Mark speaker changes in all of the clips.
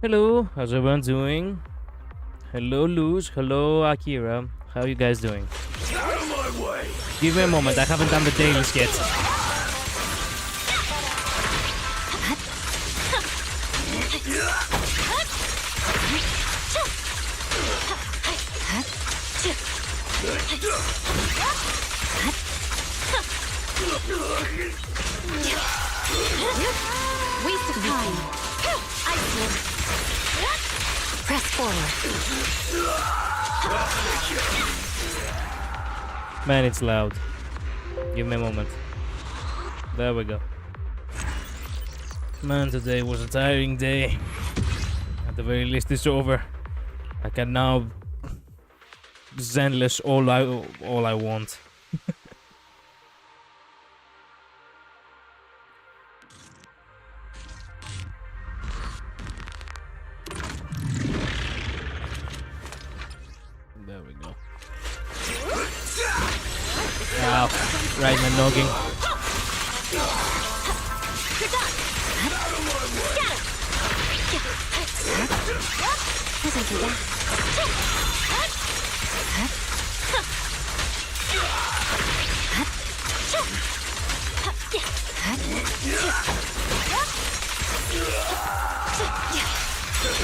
Speaker 1: Hello, how's everyone doing? Hello, Luz. Hello, Akira. How are you guys doing?
Speaker 2: Out of my way!
Speaker 1: Give me a moment. I haven't done the dailies yet.
Speaker 3: Waste of time. Ice Sword. Press forward.
Speaker 1: Man, it's loud. Give me a moment. There we go. Man, today was a tiring day. At the very least, it's over. I can now Zenless all I want. There we go. Ow, right in the noggin.
Speaker 3: Doesn't do that.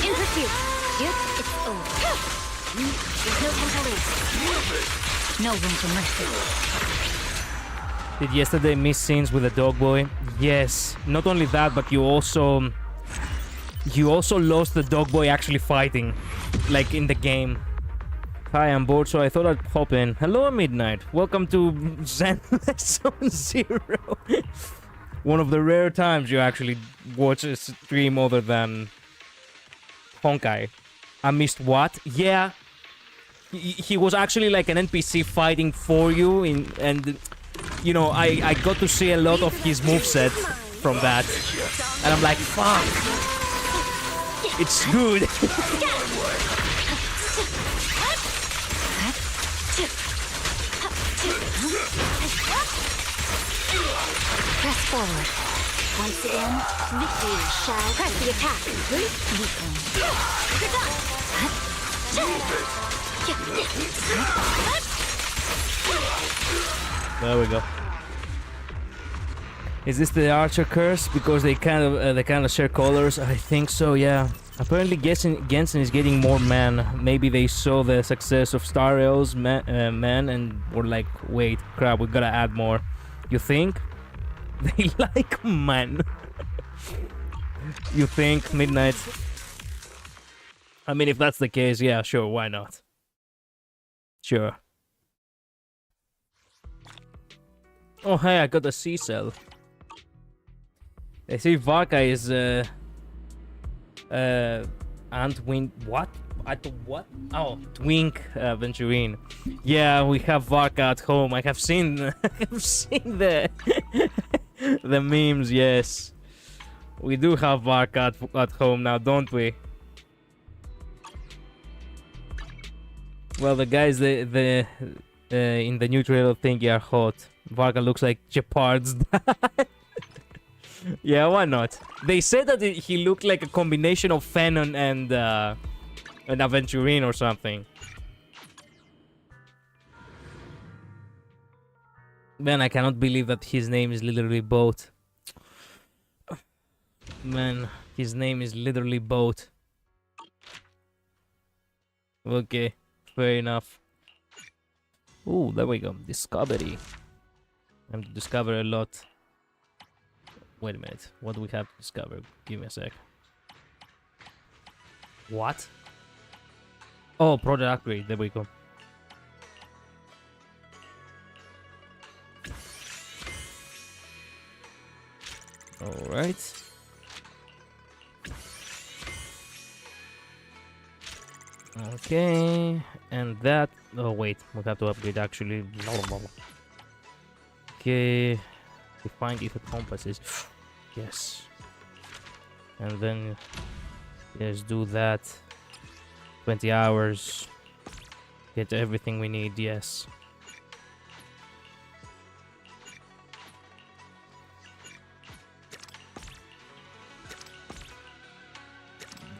Speaker 3: In pursuit. Yep, it's over. There's no time to lose. No room for mercy.
Speaker 1: Did yesterday miss scenes with the dog boy? Yes. Not only that, but you also lost the dog boy actually fighting, like in the game. Hi, I'm bored, so I thought I'd pop in. Hello, Midnight. Welcome to Zenless Zone Zero. One of the rare times you actually watch a stream other than Honkai. I missed what? Yeah. He was actually like an NPC fighting for you and you know, I got to see a lot of his moveset from that. And I'm like, fuck. It's good.
Speaker 3: Press forward. Once again, victory shall press the attack.
Speaker 1: There we go. Is this the Archer curse? Because they kind of share colors. I think so. Yeah. Apparently, Genshin is getting more man. Maybe they saw the success of Star Rail's man and were like, wait, crap, we gotta add more. You think? They like man. You think, Midnight? I mean, if that's the case, yeah, sure, why not? Sure. Oh, hey, I got a C cell. I see Varka is Antwin. What? What? Oh, Twink Venturine. Yeah, we have Varka at home. I have seen the the memes. Yes, we do have Varka at home now, don't we? Well, the guys the in the new trailer think are hot. Varka looks like Shepard's dad. Yeah, why not? They said that he looked like a combination of Fanon and an Aventurine or something. Man, I cannot believe that his name is literally Boat. Man, his name is literally Boat. Okay, fair enough. Ooh, there we go. Discovery. I'm to discover a lot. Wait a minute. What do we have to discover? Give me a sec. What? Oh, product upgrade. There we go. Alright. Okay. And that... Oh, wait. We have to upgrade actually. Okay. Define if it compasses. Yes. And then... Yes, do that. 20 hours. Get everything we need, yes.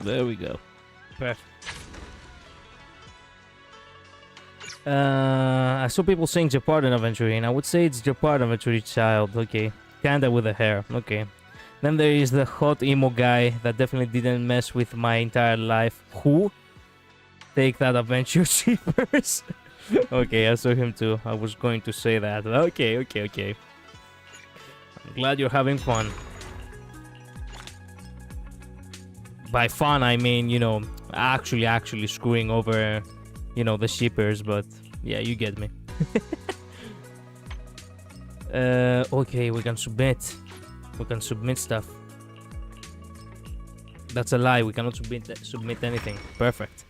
Speaker 1: There we go. Perfect. I saw people saying Jeopard and Aventurine. I would say it's Jeopard Aventurine child. Okay. Kinda with the hair. Okay. Then there is the hot emo guy that definitely didn't mess with my entire life. Who? Take that adventure cheapers. Okay, I saw him too. I was going to say that. Okay. I'm glad you're having fun. By fun, I mean, you know, actually screwing over, you know, the shippers, but yeah, you get me. Okay, we can submit. We can submit stuff. That's a lie. We cannot submit anything. Perfect.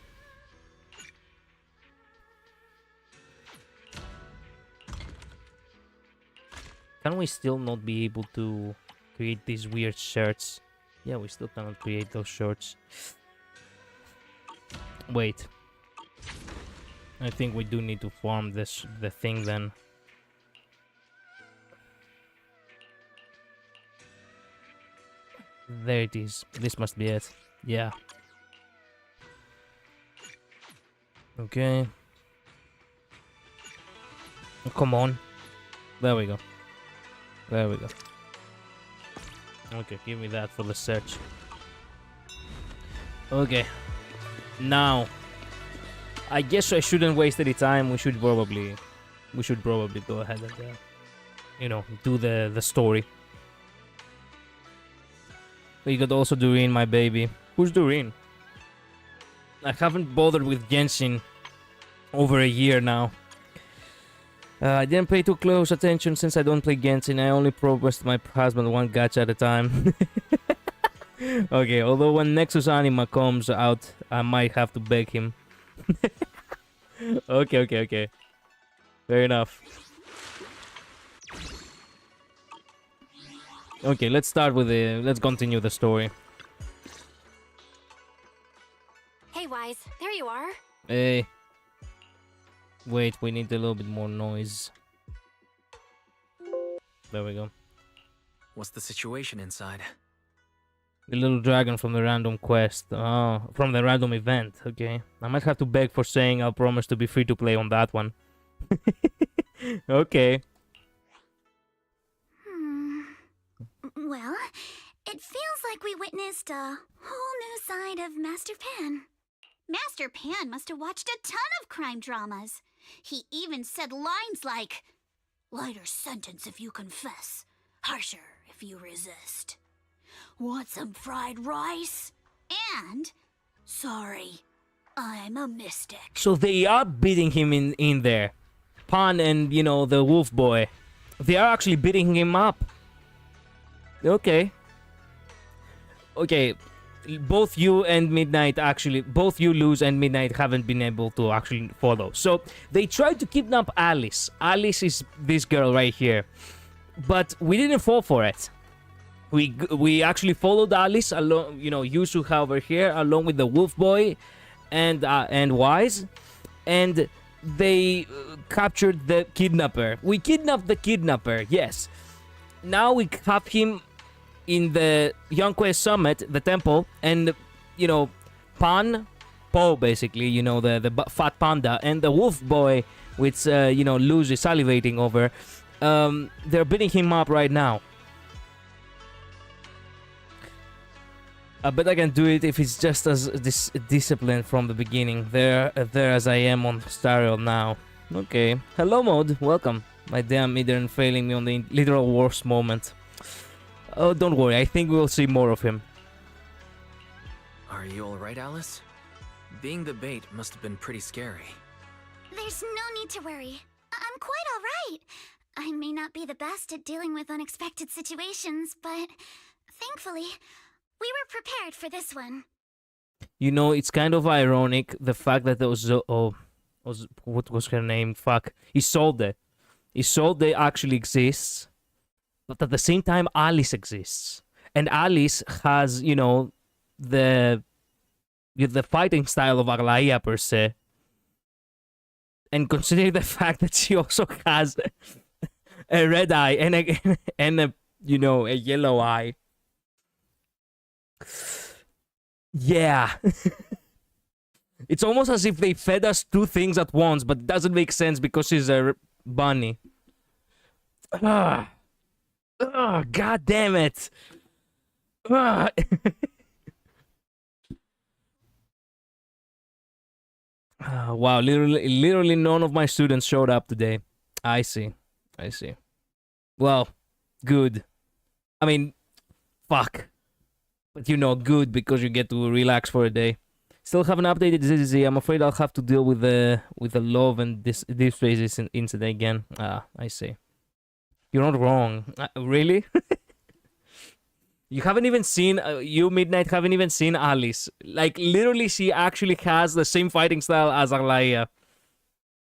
Speaker 1: Can we still not be able to create these weird shirts? Yeah, we still cannot create those shirts. Wait. I think we do need to farm the thing then. There it is. This must be it. Yeah. Okay. Oh, come on. There we go. There we go. Okay, give me that for the search. Okay. Now, I guess I shouldn't waste any time. We should probably go ahead and you know, do the story. We could also Doreen, my baby. Who's Doreen? I haven't bothered with Genshin over a year now. I didn't pay too close attention since I don't play Genshin. I only progressed my husband one gacha at a time. Okay, although when Nexus Anima comes out, I might have to beg him. Okay. Fair enough. Okay, let's start with let's continue the story.
Speaker 3: Hey, Wise, there you are.
Speaker 1: Hey. Wait, we need a little bit more noise. There we go.
Speaker 2: What's the situation inside?
Speaker 1: The little dragon from the random quest. Oh, from the random event. Okay. I might have to beg for saying I'll promise to be free to play on that one. Okay.
Speaker 3: Well, it feels like we witnessed a whole new side of Master Pan. Master Pan must have watched a ton of crime dramas. He even said lines like, "Lighter sentence if you confess, harsher if you resist. Want some fried rice? And, sorry, I'm a mystic."
Speaker 1: So they are beating him in there. Pan and, you know, the wolf boy. They are actually beating him up. Okay. Okay. Both you and Midnight actually, both you, Luz, and Midnight haven't been able to actually follow. So they tried to kidnap Alice. Alice is this girl right here. But we didn't fall for it. We actually followed Alice along, you know, Yusuha over here, along with the wolf boy and Wise. And they captured the kidnapper. We kidnapped the kidnapper, yes. Now we have him in the Yonquest Summit, the temple, and, you know, Po, basically, you know, the fat panda, and the wolf boy, which, you know, Luz is salivating over, they're beating him up right now. I bet I can do it if it's just as disciplined from the beginning. There as I am on Stariel now. Okay. Hello, Mod. Welcome. My damn Idern failing me on the literal worst moment. Oh, don't worry. I think we'll see more of him.
Speaker 2: Are you alright, Alice? Being the bait must have been pretty scary.
Speaker 3: There's no need to worry. I'm quite alright. I may not be the best at dealing with unexpected situations, but thankfully, we were prepared for this one.
Speaker 1: You know, it's kind of ironic, the fact that there was... what was her name? Fuck. Isolde. Isolde actually exists, but at the same time, Alice exists. And Alice has, you know, the fighting style of Aglaia, per se. And considering the fact that she also has a red eye and a you know, a yellow eye. Yeah. It's almost as if they fed us two things at once, but it doesn't make sense because she's a bunny. Ah. Ah, god damn it. Ah. Wow, literally none of my students showed up today. I see. Well, good. I mean, fuck. But you know, good because you get to relax for a day. Still haven't updated ZZZ. I'm afraid I'll have to deal with the love and this phrases incident again. Ah, I see. You're not wrong. Really? You haven't even seen you Midnight haven't even seen Alice. Like literally, she actually has the same fighting style as Arlaia.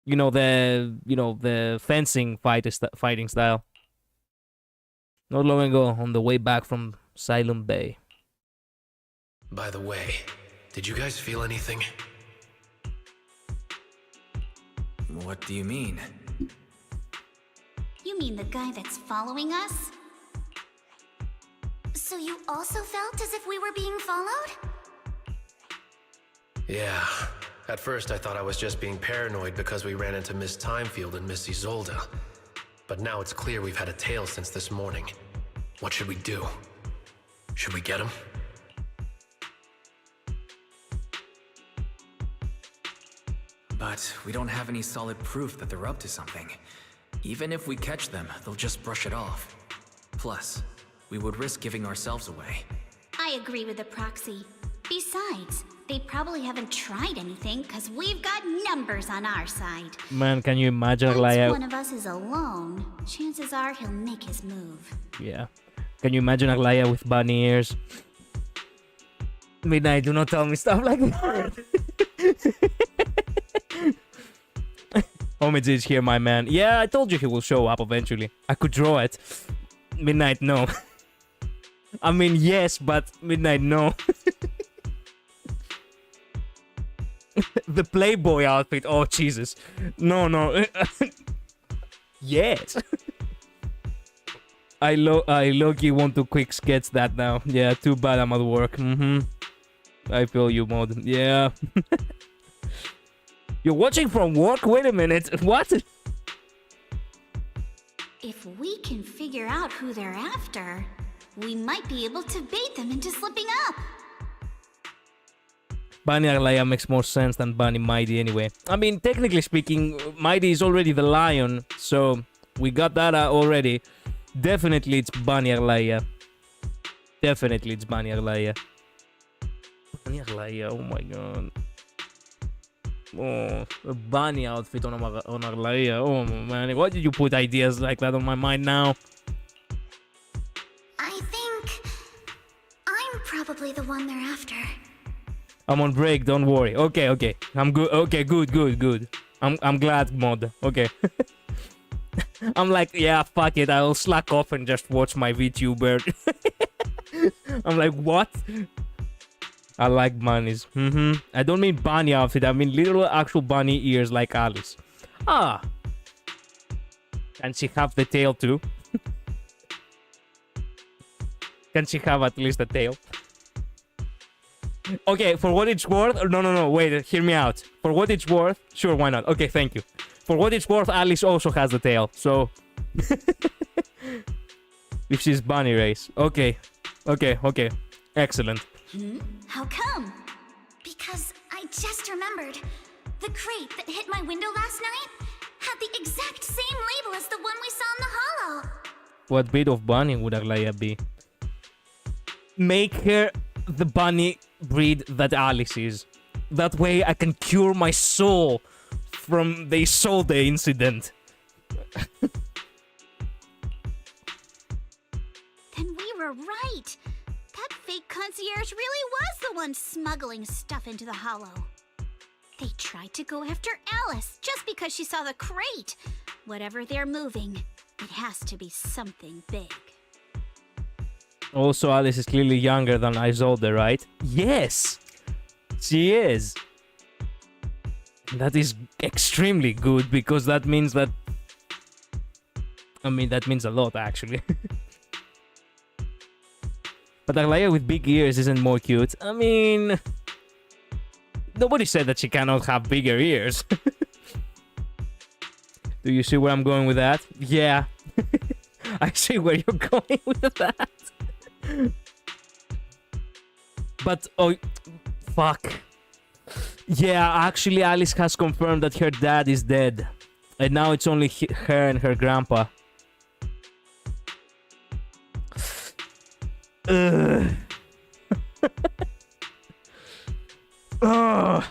Speaker 1: The fencing fighting style. Not long ago, on the way back from Silent Bay.
Speaker 4: By the way, did you guys feel anything?
Speaker 2: What do you mean?
Speaker 3: You mean the guy that's following us? So you also felt as if we were being followed?
Speaker 4: Yeah. At first I thought I was just being paranoid because we ran into Miss Timefield and Miss Isolde. But now it's clear we've had a tail since this morning. What should we do? Should we get him?
Speaker 2: But we don't have any solid proof that they're up to something. Even if we catch them, they'll just brush it off. Plus, we would risk giving ourselves away.
Speaker 3: I agree with the proxy. Besides, they probably haven't tried anything because we've got numbers on our side.
Speaker 1: Man, can you imagine
Speaker 3: Once
Speaker 1: Arlaia?
Speaker 3: one of us is alone, chances are he'll make his move.
Speaker 1: Yeah. Can you imagine Arlaia with bunny ears? Midnight, do not tell me stuff like that. Homage is here, my man. Yeah, I told you he will show up eventually. I could draw it. Midnight, no. I mean, yes, but Midnight, no. The Playboy outfit. Oh, Jesus. No. Yes. I low-key want to quick sketch that now. Yeah, too bad I'm at work. I feel you, Mod. Yeah. You're watching from work? Wait a minute. What?
Speaker 3: If we can figure out who they're after, we might be able to bait them into slipping up.
Speaker 1: Bunny Arlaia makes more sense than Bunny Mighty anyway. I mean, technically speaking, Mighty is already the lion, so we got that already. Definitely it's Bunny Arlaia. Definitely it's Bunny Arlaia. Bunny Arlaia, oh my god. Oh, a bunny outfit on Arlaia. Oh man, why did you put ideas like that on my mind now?
Speaker 3: I think I'm probably the one they're after.
Speaker 1: I'm on break, don't worry. Okay. I'm good. Okay, good. I'm glad, Mod. Okay. I'm like, yeah, fuck it. I'll slack off and just watch my VTuber. I'm like, what? I like bunnies. I don't mean bunny outfit. I mean literal actual bunny ears like Alice. Ah. Can she have the tail too? Can she have at least a tail? Okay, for what it's worth... No, wait, hear me out. For what it's worth... Sure, why not? Okay, thank you. For what it's worth, Alice also has the tail, so... If she's bunny race. Okay. Excellent.
Speaker 3: How come? Because I just remembered. The crate that hit my window last night had the exact same label as the one we saw in the hollow.
Speaker 1: What breed of bunny would Arlaia be? Make her the bunny breed that Alice is. That way I can cure my soul from the Isolde incident.
Speaker 3: Then we were right. That fake concierge really was the one smuggling stuff into the hollow. They tried to go after Alice just because she saw the crate. Whatever they're moving, it has to be something big.
Speaker 1: Also, Alice is clearly younger than Isolde, right? Yes! She is. That is extremely good because that means that... I mean, that means a lot, actually. But Aglaia with big ears isn't more cute. I mean... Nobody said that she cannot have bigger ears. Do you see where I'm going with that? Yeah. I see where you're going with that. But, oh... Fuck. Yeah, actually Alice has confirmed that her dad is dead. And now it's only her and her grandpa. Ugh. Oh.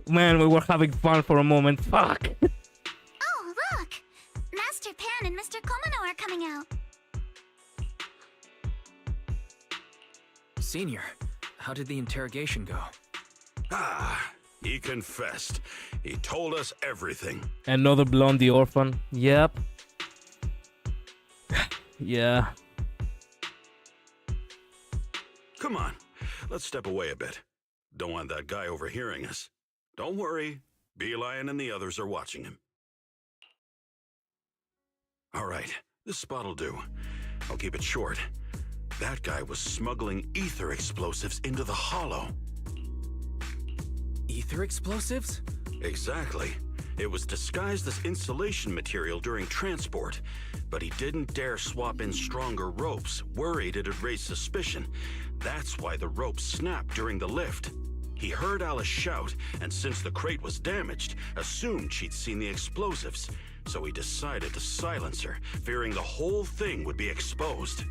Speaker 1: Man, we were having fun for a moment. Fuck.
Speaker 3: Oh, look! Master Pan and Mr. Komano are coming out.
Speaker 2: Senior, how did the interrogation go?
Speaker 5: Ah, he confessed. He told us everything.
Speaker 1: Another blondie orphan. Yep. Yeah.
Speaker 5: Come on, let's step away a bit. Don't want that guy overhearing us. Don't worry, Beelion and the others are watching him. All right, this spot'll do. I'll keep it short. That guy was smuggling ether explosives into the hollow.
Speaker 2: Ether explosives?
Speaker 5: Exactly. It was disguised as insulation material during transport, but he didn't dare swap in stronger ropes, worried it'd raise suspicion. That's why the ropes snapped during the lift. He heard Alice shout, and since the crate was damaged, assumed she'd seen the explosives. So he decided to silence her, fearing the whole thing would be exposed.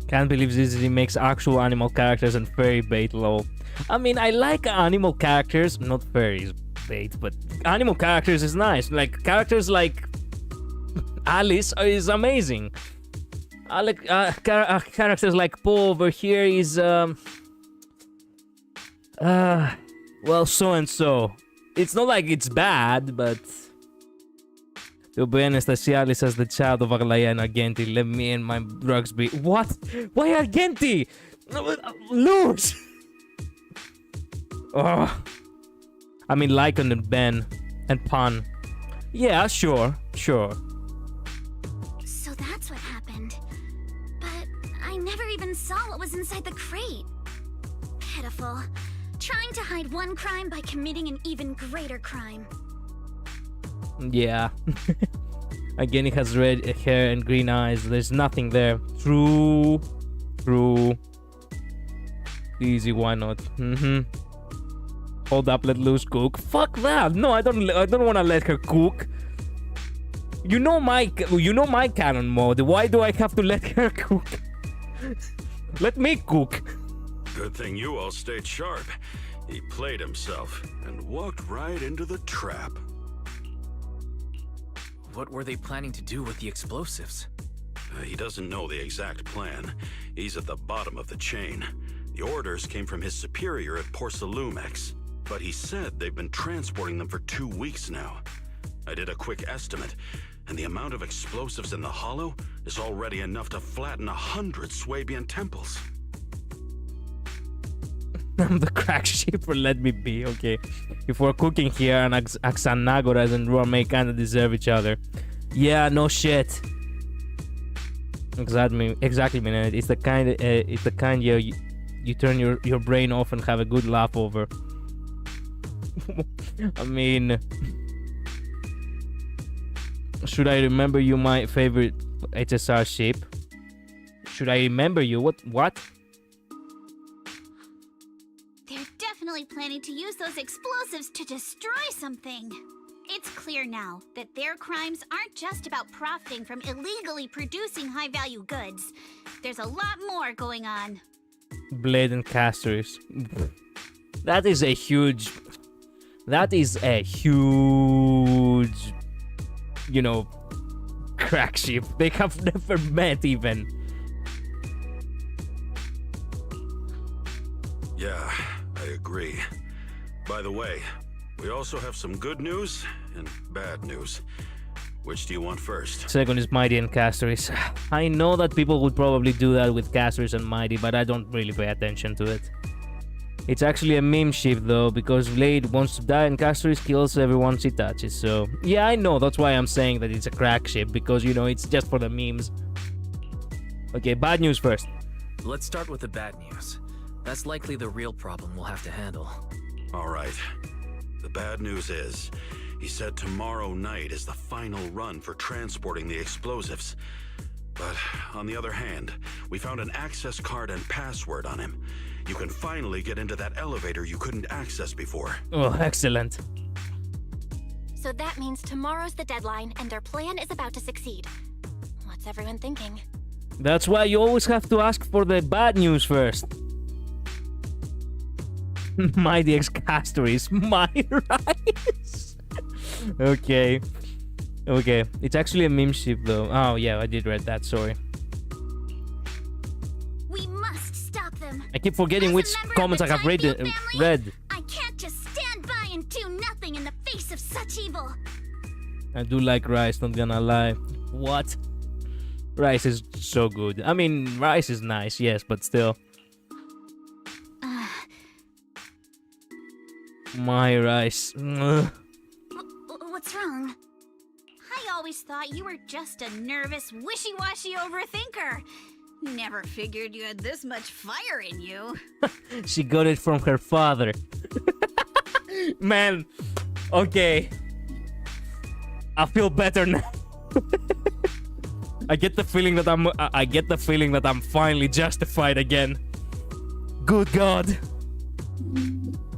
Speaker 1: Can't believe this makes actual animal characters and fairy bait lol. I mean, I like animal characters, not fairies bait, but animal characters is nice. Like, characters like Alice is amazing. I like characters like Paul over here is well, so-and-so. It's not like it's bad, but to be honest, I see Alice as the child of Aglaia and Argenti. Let me and my drugs be. What? Why Argenti? Lose! Oh. I mean, Lycan and Ben and Pan. Yeah, sure.
Speaker 3: So that's what happened. But I never even saw what was inside the crate. Pitiful. Trying to hide one crime by committing an even greater crime.
Speaker 1: Yeah. Again, he has red hair and green eyes. There's nothing there. True. Easy, why not? Hold up, let loose, cook. Fuck that. No, I don't want to let her cook. You know my canon mode. Why do I have to let her cook? Let me cook.
Speaker 5: Good thing you all stayed sharp. He played himself and walked right into the trap.
Speaker 2: What were they planning to do with the explosives?
Speaker 5: He doesn't know the exact plan. He's at the bottom of the chain. The orders came from his superior at Porcelumex, but he said they've been transporting them for 2 weeks now. I did a quick estimate, and the amount of explosives in the hollow is already enough to flatten 100 Swabian temples.
Speaker 1: I'm the crack shipper, let me be, okay. If we're cooking here and Axanagoras and Ruamei kinda deserve each other. Yeah, no shit. Exactly, man. It's the kind you turn your brain off and have a good laugh over. I mean, should I remember you my favorite HSR ship? Should I remember you? What?
Speaker 3: They're definitely planning to use those explosives to destroy something. It's clear now that their crimes aren't just about profiting from illegally producing high-value goods. There's a lot more going on.
Speaker 1: Blade and casters. That is a huge, you know, crack ship. They have never met even.
Speaker 5: Yeah, I agree. By the way, we also have some good news and bad news. Which do you want first?
Speaker 1: Second is Mighty and Castoris. I know that people would probably do that with Castoris and Mighty, but I don't really pay attention to it. It's actually a meme ship though, because Blade wants to die and Castor kills everyone she touches. So yeah, I know. That's why I'm saying that it's a crack ship, because you know it's just for the memes. Okay, bad news first.
Speaker 2: Let's start with the bad news. That's likely the real problem we'll have to handle.
Speaker 5: All right. The bad news is, he said tomorrow night is the final run for transporting the explosives. But on the other hand, we found an access card and password on him. You can finally get into that elevator you couldn't access before.
Speaker 1: Oh, excellent.
Speaker 6: So that means tomorrow's the deadline, and their plan is about to succeed. What's everyone thinking?
Speaker 1: That's why you always have to ask for the bad news first. My DX Castor is my rice. Okay. Okay. It's actually a meme ship though. Oh yeah, I did read that, sorry.
Speaker 3: We must stop them.
Speaker 1: I keep forgetting
Speaker 3: As a
Speaker 1: which
Speaker 3: member of
Speaker 1: comments
Speaker 3: the
Speaker 1: I have
Speaker 3: Time Field
Speaker 1: read.
Speaker 3: family, I can't just stand by and do nothing in the face of such evil.
Speaker 1: I do like rice, not gonna lie. What? Rice is so good. I mean, rice is nice, yes, but still. My rice.
Speaker 3: What's wrong?
Speaker 7: I always thought you were just a nervous, wishy-washy overthinker. Never figured you had this much fire in you.
Speaker 1: She got it from her father. Man, okay. I feel better now. I get the feeling that I'm finally justified again. Good God.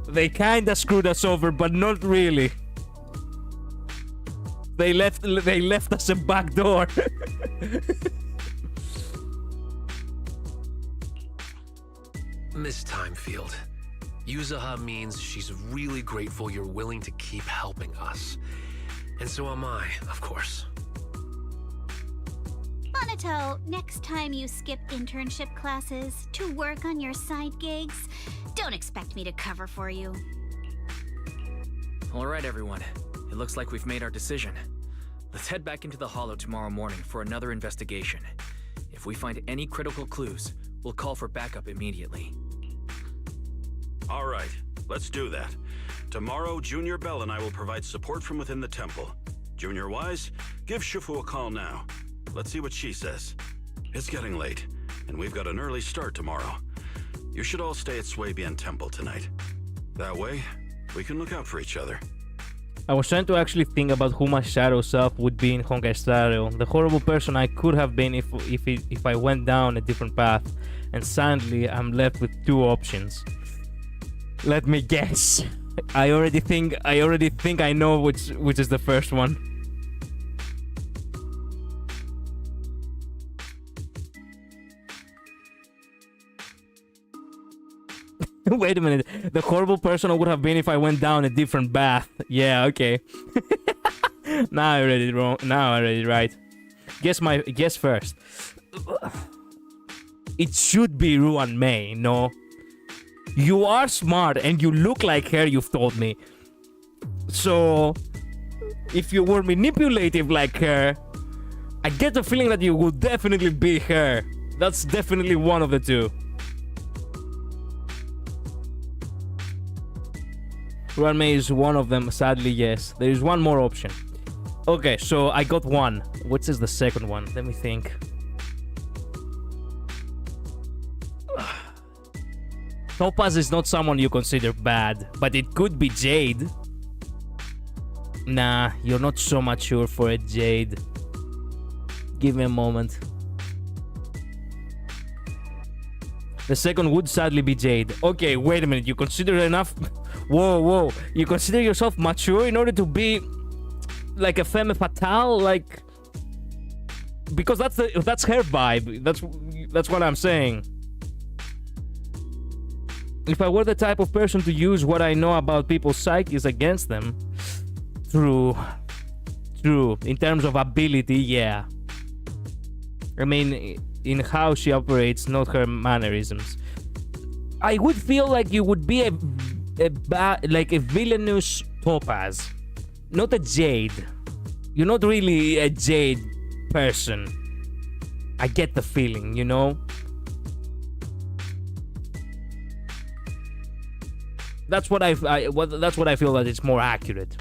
Speaker 1: They kinda screwed us over, but not really. They left us a back door.
Speaker 4: Miss Timefield, Yuzaha means she's really grateful you're willing to keep helping us. And so am I, of course.
Speaker 7: Monato, next time you skip internship classes to work on your side gigs, don't expect me to cover for you.
Speaker 2: All right, everyone. It looks like we've made our decision. Let's head back into the Hollow tomorrow morning for another investigation. If we find any critical clues, we'll call for backup immediately.
Speaker 5: All right, let's do that. Tomorrow, Junior Bell and I will provide support from within the temple. Junior Wise, give Shifu a call now. Let's see what she says. It's getting late, and we've got an early start tomorrow. You should all stay at Swabian Temple tonight. That way, we can look out for each other.
Speaker 1: I was trying to actually think about who my shadow self would be in Honkai Star Rail, the horrible person I could have been if I went down a different path, and suddenly I'm left with two options. Let me guess. I already think I know which is the first one. Wait a minute. The horrible person I would have been if I went down a different path. Yeah, okay. Now I read it wrong. Now I read it right. Guess first. It should be Ruan Mei, no? You are smart and you look like her, you've told me. So, if you were manipulative like her, I get the feeling that you would definitely be her. That's definitely one of the two. Ruan Mei is one of them, sadly, yes. There is one more option. Okay, so I got one. What is the second one? Let me think. Topaz is not someone you consider bad, but it could be Jade. Nah, you're not so mature for a Jade. Give me a moment. The second would sadly be Jade. Okay, wait a minute. You consider enough... Whoa. You consider yourself mature in order to be... like a femme fatale? Like... Because that's her vibe. That's what I'm saying. If I were the type of person to use what I know about people's psyches against them... True. In terms of ability, yeah. I mean, in how she operates, not her mannerisms. I would feel like you would be like a villainous Topaz, not a Jade. You're not really a Jade person. I get the feeling, you know? That's what that's what I feel that it's more accurate.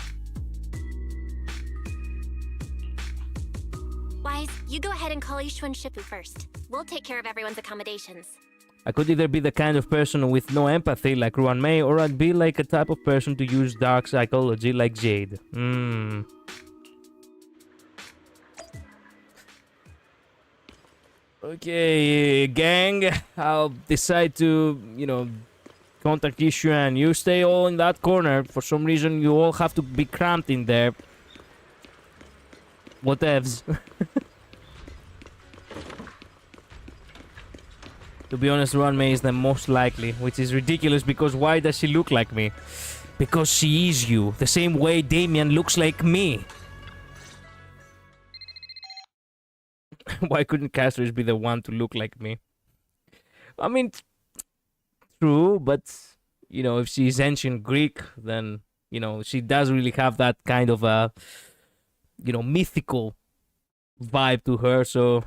Speaker 6: Wise, you go ahead and call Ishu and Shippu first. We'll take care of everyone's accommodations.
Speaker 1: I could either be the kind of person with no empathy like Ruan Mei, or I'd be like a type of person to use dark psychology like Jade. Okay, gang, I'll decide to, contact Ishu, and you stay all in that corner. For some reason, you all have to be cramped in there. Whatevs. To be honest, Ruan Mei is the most likely, which is ridiculous because why does she look like me? Because she is you, the same way Damien looks like me. Why couldn't Castries be the one to look like me? I mean, true, but, if she's ancient Greek, then, she does really have that kind of a, mythical vibe to her, so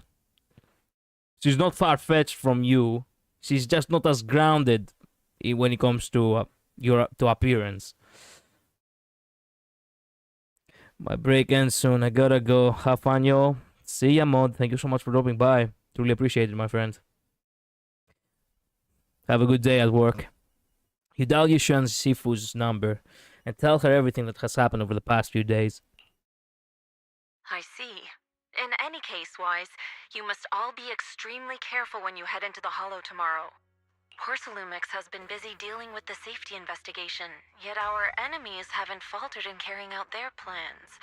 Speaker 1: she's not far-fetched from you. She's just not as grounded when it comes to to appearance. My break ends soon. I gotta go. Have fun, y'all. See ya, Mod. Thank you so much for dropping by. Truly appreciate it, my friend. Have a good day at work. You dial Yushan Sifu's number and tell her everything that has happened over the past few days.
Speaker 8: I see. In any case, Wise, you must all be extremely careful when you head into the Hollow tomorrow. Porcelumix has been busy dealing with the safety investigation, yet our enemies haven't faltered in carrying out their plans.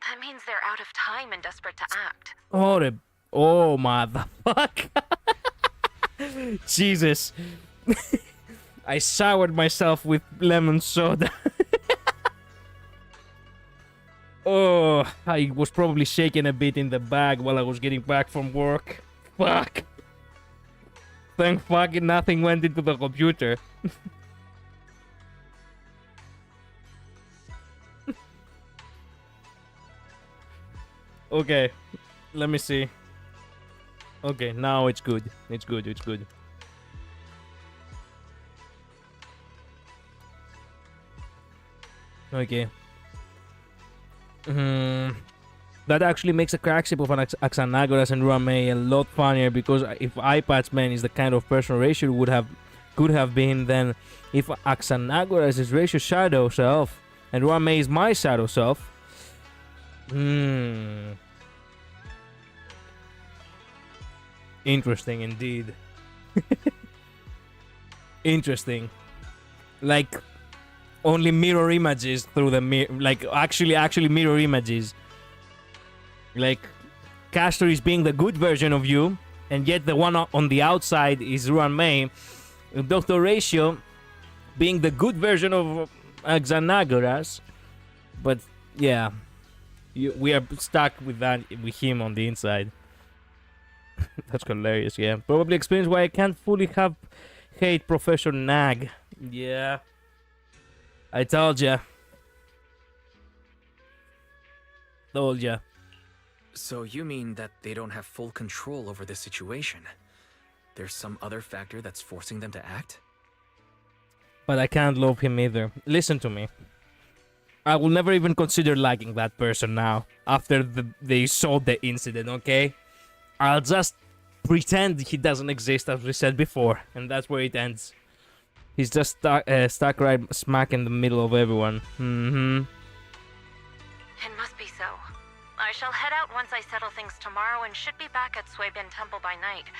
Speaker 8: That means they're out of time and desperate to act.
Speaker 1: Oh, motherfuck. Jesus. I soured myself with lemon soda. Oh, I was probably shaking a bit in the bag while I was getting back from work. Fuck. Thank fucking nothing went into the computer. Okay, let me see. Okay, now it's good. It's good. Okay. That actually makes a crackship of an Axanagoras and Ruan Mei a lot funnier, because if iPadsman is the kind of person Ratio could have been, then if Axanagoras is Ratio's shadow self and Ruan Mei is my shadow self, interesting indeed. Interesting. Like, only mirror images through the like actually mirror images. Like, Castor is being the good version of you, and yet the one on the outside is Ruan Mei. Dr. Ratio being the good version of Xanagoras. But yeah, we are stuck with him on the inside. That's hilarious, yeah. Probably explains why I can't fully hate Professor Nag. Yeah. I told ya.
Speaker 2: So you mean that they don't have full control over the situation? There's some other factor that's forcing them to act?
Speaker 1: But I can't love him either. Listen to me. I will never even consider liking that person now, after they saw the incident, okay? I'll just pretend he doesn't exist, as we said before, and that's where it ends. He's just stuck right smack in the middle of everyone.
Speaker 8: It must be so. I shall head out once I settle things tomorrow and should be back at Suibin Temple by night.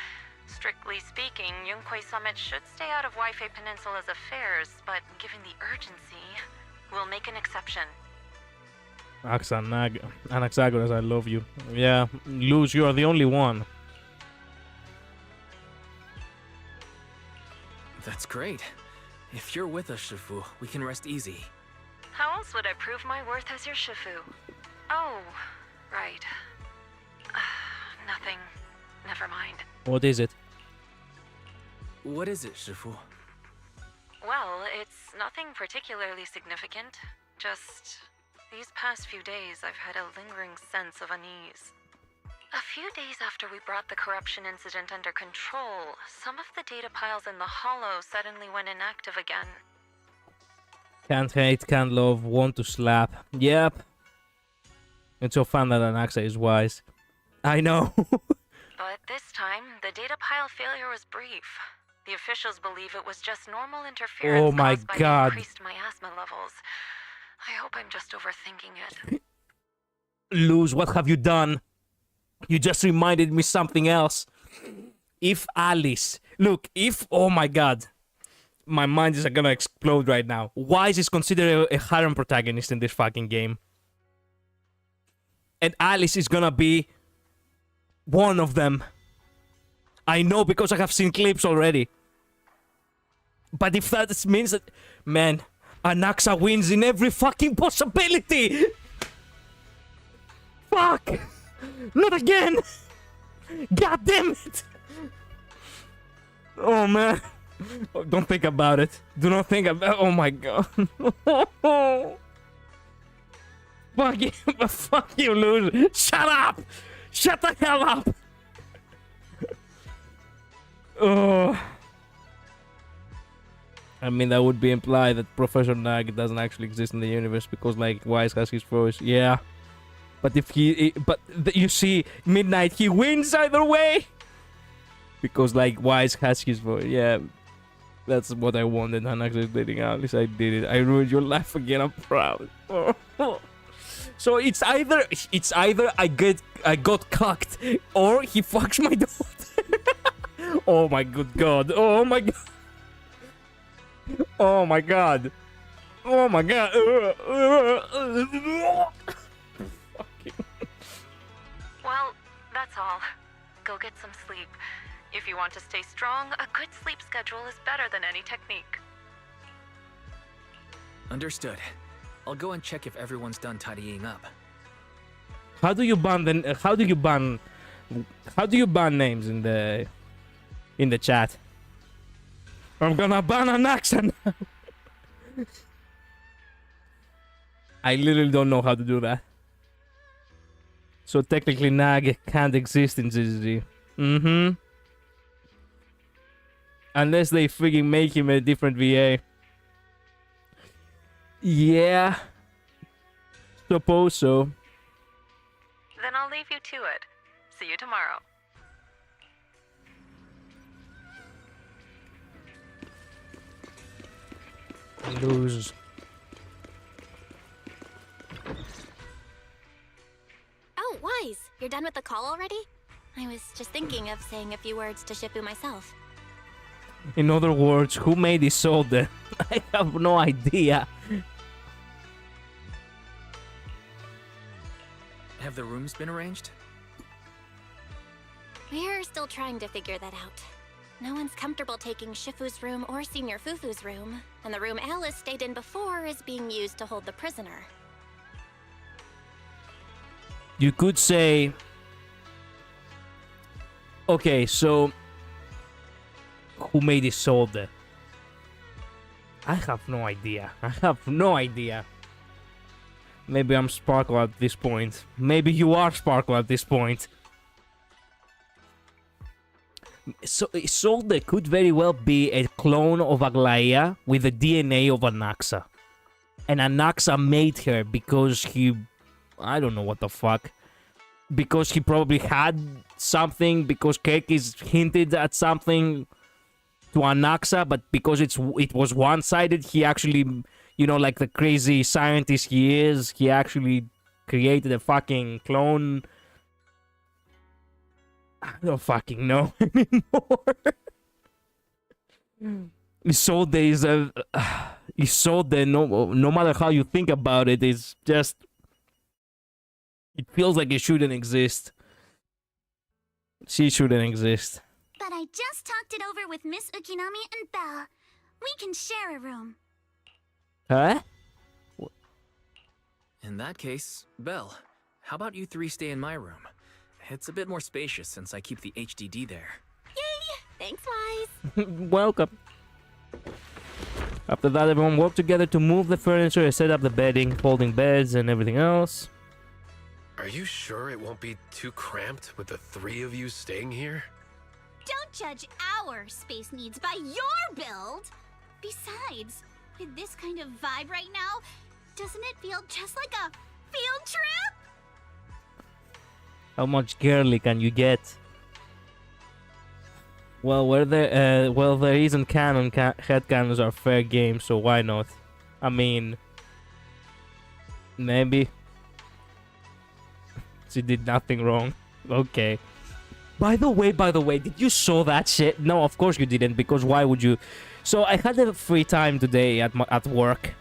Speaker 8: Strictly speaking, Yunquei Summit should stay out of Waifei Peninsula's affairs, but given the urgency, we'll make an exception.
Speaker 1: Anaxagoras, I love you. Yeah, Luz, you are the only one.
Speaker 2: That's great. If you're with us, Shifu, we can rest easy.
Speaker 8: How else would I prove my worth as your Shifu? Oh, right. Nothing. Never mind.
Speaker 1: What is it?
Speaker 2: What is it, Shifu?
Speaker 8: Well, it's nothing particularly significant. Just these past few days I've had a lingering sense of unease. A few days after we brought the corruption incident under control, some of the data piles in the Hollow suddenly went inactive again.
Speaker 1: Can't hate, can't love, want to slap. Yep. It's so fun that Anaxa is wise. I know.
Speaker 8: But this time, the data pile failure was brief. The officials believe it was just normal interference
Speaker 1: Oh my
Speaker 8: caused by
Speaker 1: God.
Speaker 8: increased miasma levels. I hope I'm just overthinking it.
Speaker 1: Luz, what have you done? You just reminded me something else. If Alice... Look, if... Oh my God. My mind is gonna explode right now. Wise is considered a harem protagonist in this fucking game. And Alice is gonna be one of them. I know because I have seen clips already. But if that means that... Man, Anaxa wins in every fucking possibility! Fuck! Not again! God damn it! Oh man. Oh, don't think about it. Do not think about... Oh my God. Fuck you. Fuck you, Luz. Shut up! Shut the hell up! Oh. I mean, that would be implied that Professor Nag doesn't actually exist in the universe because, like, Wise has his voice. Yeah. But if you see, Midnight, he wins either way! Because, like, Wise has his voice. Yeah. That's what I wanted. I'm actually dating Alice. I did it. I ruined your life again. I'm proud. So it's either I got cucked or he fucks my daughter. Oh my good God. Oh my God. Oh my God. Oh my God.
Speaker 8: Well, that's all. Go get some sleep. If you want to stay strong, a good sleep schedule is better than any technique.
Speaker 2: Understood. I'll go and check if everyone's done tidying up.
Speaker 1: How do you ban names in the chat? I'm gonna ban an accent. I literally don't know how to do that. So technically Nag can't exist in ZZZ. Mm-hmm. Unless they freaking make him a different VA. Yeah. Suppose so.
Speaker 8: Then I'll leave you to it. See you tomorrow.
Speaker 1: Lose.
Speaker 6: Oh, Wise, you're done with the call already? I was just thinking of saying a few words to Shippu myself.
Speaker 1: In other words, who made Isolde? I have no idea.
Speaker 2: Have the rooms been arranged?
Speaker 6: We're still trying to figure that out. No one's comfortable taking Shifu's room or Senior Fufu's room, and the room Alice stayed in before is being used to hold the prisoner.
Speaker 1: You could say... Okay, so... Who made Isolde? I have no idea. I have no idea. Maybe I'm Sparkle at this point. Maybe you are Sparkle at this point. So Isolde could very well be a clone of Aglaia with the DNA of Anaxa. And Anaxa made her because he... I don't know what the fuck. Because he probably had something, because Kekis hinted at something to Anaxa, but because it was one-sided, he actually, you know, like the crazy scientist he is, he actually created a fucking clone. I don't fucking know anymore. Isolde is a... Isolde, no matter how you think about it, is just... It feels like it shouldn't exist. She shouldn't exist.
Speaker 3: But I just talked it over with Miss Ukinami and Belle. We can share a room.
Speaker 1: Huh?
Speaker 2: In that case, Belle, how about you three stay in my room? It's a bit more spacious since I keep the HDD there.
Speaker 6: Yay! Thanks, Wise.
Speaker 1: Welcome. After that, everyone worked together to move the furniture and set up the bedding, folding beds, and everything else.
Speaker 4: Are you sure it won't be too cramped with the three of you staying here?
Speaker 7: Don't judge our space needs by your build. Besides, With this kind of vibe right now, doesn't it feel just like a field trip?
Speaker 1: How much girly can you get? Well, there isn't canon. Headcanons are fair game, so why not? I mean, maybe she did nothing wrong. Okay. By the way, did you saw that shit? No, of course you didn't, because why would you? So I had a free time today at work,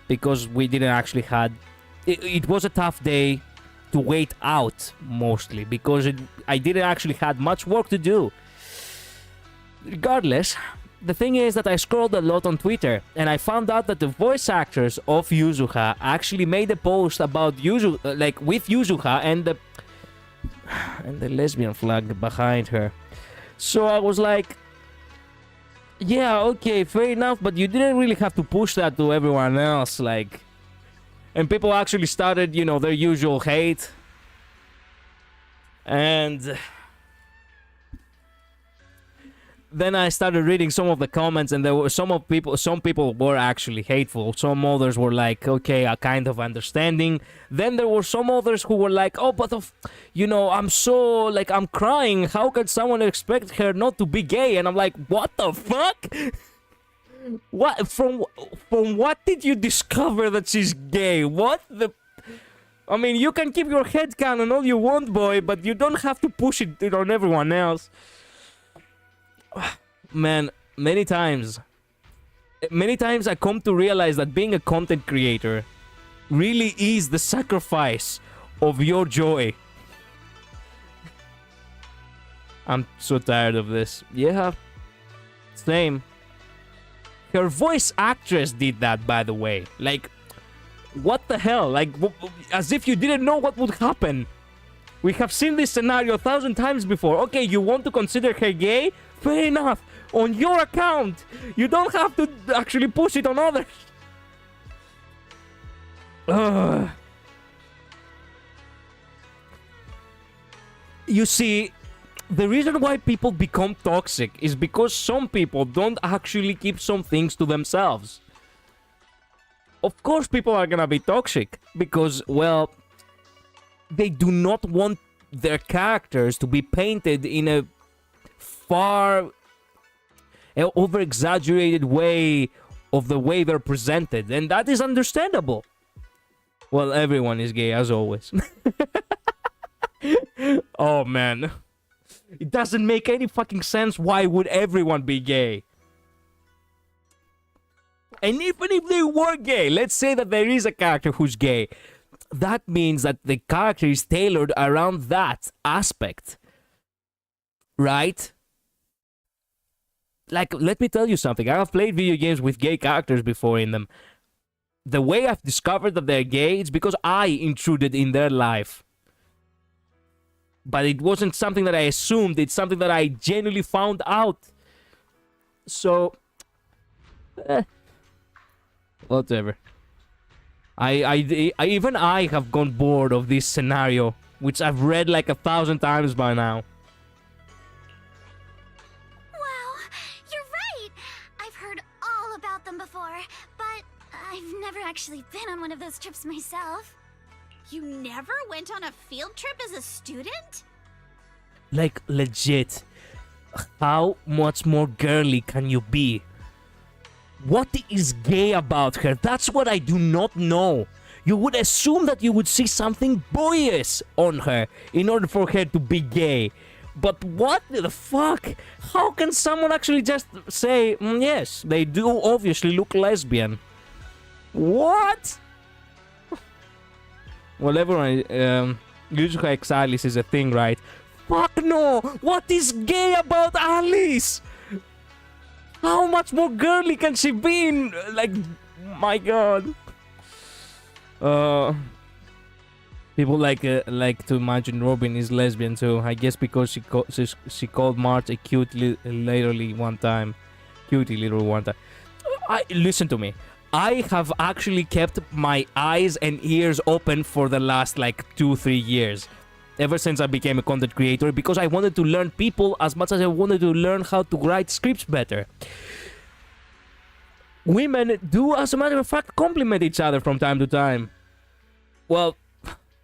Speaker 1: because we didn't actually had. It was a tough day to wait out, mostly, because I didn't actually had much work to do. Regardless, the thing is that I scrolled a lot on Twitter, and I found out that the voice actors of Yuzuha actually made a post about with Yuzuha and the lesbian flag behind her. So I was like, yeah, okay, fair enough, but you didn't really have to push that to everyone else, like. And people actually started, their usual hate. And then I started reading some of the comments, and there were some people were actually hateful. Some others were like, okay, a kind of understanding. Then there were some others who were like, oh, but I'm so, like, I'm crying. How could someone expect her not to be gay? And I'm like, what the fuck? What from what did you discover that she's gay? What the? I mean, you can keep your headcanon all you want, boy, but you don't have to push it on everyone else. Man, many times I come to realize that being a content creator really is the sacrifice of your joy. I'm so tired of this. Yeah, same. Her voice actress did that, by the way. Like, what the hell? Like, as if you didn't know what would happen. We have seen this scenario 1,000 times before. Okay, you want to consider her gay? Fair enough. On your account. You don't have to actually push it on others. You see, the reason why people become toxic is because some people don't actually keep some things to themselves. Of course people are gonna be toxic because, well, they do not want their characters to be painted in a far over-exaggerated way of the way they're presented, and that is understandable. Well, everyone is gay, as always. Oh, man. It doesn't make any fucking sense. Why would everyone be gay? And even if they were gay, let's say that there is a character who's gay, that means that the character is tailored around that aspect. Right? Like, let me tell you something. I have played video games with gay characters before in them. The way I've discovered that they're gay is because I intruded in their life. But it wasn't something that I assumed. It's something that I genuinely found out. So, whatever. Even I have gone bored of this scenario, which I've read like 1,000 times by now.
Speaker 3: Wow, you're right. I've heard all about them before, but I've never actually been on one of those trips myself.
Speaker 7: You never went on a field trip as a student?
Speaker 1: Like, legit. How much more girly can you be? What is gay about her? That's what I do not know. You would assume that you would see something boyish on her in order for her to be gay. But what the fuck? How can someone actually just say, yes, they do obviously look lesbian? What? Well, everyone, Yuzuha X Alice is a thing, right? Fuck no! What is gay about Alice? How much more girly can she be in, like, my god. People like to imagine Robin is lesbian too. I guess because she called Marge a cutie little one time. Listen to me. I have actually kept my eyes and ears open for the last like 2-3 years. Ever since I became a content creator, because I wanted to learn people as much as I wanted to learn how to write scripts better. women do, as a matter of fact, compliment each other from time to time. Well,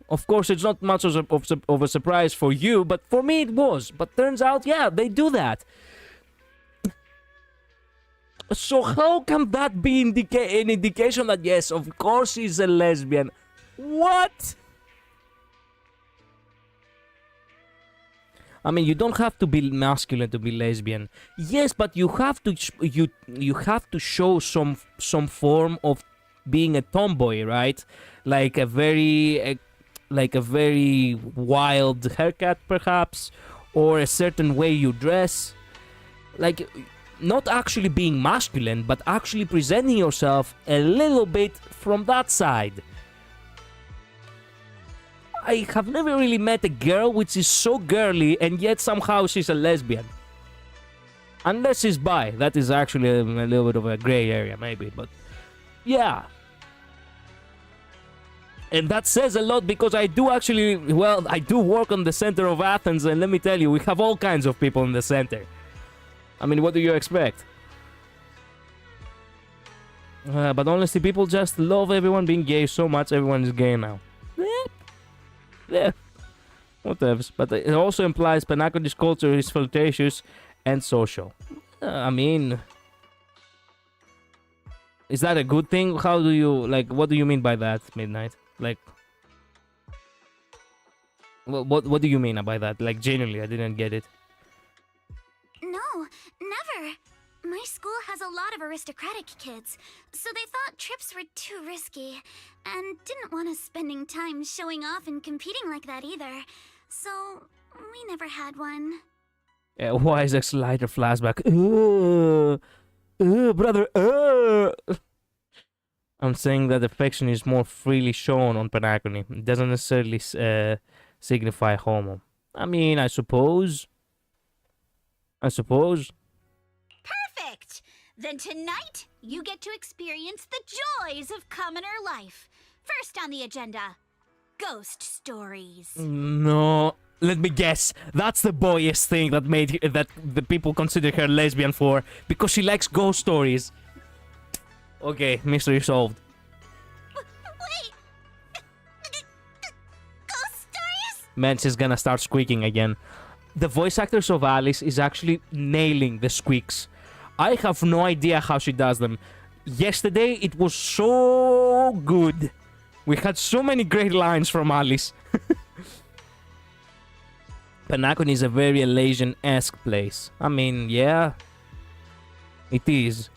Speaker 1: of course, it's not much of a surprise for you, but for me it was. But turns out, yeah, they do that. So how can that be an indication that, yes, of course she's a lesbian? What? I mean, you don't have to be masculine to be lesbian. Yes, but you have to you have to show some form of being a tomboy, right? Like a very wild haircut, perhaps, or a certain way you dress. Like, not actually being masculine, but actually presenting yourself a little bit from that side. I have never really met a girl which is so girly and yet somehow she's a lesbian. Unless she's bi. That is actually a little bit of a gray area, maybe, but yeah. And that says a lot because I do actually, well, I do work on the center of Athens, and let me tell you, we have all kinds of people in the center. I mean, what do you expect? But honestly, people just love everyone being gay so much, everyone is gay now. Yeah, whatever. But it also implies Penacony's culture is flirtatious and social. I mean, is that a good thing? How do you, like, what do you mean by that, Midnight? Like, what do you mean by that? Like, genuinely, I didn't get it.
Speaker 3: No, never. My school has a lot of aristocratic kids, so they thought trips were too risky, and didn't want us spending time showing off and competing like that either. So, we never had one.
Speaker 1: Why is a slighter flashback? Brother, I'm saying that affection is more freely shown on Penacony. It doesn't necessarily signify homo. I mean, I suppose.
Speaker 7: Perfect! Then tonight, you get to experience the joys of commoner life. First on the agenda, ghost stories.
Speaker 1: No, let me guess. That's the boyish thing that made that the people consider her lesbian for, because she likes ghost stories. Okay, mystery solved.
Speaker 3: Wait! Ghost stories?
Speaker 1: Man, she's gonna start squeaking again. The voice actress of Alice is actually nailing the squeaks. I have no idea how she does them. Yesterday, it was so good. We had so many great lines from Alice. Penacony is a very Elasian-esque place. I mean, yeah. It is.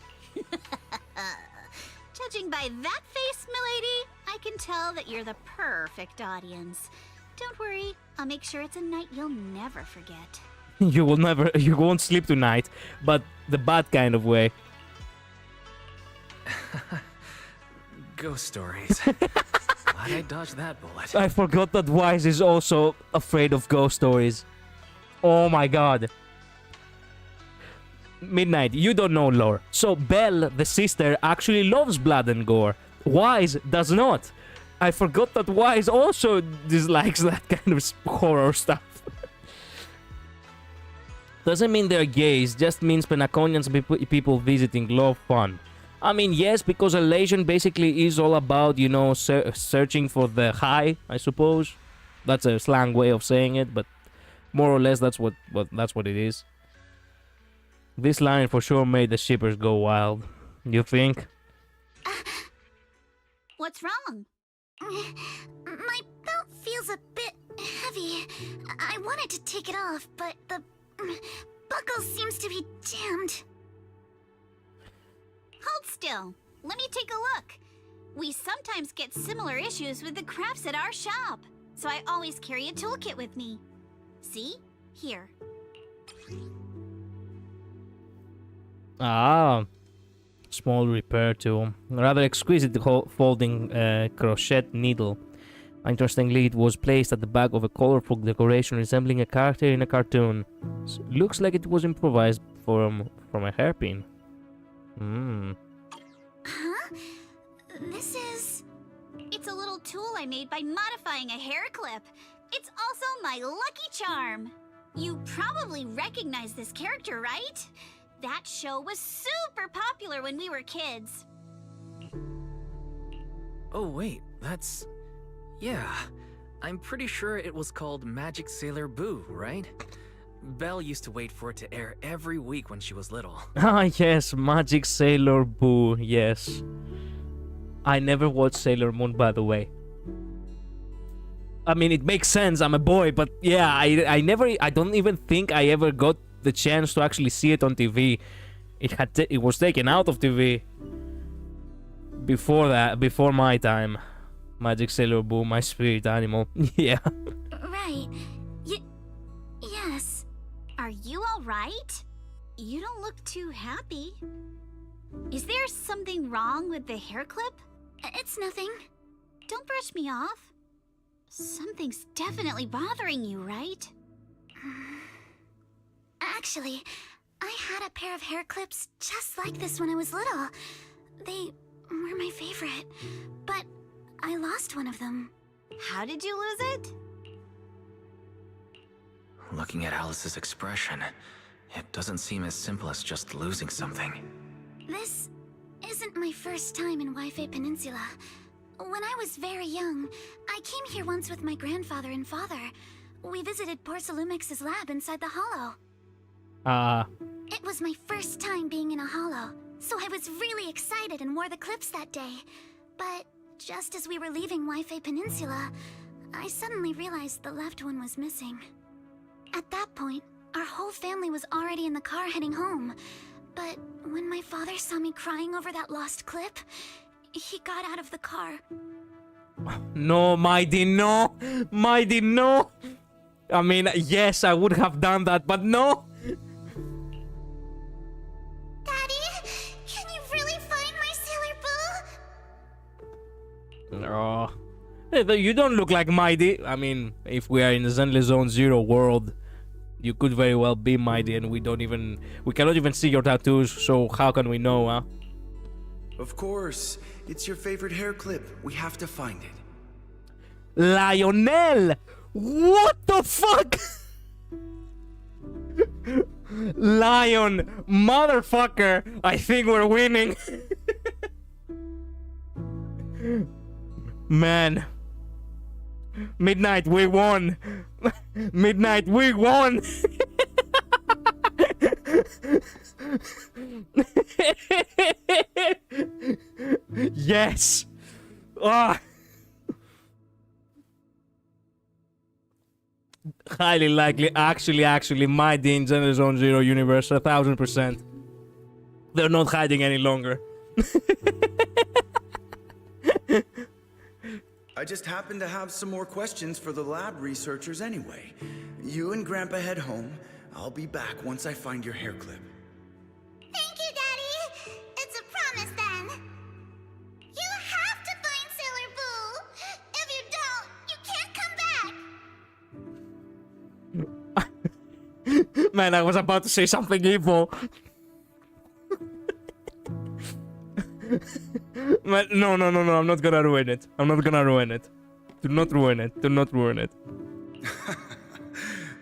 Speaker 7: Judging by that face, milady, I can tell that you're the perfect audience. Don't worry, I'll make sure it's a night you'll never forget.
Speaker 1: You won't sleep tonight, but the bad kind of way.
Speaker 2: Ghost stories. Glad I dodged that bullet.
Speaker 1: I forgot that Wise is also afraid of ghost stories. Oh my god. Midnight, you don't know lore. So Belle, the sister, actually loves blood and gore. Wise does not. I forgot that Wise also dislikes that kind of horror stuff. Doesn't mean they're gays, just means Penaconians people visiting love fun. I mean, yes, because Elasian basically is all about, you know, searching for the high, I suppose. That's a slang way of saying it, but more or less that's what it is. This line for sure made the shippers go wild. You think?
Speaker 7: What's wrong?
Speaker 3: My belt feels a bit heavy. I wanted to take it off, but the buckle seems to be jammed.
Speaker 7: Hold still. Let me take a look. We sometimes get similar issues with the crafts at our shop, so I always carry a toolkit with me. See? Here.
Speaker 1: Ah, small repair tool. Rather exquisite folding crochet needle. Interestingly, it was placed at the back of a colorful decoration resembling a character in a cartoon. Looks like it was improvised from a hairpin.
Speaker 3: Huh? This is...
Speaker 7: It's a little tool I made by modifying a hair clip. It's also my lucky charm. You probably recognize this character, right? That show was super popular when we were kids.
Speaker 2: Oh, wait, that's. Yeah. I'm pretty sure it was called Magic Sailor Boo, right? Belle used to wait for it to air every week when she was little.
Speaker 1: Ah, yes, Magic Sailor Boo, yes. I never watched Sailor Moon, by the way. I mean, it makes sense, I'm a boy, but yeah, I don't even think I ever got the chance to actually see it on TV. It was taken out of TV before my time. Magic Sailor Boo, my spirit animal. Yeah.
Speaker 3: Right. Yes.
Speaker 7: Are you alright? You don't look too happy. Is there something wrong with the hair clip?
Speaker 3: It's nothing.
Speaker 7: Don't brush me off. Something's definitely bothering you, right?
Speaker 3: Actually, I had a pair of hair clips just like this when I was little. They were my favorite, but I lost one of them.
Speaker 7: How did you lose it?
Speaker 2: Looking at Alice's expression, it doesn't seem as simple as just losing something.
Speaker 3: This isn't my first time in Wi-Fi Peninsula. When I was very young, I came here once with my grandfather and father. We visited Porcelumix's lab inside the hollow. It was my first time being in a hollow, so I was really excited and wore the clips that day. But just as we were leaving Wi-Fi Peninsula, I suddenly realized the left one was missing. At that point, our whole family was already in the car heading home. But when my father saw me crying over that lost clip, he got out of the car.
Speaker 1: No, Mighty, no! Mighty, no! I mean, yes, I would have done that, but no!
Speaker 3: Daddy, can you really find my Sailor Boo?
Speaker 1: Oh. Hey, you don't look like Mighty. I mean, if we are in the Zenless Zone Zero world, you could very well be Mighty, and we cannot even see your tattoos, so how can we know, huh?
Speaker 9: Of course. It's your favorite hair clip. We have to find it.
Speaker 1: Lionel! What the fuck? Lion, motherfucker! I think we're winning. Man. Midnight, we won. Midnight, we won. Yes. Ah. Highly likely, actually, my Dean's in the Zone Zero universe, 1000%. They're not hiding any longer.
Speaker 9: I just happen to have some more questions for the lab researchers anyway. You and Grandpa head home. I'll be back once I find your hair clip.
Speaker 3: Thank you, Daddy. It's a promise then. You have to find Sailor Boo. If you don't, you can't come back.
Speaker 1: Man, I was about to say something evil. Man, no, I'm not gonna ruin it. I'm not gonna ruin it. Do not ruin it. Do not ruin it.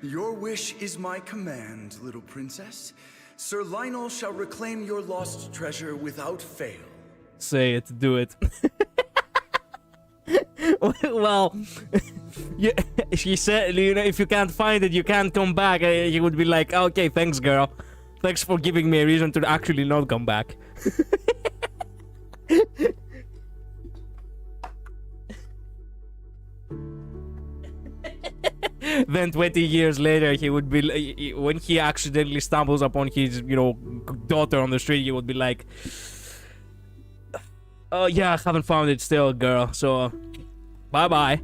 Speaker 9: Your wish is my command, little princess. Sir Lionel shall reclaim your lost treasure without fail.
Speaker 1: Say it. Do it. Well, yeah, she said, you know, if you can't find it, you can't come back. He would be like, okay, thanks, girl. Thanks for giving me a reason to actually not come back. Then 20 years later, he would be, when he accidentally stumbles upon his, you know, daughter on the street, he would be like, oh yeah, I haven't found it still, girl, so bye-bye.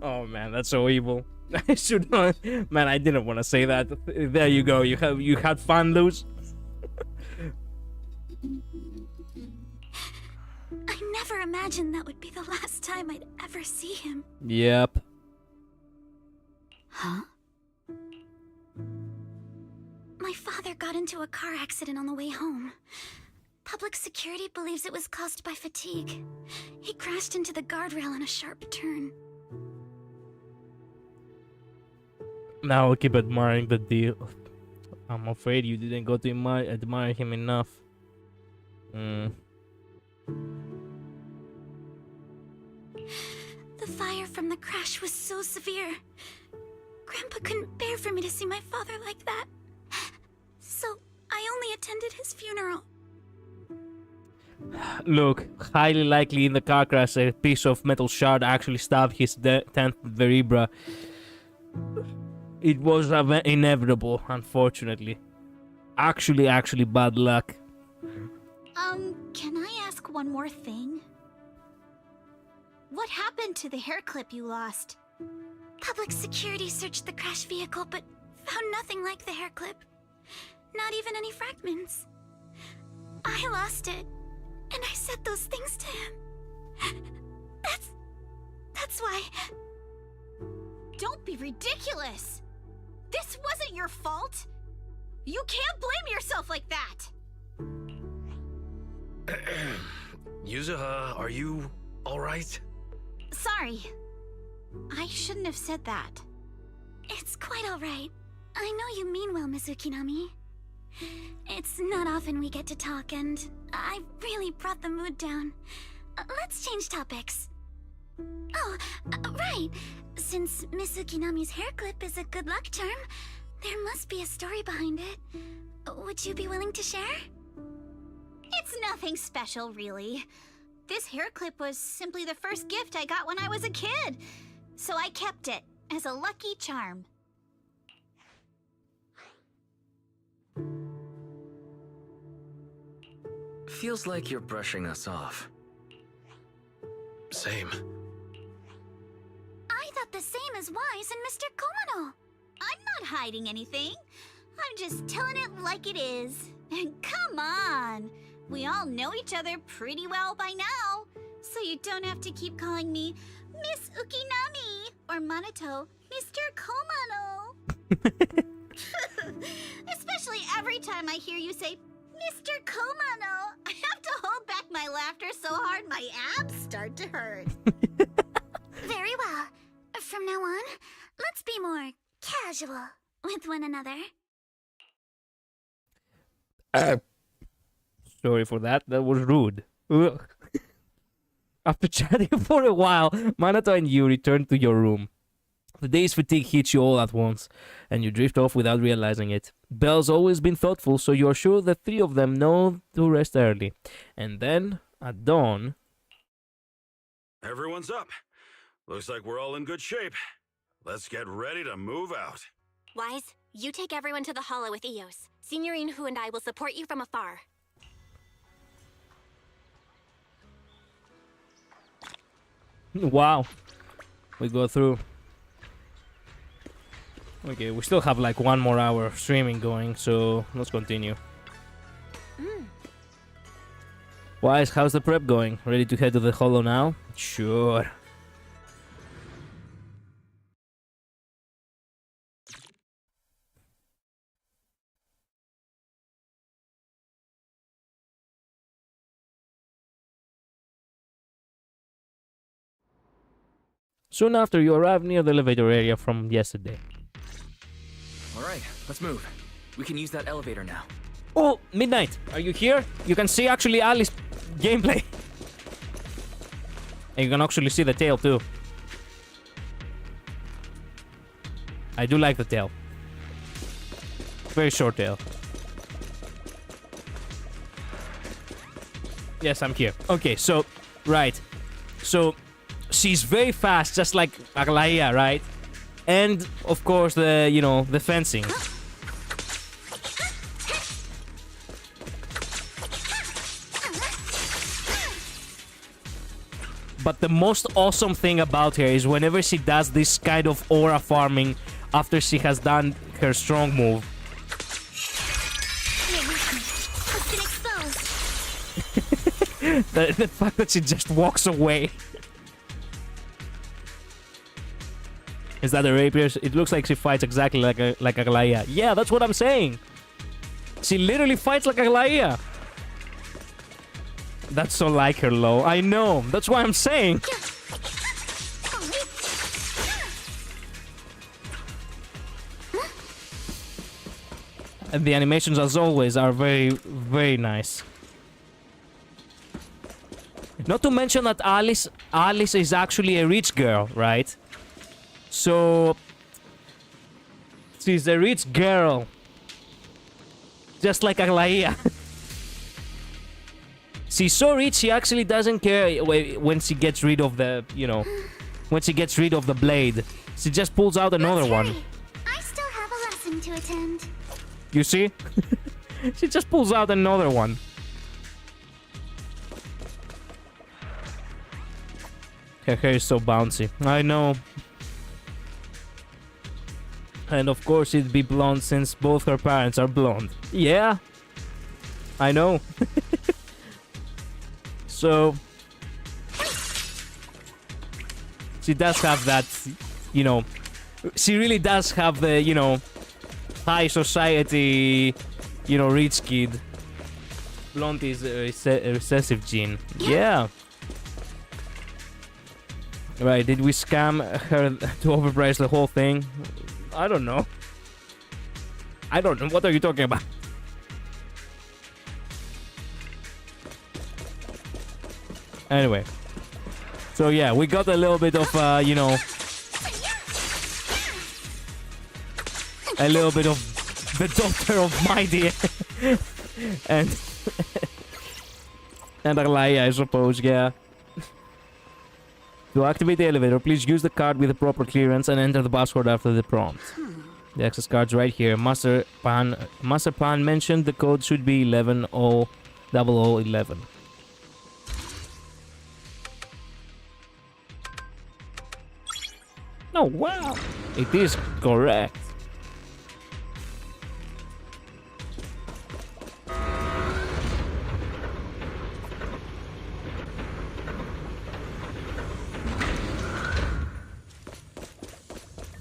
Speaker 1: Oh man, that's so evil. I should not, man, I didn't want to say that. There you go, you had fun, Luz.
Speaker 3: I never imagined that would be the last time I'd ever see him.
Speaker 1: Yep.
Speaker 3: Huh? My father got into a car accident on the way home. Public security believes it was caused by fatigue. He crashed into the guardrail on a sharp turn.
Speaker 1: Now I'll keep admiring the deal. I'm afraid you didn't go to admire him enough.
Speaker 3: The fire from the crash was so severe. Grandpa couldn't bear for me to see my father like that. So I only attended his funeral.
Speaker 1: Look, highly likely in the car crash a piece of metal shard actually stabbed his 10th vertebra. It was inevitable, unfortunately. Actually bad luck.
Speaker 7: Can I ask one more thing? What happened to the hair clip you lost?
Speaker 3: Public security searched the crash vehicle, but found nothing like the hair clip. Not even any fragments. I lost it, and I said those things to him. That's why...
Speaker 7: Don't be ridiculous! This wasn't your fault! You can't blame yourself like that!
Speaker 4: Yuzuha, are you alright?
Speaker 7: Sorry. I shouldn't have said that.
Speaker 3: It's quite alright. I know you mean well, Miss Ukinami. It's not often we get to talk, and I really brought the mood down. Let's change topics. Oh, right. Since Miss Ukinami's hair clip is a good luck charm, there must be a story behind it. Would you be willing to share?
Speaker 7: It's nothing special, really. This hair clip was simply the first gift I got when I was a kid, so I kept it as a lucky charm.
Speaker 2: Feels like you're brushing us off.
Speaker 4: Same.
Speaker 3: I thought the same as Wise and Mr. Komano.
Speaker 7: I'm not hiding anything. I'm just telling it like it is. And come on! We all know each other pretty well by now, so you don't have to keep calling me Miss Ukinami or Manato Mr. Komano. Especially every time I hear you say Mr. Komano, I have to hold back my laughter so hard my abs start to hurt.
Speaker 3: Very well. From now on, let's be more casual with one another.
Speaker 1: Sorry for that. That was rude. Ugh. After chatting for a while, Minato and you return to your room. The day's fatigue hits you all at once, and you drift off without realizing it. Belle's always been thoughtful, so you're sure the three of them know to rest early. And then, at dawn...
Speaker 5: Everyone's up. Looks like we're all in good shape. Let's get ready to move out.
Speaker 6: Wise, you take everyone to the hollow with Eos. Signorine Hu and I will support you from afar.
Speaker 1: Wow. We go through. Okay, we still have like 1 more hour of streaming going, so let's continue. Wise, how's the prep going? Ready to head to the hollow now? Sure. Soon after, you arrive near the elevator area from yesterday.
Speaker 2: Alright, let's move. We can use that elevator now.
Speaker 1: Oh, Midnight! Are you here? You can see actually Ali's gameplay. And you can actually see the tail too. I do like the tail. Very short tail. Yes, I'm here. Okay, so, right. So, she's very fast, just like Aglaia, right? And, of course, the, you know, the fencing. But the most awesome thing about her is whenever she does this kind of aura farming after she has done her strong move. the fact that she just walks away. Is that a rapier? It looks like she fights exactly like Aglaia. Yeah, that's what I'm saying. She literally fights like Aglaia. That's so like her, Lo. I know. That's why I'm saying. And the animations, as always, are very, very nice. Not to mention that Alice is actually a rich girl, right? So she's a rich girl, just like Aglaia. She's so rich, she actually doesn't care when she gets rid of the, when she gets rid of the blade. She just pulls out another one.
Speaker 3: I still have a lesson to attend.
Speaker 1: You see? She just pulls out another one. Her hair is so bouncy. I know. And of course it'd be blonde since both her parents are blonde. Yeah. I know. So she does have that, she really does have the, high society, rich kid. Blonde is a recessive gene. Yeah. Right, did we scam her to overprice the whole thing? I don't know. What are you talking about? Anyway. So yeah, we got a little bit of, a little bit of the daughter of Mighty. and Arlaia, I suppose, yeah. To activate the elevator, please use the card with the proper clearance and enter the password after the prompt. The access card's right here. Master Pan mentioned the code should be 110011. Oh wow! It is correct.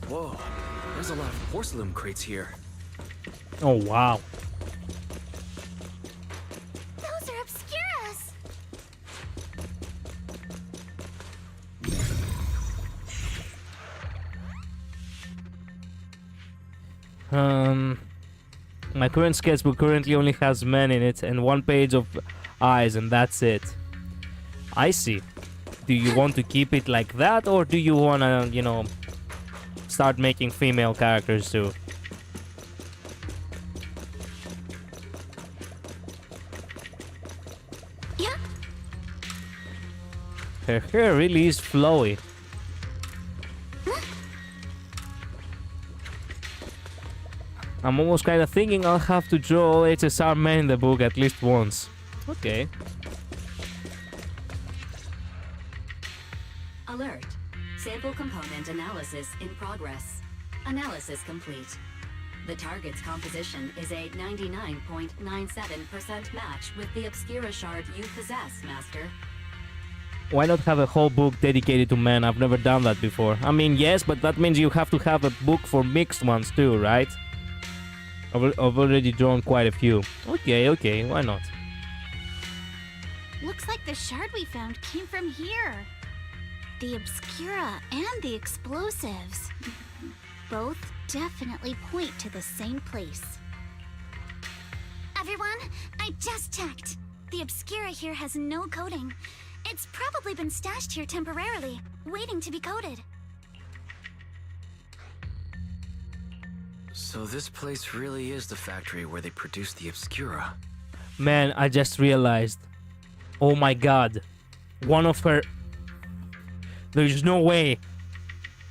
Speaker 2: Whoa, there's a lot of porcelain crates here.
Speaker 1: Oh wow.
Speaker 3: Those are Obscuras.
Speaker 1: My current sketchbook currently only has men in it and one page of eyes, and that's it. I see. Do you want to keep it like that, or do you wanna, start making female characters too?
Speaker 3: Yeah.
Speaker 1: Her hair really is flowy. I'm almost kind of thinking I'll have to draw all HSR men in the book at least once. Okay.
Speaker 10: Alert. Sample component analysis in progress. Analysis complete. The target's composition is a 99.97% match with the Obscura shard you possess, Master.
Speaker 1: Why not have a whole book dedicated to men? I've never done that before. I mean, yes, but that means you have to have a book for mixed ones too, right? I've already drawn quite a few. Okay, why not?
Speaker 7: Looks like the shard we found came from here. The Obscura and the explosives. Both definitely point to the same place.
Speaker 3: Everyone, I just checked. The Obscura here has no coding. It's probably been stashed here temporarily, waiting to be coded.
Speaker 2: So this place really is the factory where they produce the Obscura.
Speaker 1: Man, I just realized. Oh my god. One of her... There's no way.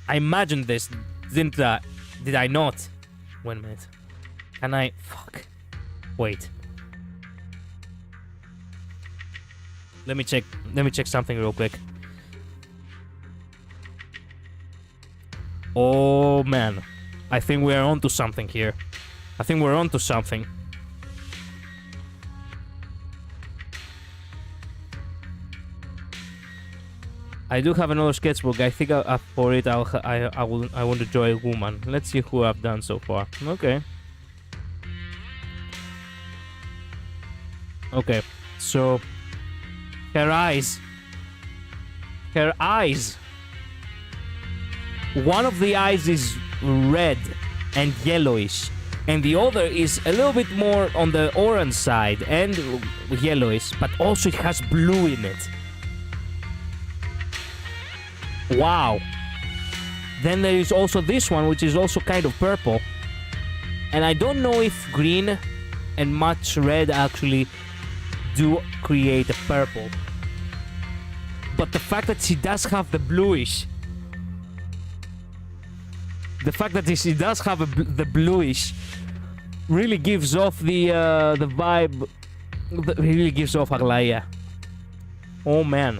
Speaker 1: I imagined this, didn't I? Did I not? Wait a minute. Can I... Fuck. Wait. Let me check something real quick. Oh man. I think we're onto something here. I think we're onto something. I do have another sketchbook. I think for it I want to draw a woman. Let's see who I've done so far. Okay. Okay. So her eyes. One of the eyes is red and yellowish. and the other is a little bit more on the orange side and yellowish, but also it has blue in it. Wow. Then there is also this one, which is also kind of purple. And I don't know if green and much red actually do create a purple. But the fact that she does have the bluish, the bluish really gives off the vibe. Really gives off Aglaia. Oh man.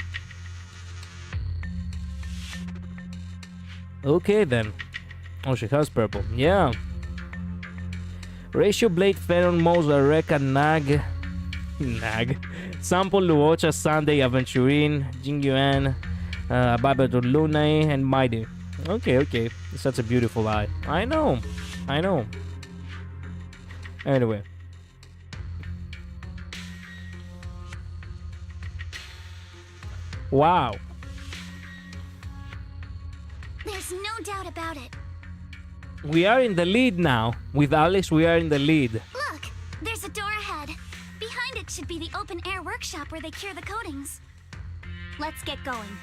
Speaker 1: Okay then. Oh, she has purple. Yeah. Ratio Blade, Feron, Moza, Reka, Nag. Sample, Luocha, Sunday, Aventurine, Jingyuan, Babadour Lunai, and Mighty. Okay. It's such a beautiful eye. I know. Anyway. Wow.
Speaker 3: There's no doubt about it.
Speaker 1: We are in the lead now. With Alice, we are in the lead.
Speaker 3: Look, there's a door ahead. Behind it should be the open-air workshop where they cure the coatings.
Speaker 7: Let's get going.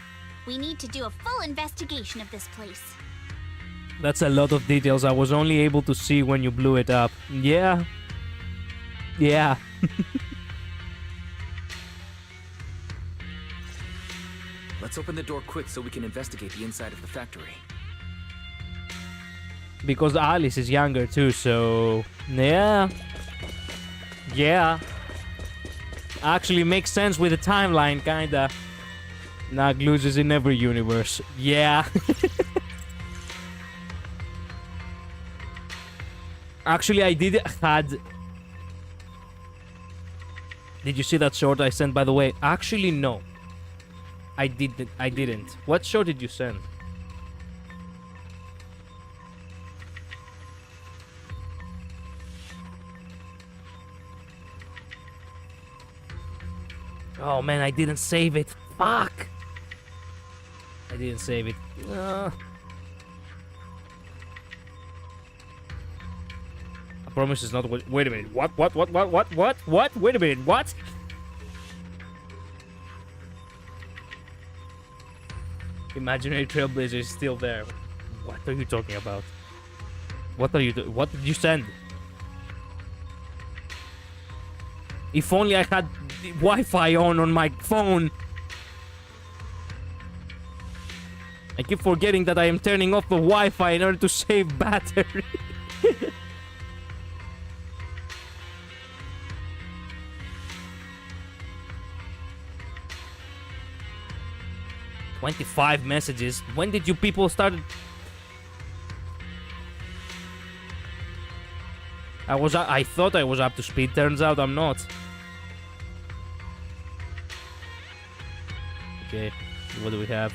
Speaker 7: We need to do a full investigation of this place.
Speaker 1: That's a lot of details I was only able to see when you blew it up. Yeah.
Speaker 2: Let's open the door quick so we can investigate the inside of the factory.
Speaker 1: Because Alice is younger too, so... Yeah. Actually makes sense with the timeline, kinda. Nag loses in every universe. Yeah. Actually, I did had... Did you see that short I sent, by the way? Actually, no. I didn't. What show did you send? Oh man, I didn't save it. Fuck! I didn't save it. I promise it's not... Wait a minute. What? Wait a minute. What? Imaginary Trailblazer is still there. What are you talking about? What are you doing? What did you send? If only I had Wi-Fi on my phone. I keep forgetting that I am turning off the Wi-Fi in order to save battery. 25 messages. When did you people start? I thought I was up to speed. Turns out I'm not. Okay, what do we have?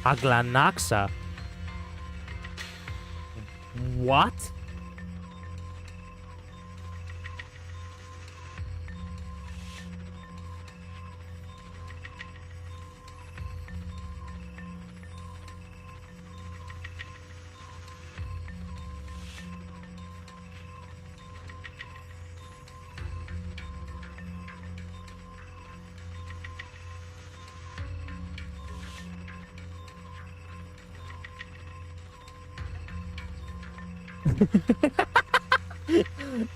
Speaker 1: Aglanaxa. What?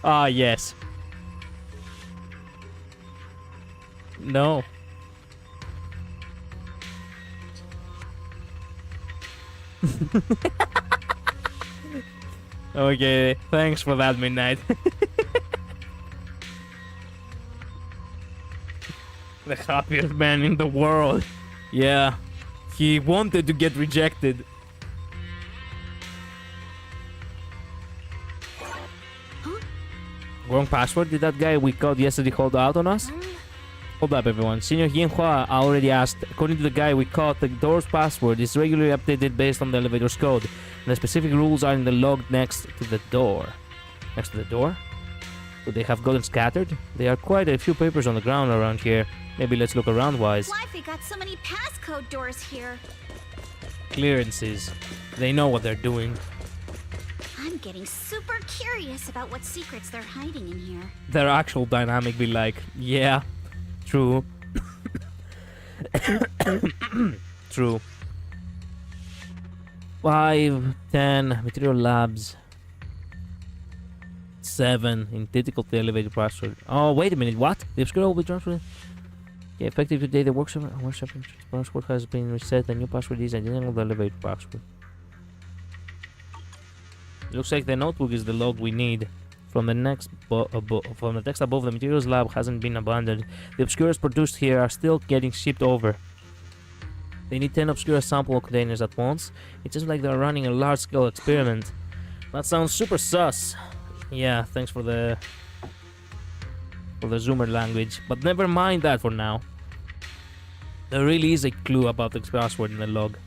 Speaker 1: Ah, yes. No. Okay, thanks for that, Midnight. The happiest man in the world. Yeah, he wanted to get rejected. Wrong password? Did that guy we caught yesterday hold out on us? Hold up, everyone. Senior Hienhua already asked. According to the guy we caught, the door's password is regularly updated based on the elevator's code. And the specific rules are in the log next to the door. Next to the door? Would they have gotten scattered? There are quite a few papers on the ground around here. Maybe let's look around wise.
Speaker 7: Wifey got so many passcode doors here.
Speaker 1: Clearances. They know what they're doing.
Speaker 7: I'm getting super curious about what secrets they're hiding in here.
Speaker 1: Their actual dynamic be like, yeah, true. True. 5, 10, material labs. 7, identical to the elevator password. Oh, wait a minute, what? The obscure will be transferred. Yeah, effective today, the workshop password has been reset. The new password is identical to the elevator password. Looks like the notebook is the log we need. From the next from the text above, the materials lab hasn't been abandoned. The obscures produced here are still getting shipped over. They need 10 obscure sample containers at once. It seems like they're running a large-scale experiment. That sounds super sus. Yeah, thanks for the Zoomer language. But never mind that for now. There really is a clue about the password in the log.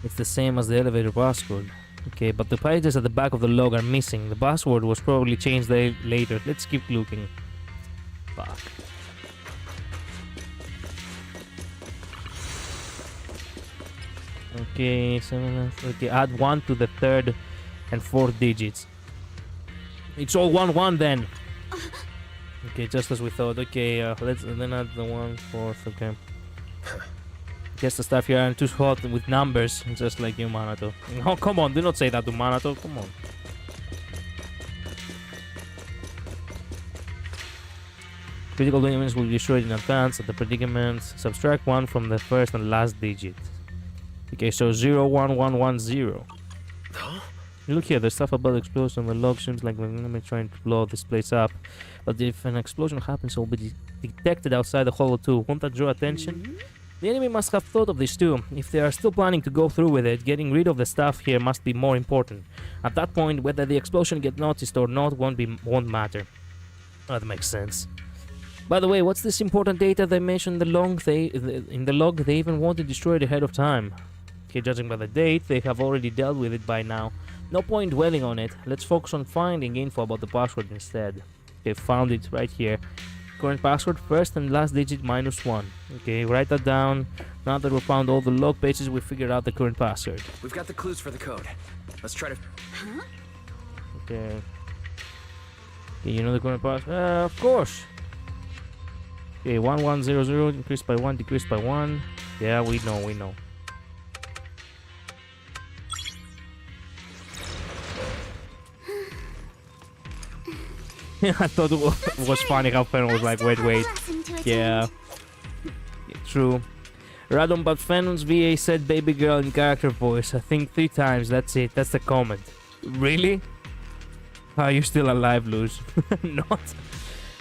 Speaker 1: It's the same as the elevator password. Okay, but the pages at the back of the log are missing. The password was probably changed later. Let's keep looking. Fuck. Okay, okay, add 1 to the 3rd and 4th digits. It's all 1-1 then. Okay, just as we thought. Okay, let's then add the 1/4. Okay. Guess the stuff here aren't too hot with numbers, just like you, Manato. Oh, come on, do not say that to Manato. Come on. Critical elements will be destroyed in advance at the predicaments. Subtract 1 from the first and last digit. Okay, so 01110.
Speaker 4: Huh?
Speaker 1: Look here, the stuff about the explosion on the log seems like we're gonna be trying to blow this place up. But if an explosion happens, it will be detected outside the hollow too. Won't that draw attention? The enemy must have thought of this too. If they are still planning to go through with it, getting rid of the stuff here must be more important. At that point, whether the explosion gets noticed or not won't matter. That makes sense. By the way, what's this important data they mentioned in the log? They even want to destroy it ahead of time. Okay, judging by the date, they have already dealt with it by now. No point dwelling on it. Let's focus on finding info about the password instead. Okay, found it right here. Current password, first and last digit -1. Okay, write that down. Now that we found all the log pages, we figured out the current password.
Speaker 2: We've got the clues for the code. Let's try to...
Speaker 7: Huh?
Speaker 1: Okay. Okay, you know the current password? Of course. Okay, 1100 increased by 1, decreased by 1. Yeah, we know. I thought it was funny how Fen was like, wait. Yeah, true. Radon, but Fenon's VA said baby girl in character voice. I think 3 times, that's it. That's the comment. Really? Are you still alive, Luz? Not.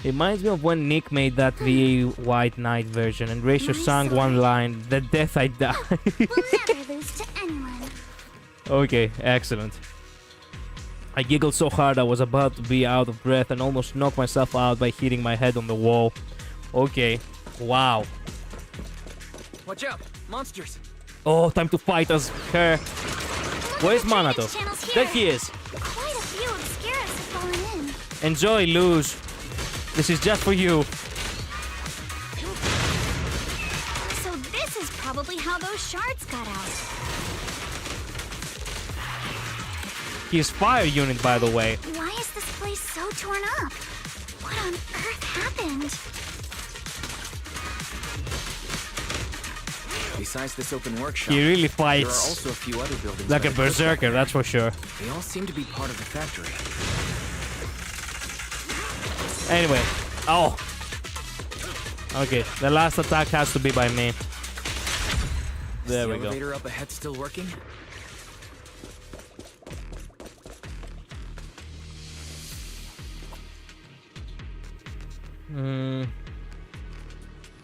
Speaker 1: It reminds me of when Nick made that VA White Knight version and Ratio sang one line, "The death I die."
Speaker 3: We'll never lose to anyone.
Speaker 1: Okay, excellent. I giggled so hard I was about to be out of breath and almost knocked myself out by hitting my head on the wall. Okay, wow.
Speaker 2: Watch out! Monsters!
Speaker 1: Oh, time to fight us, her. Where's Manato? There he is.
Speaker 3: Quite a few obscuras have fallen in.
Speaker 1: Enjoy, Luz. This is just for you.
Speaker 7: So this is probably how those shards got out.
Speaker 1: His fire unit, by the way.
Speaker 3: Why is this place so torn up? What on earth happened?
Speaker 2: Besides this open workshop,
Speaker 1: He really
Speaker 2: there are
Speaker 1: fights
Speaker 2: also a few other buildings
Speaker 1: like
Speaker 2: that
Speaker 1: a
Speaker 2: are equipped
Speaker 1: berserker,
Speaker 2: like
Speaker 1: that's for sure.
Speaker 2: that. They all seem to be part of the factory.
Speaker 1: Anyway, oh. Okay, the last attack has to be by me. There we
Speaker 2: the
Speaker 1: go.
Speaker 2: elevator up ahead still working?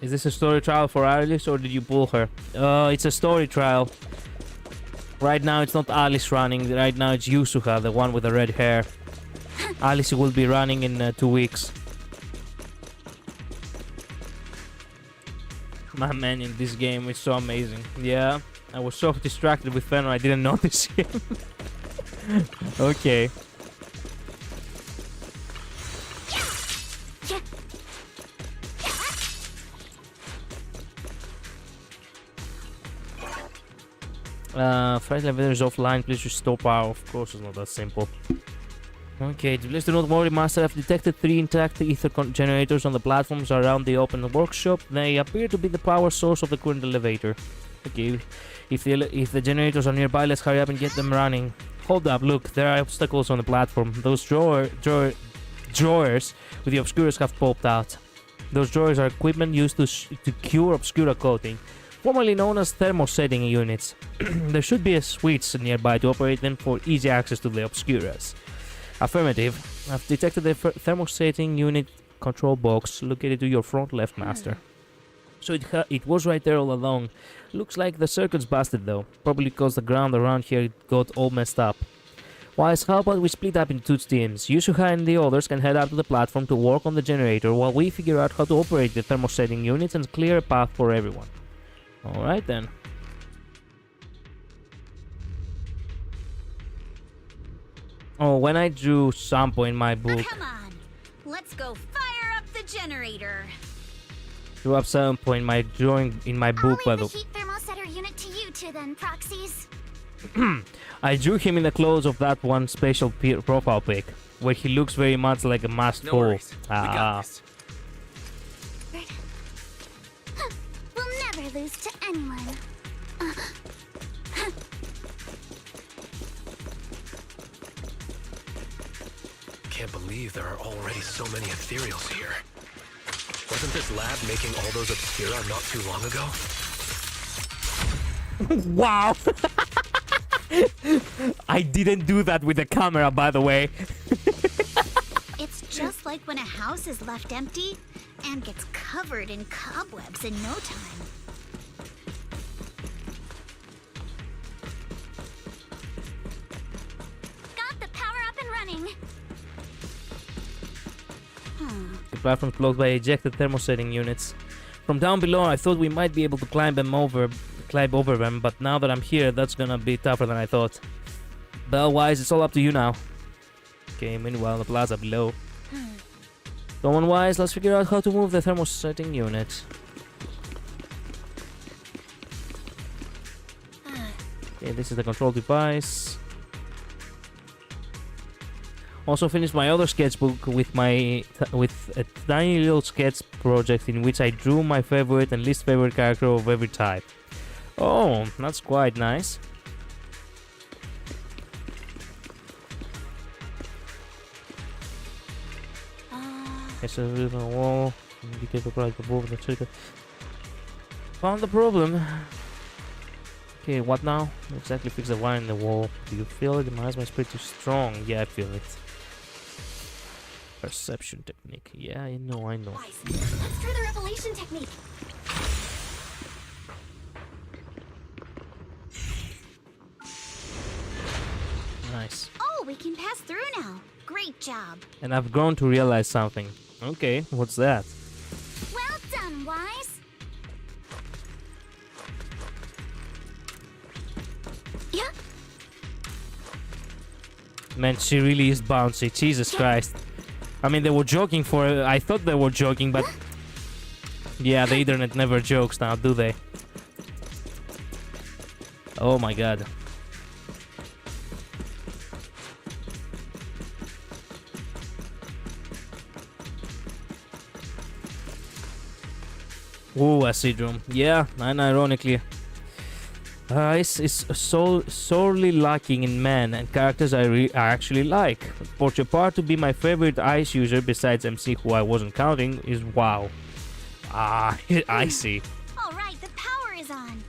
Speaker 1: Is this a story trial for Alice or did you pull her? It's a story trial. Right now it's not Alice running, right now it's Yusuha, the one with the red hair. Alice will be running in 2 weeks. My man in this game is so amazing. Yeah, I was so distracted with Fenrir I didn't notice him. Okay. Flight elevator is offline. Please restore power. Of course, it's not that simple. Okay, please do not worry, Master. I've detected 3 intact ether generators on the platforms around the open workshop. They appear to be the power source of the current elevator. Okay, if the generators are nearby, let's hurry up and get them running. Hold up, look, there are obstacles on the platform. Those drawers with the obscuras have popped out. Those drawers are equipment used to cure obscura coating, formerly known as thermosetting units. There should be a switch nearby to operate them for easy access to the obscuras. Affirmative. I've detected the thermosetting unit control box located to your front left, Master. So it was right there all along. Looks like the circuit's busted though, probably because the ground around here got all messed up. Wise, how about we split up into 2 teams? You, Shuhai, and the others can head up to the platform to work on the generator while we figure out how to operate the thermosetting units and clear a path for everyone. Alright then. Oh, when I drew Sampo in my book...
Speaker 7: Come on, let's go fire up the generator.
Speaker 1: Drew up Sampo in my drawing in my book, by the way.
Speaker 3: I'll leave the heat thermosetter unit to you 2 then, proxies.
Speaker 1: I drew him in the clothes of that one special profile pic, where he looks very much like a masked
Speaker 2: No
Speaker 1: fool.
Speaker 2: worries. We got this.
Speaker 3: We'll never lose to anyone.
Speaker 4: Can't believe there are already so many ethereals here. Wasn't this lab making all those obscura not too long ago?
Speaker 1: Wow! I didn't do that with the camera, by the way.
Speaker 7: It's just like when a house is left empty and gets covered in cobwebs in no time.
Speaker 3: Got the power up and running.
Speaker 1: The platform's blocked by ejected thermosetting units. From down below, I thought we might be able to climb over them, but now that I'm here, that's gonna be tougher than I thought. Bell-wise, it's all up to you now. Okay, meanwhile, the plaza below. Dawn-wise, let's figure out how to move the thermosetting unit. Okay, this is the control device. Also finished my other sketchbook with a tiny little sketch project in which I drew my favorite and least favorite character of every type. Oh, that's quite nice. It's a little wall. Indicate right above the trigger. Found the problem. Okay, what now? Exactly fix the wire in the wall. Do you feel it? My asthma is pretty strong. Yeah, I feel it. Perception technique. Yeah, I know.
Speaker 3: Wise. Let's try the revelation technique.
Speaker 1: Nice.
Speaker 7: Oh, we can pass through now. Great job.
Speaker 1: And I've grown to realize something. Okay, what's that?
Speaker 3: Well done, Wise. Yeah.
Speaker 1: Man, she really is bouncy. Jesus Christ. I mean, they were joking for... I thought they were joking, but... Yeah, the internet never jokes now, do they? Oh my god. Ooh, a seed room. Yeah, and ironically... it's sorely lacking in men and characters I actually like. For Chapar to be my favorite ice user besides MC, who I wasn't counting, is wow. Ah, icy.
Speaker 7: All right, the power is on.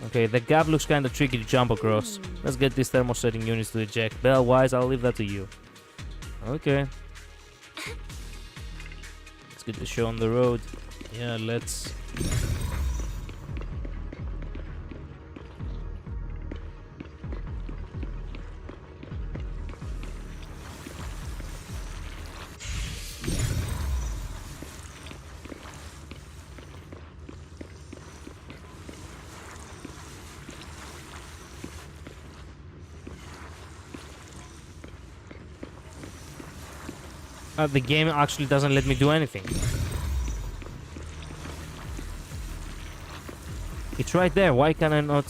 Speaker 1: Okay, the gap looks kinda tricky to jump across. Let's get these thermosetting units to eject. Bell-wise, I'll leave that to you. Okay. Let's get the show on the road. Yeah, let's... the game actually doesn't let me do anything. It's right there. Why can I not?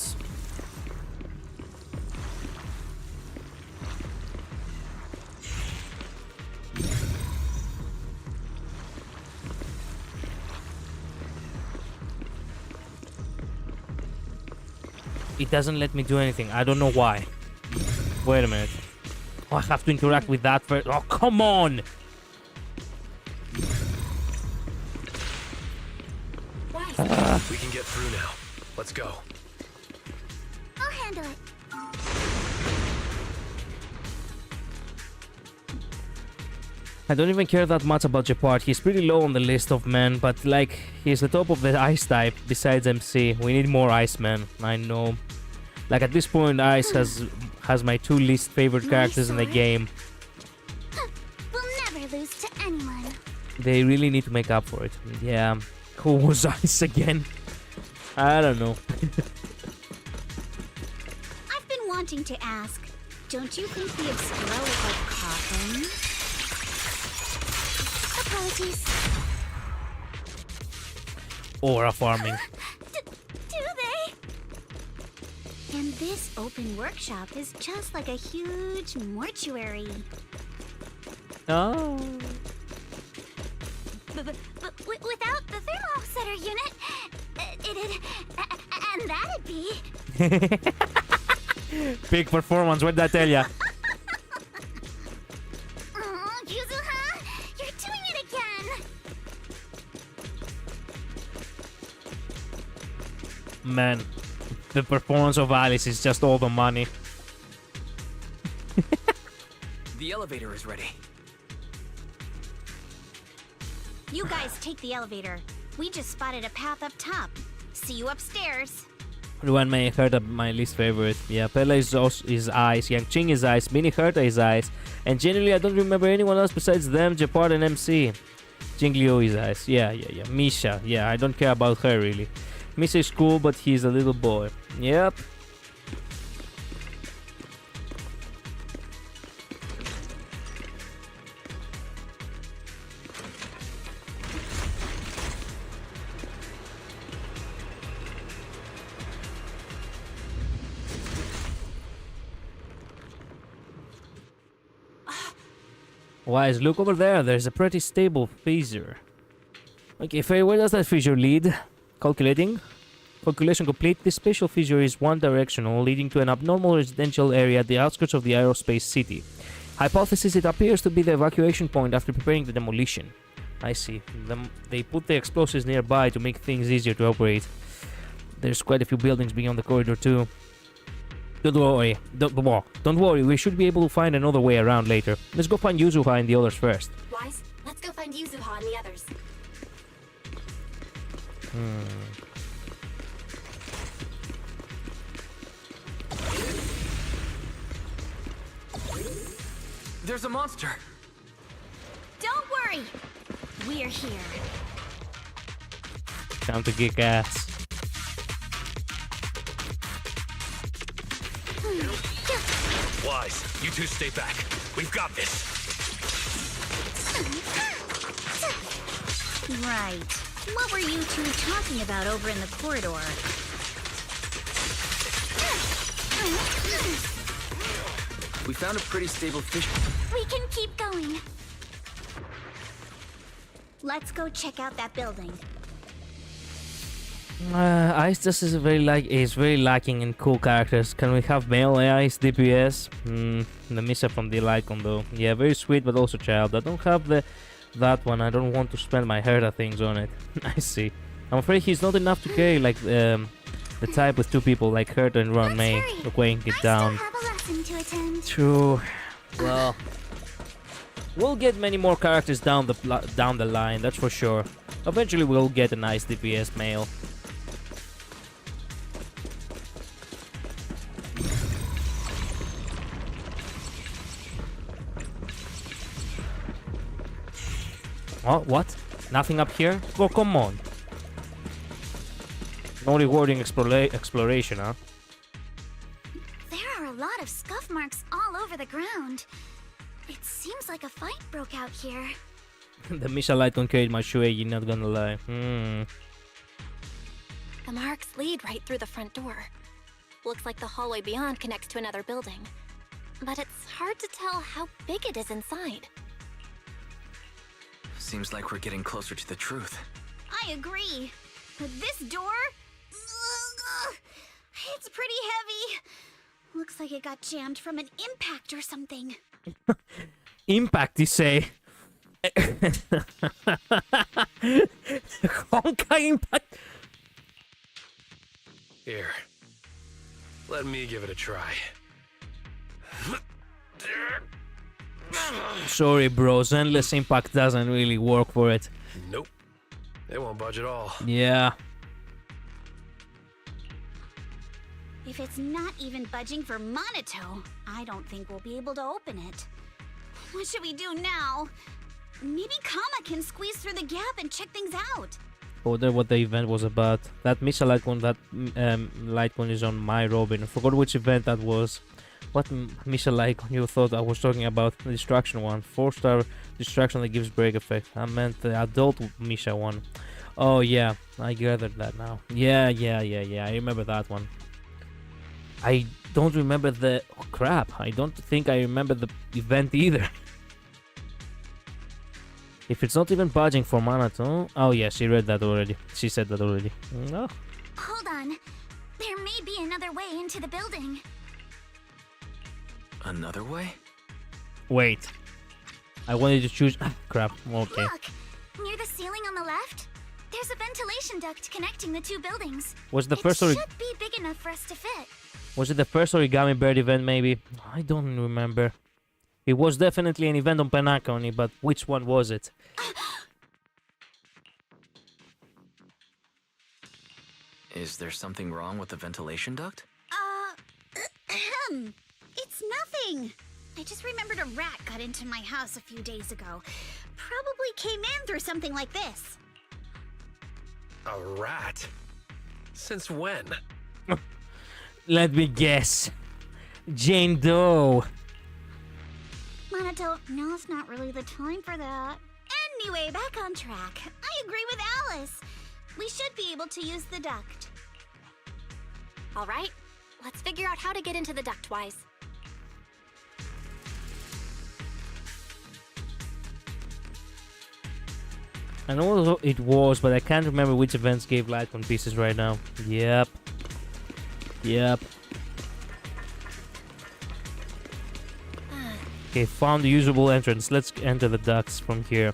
Speaker 1: It doesn't let me do anything. I don't know why. Wait a minute. Oh, I have to interact with that first. Oh, come on!
Speaker 4: We can get through now. Let's go.
Speaker 3: I'll handle it.
Speaker 1: I don't even care that much about Gepard. He's pretty low on the list of men, but like, he's the top of the ice type besides MC. We need more ice men. I know. Like at this point, Ice has my two least favorite characters in the game.
Speaker 3: We'll never lose to anyone.
Speaker 1: They really need to make up for it. Yeah. Who was Ice again? I don't know.
Speaker 7: I've been wanting to ask, don't you think the Obscura look like coffins?
Speaker 3: Apologies.
Speaker 1: Aura farming.
Speaker 3: Do they?
Speaker 7: And this open workshop is just like a huge mortuary.
Speaker 1: Oh.
Speaker 3: But without the thermosetter unit, and that'd be...
Speaker 1: Big performance, what'd I tell ya?
Speaker 3: Oh, Yuzuha, you're doing it again.
Speaker 1: Man, the performance of Alice is just all the money.
Speaker 2: The elevator is ready.
Speaker 7: You guys take the elevator. We just spotted a path up top. See you upstairs.
Speaker 1: Ruan May Herta, my least favorite. Yeah, Pella is Ice, Yang Ching is Ice, Mini Herta is Ice, and generally I don't remember anyone else besides them, Gepard and MC. Jing Liu is Ice. Yeah. Misha. Yeah, I don't care about her really. Misha is cool, but he's a little boy. Yep. Wise, look over there. There's a pretty stable fissure. Okay, Faye, where does that fissure lead? Calculating. Calculation complete. This special fissure is one-directional, leading to an abnormal residential area at the outskirts of the aerospace city. Hypothesis: it appears to be the evacuation point after preparing the demolition. I see. They put the explosives nearby to make things easier to operate. There's quite a few buildings beyond the corridor too. Don't worry, we should be able to find another way around later. Let's go find Yuzuha and the others first.
Speaker 6: Wise, let's go find Yuzuha and the others.
Speaker 2: There's a monster.
Speaker 7: Don't worry. We're here.
Speaker 1: Time to kick ass.
Speaker 4: Wise, you two stay back. We've got this.
Speaker 7: Right. What were you two talking about over in the corridor?
Speaker 2: We found a pretty stable fish.
Speaker 3: We can keep going.
Speaker 7: Let's go check out that building.
Speaker 1: Ice just is very lacking in cool characters. Can we have male Ice DPS? The Misa from the Lycon though. Yeah, very sweet but also child. I don't have that one. I don't want to spend my Herta things on it. I see. I'm afraid he's not enough to carry like the type with two people like Herta and Ron May. Look, weighing it down.
Speaker 3: I still have a lesson to attend.
Speaker 1: True. Well, we'll get many more characters down the line. That's for sure. Eventually, we'll get a nice DPS male. Oh, what? Nothing up here? Oh, come on. No rewarding exploration, huh?
Speaker 3: There are a lot of scuff marks all over the ground. It seems like a fight broke out here.
Speaker 1: The Misha light don't carry my Shuei, not gonna lie.
Speaker 6: The marks lead right through the front door. Looks like the hallway beyond connects to another building. But it's hard to tell how big it is inside.
Speaker 2: Seems like we're getting closer to the truth.
Speaker 7: I agree. But this door... it's pretty heavy. Looks like it got jammed from an impact or something.
Speaker 1: Impact, you say? Honkai impact?
Speaker 4: Here. Let me give it a try.
Speaker 1: Sorry, bro. Zenless impact doesn't really work for it.
Speaker 4: Nope. It won't budge at all.
Speaker 1: Yeah.
Speaker 7: If it's not even budging for Monato, I don't think we'll be able to open it. What should we do now? Maybe Kama can squeeze through the gap and check things out.
Speaker 1: I wonder what the event was about. That missile light one, that light one is on my Robin. I forgot which event that was. What missile icon you thought I was talking about? The distraction one. 4-star distraction that gives break effect. I meant the adult missile one. Oh yeah, I gathered that now. Yeah. I remember that one. I don't remember the... Oh, crap. I don't think I remember the event either. If it's not even budging for Manato... Oh yeah, she read that already. She said that already. No.
Speaker 3: Hold on. There may be another way into the building.
Speaker 2: Another way?
Speaker 1: Wait. I wanted to choose... Ah, crap. Okay.
Speaker 3: Look! Near the ceiling on the left, there's a ventilation duct connecting the two buildings.
Speaker 1: Was the
Speaker 3: it
Speaker 1: first
Speaker 3: should be big enough for us to fit.
Speaker 1: Was it the first Origami Bird event, maybe? I don't remember. It was definitely an event on Penacony, but which one was it?
Speaker 2: Is there something wrong with the ventilation duct?
Speaker 7: It's nothing. I just remembered a rat got into my house a few days ago. Probably came in through something like this.
Speaker 4: A rat? Since when?
Speaker 1: Let me guess. Jane Doe.
Speaker 7: Monato, now's not really the time for that. Anyway, back on track. I agree with Alice. We should be able to use the duct.
Speaker 6: All right, let's figure out how to get into the ductwise.
Speaker 1: I know what it was, but I can't remember which events gave light on pieces right now. Yep. Okay, found the usable entrance. Let's enter the ducts from here.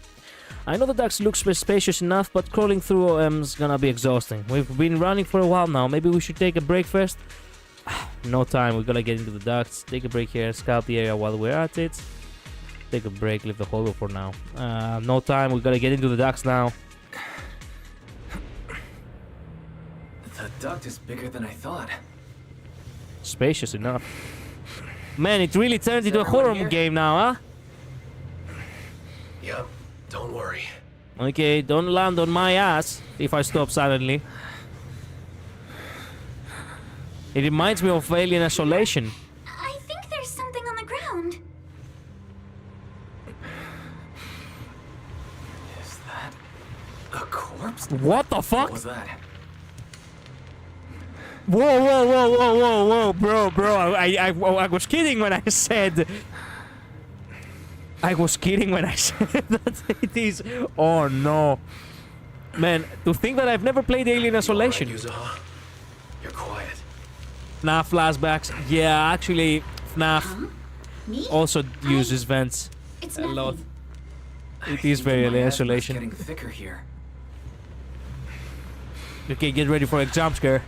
Speaker 1: I know the ducts look spacious enough, but crawling through is gonna be exhausting. We've been running for a while now. Maybe we should take a break first? No time. We're gonna get into the ducts. Take a break here. Scout the area while we're at it. Take a break. Leave the holo for now. No time. We gotta get into the ducts now.
Speaker 2: The duct is bigger than I thought.
Speaker 1: Spacious enough. Man, it really turned into a horror game now, huh?
Speaker 4: Yep, don't worry.
Speaker 1: Okay, don't land on my ass if I stop suddenly. It reminds me of Alien Isolation.
Speaker 3: I think there's something on the ground.
Speaker 2: Is that a corpse?
Speaker 1: What the fuck?
Speaker 2: What was that?
Speaker 1: Whoa, bro. I was kidding when I said... I was kidding when I said that it is... Oh, no. Man, to think that I've never played Alien Isolation.
Speaker 4: You all right, Yuzuha? You're quiet.
Speaker 1: Nah, flashbacks. Yeah, actually, FNAF also uses vents a lot. It is very Alien Isolation.
Speaker 2: Getting thicker here.
Speaker 1: Okay, get ready for a jump scare.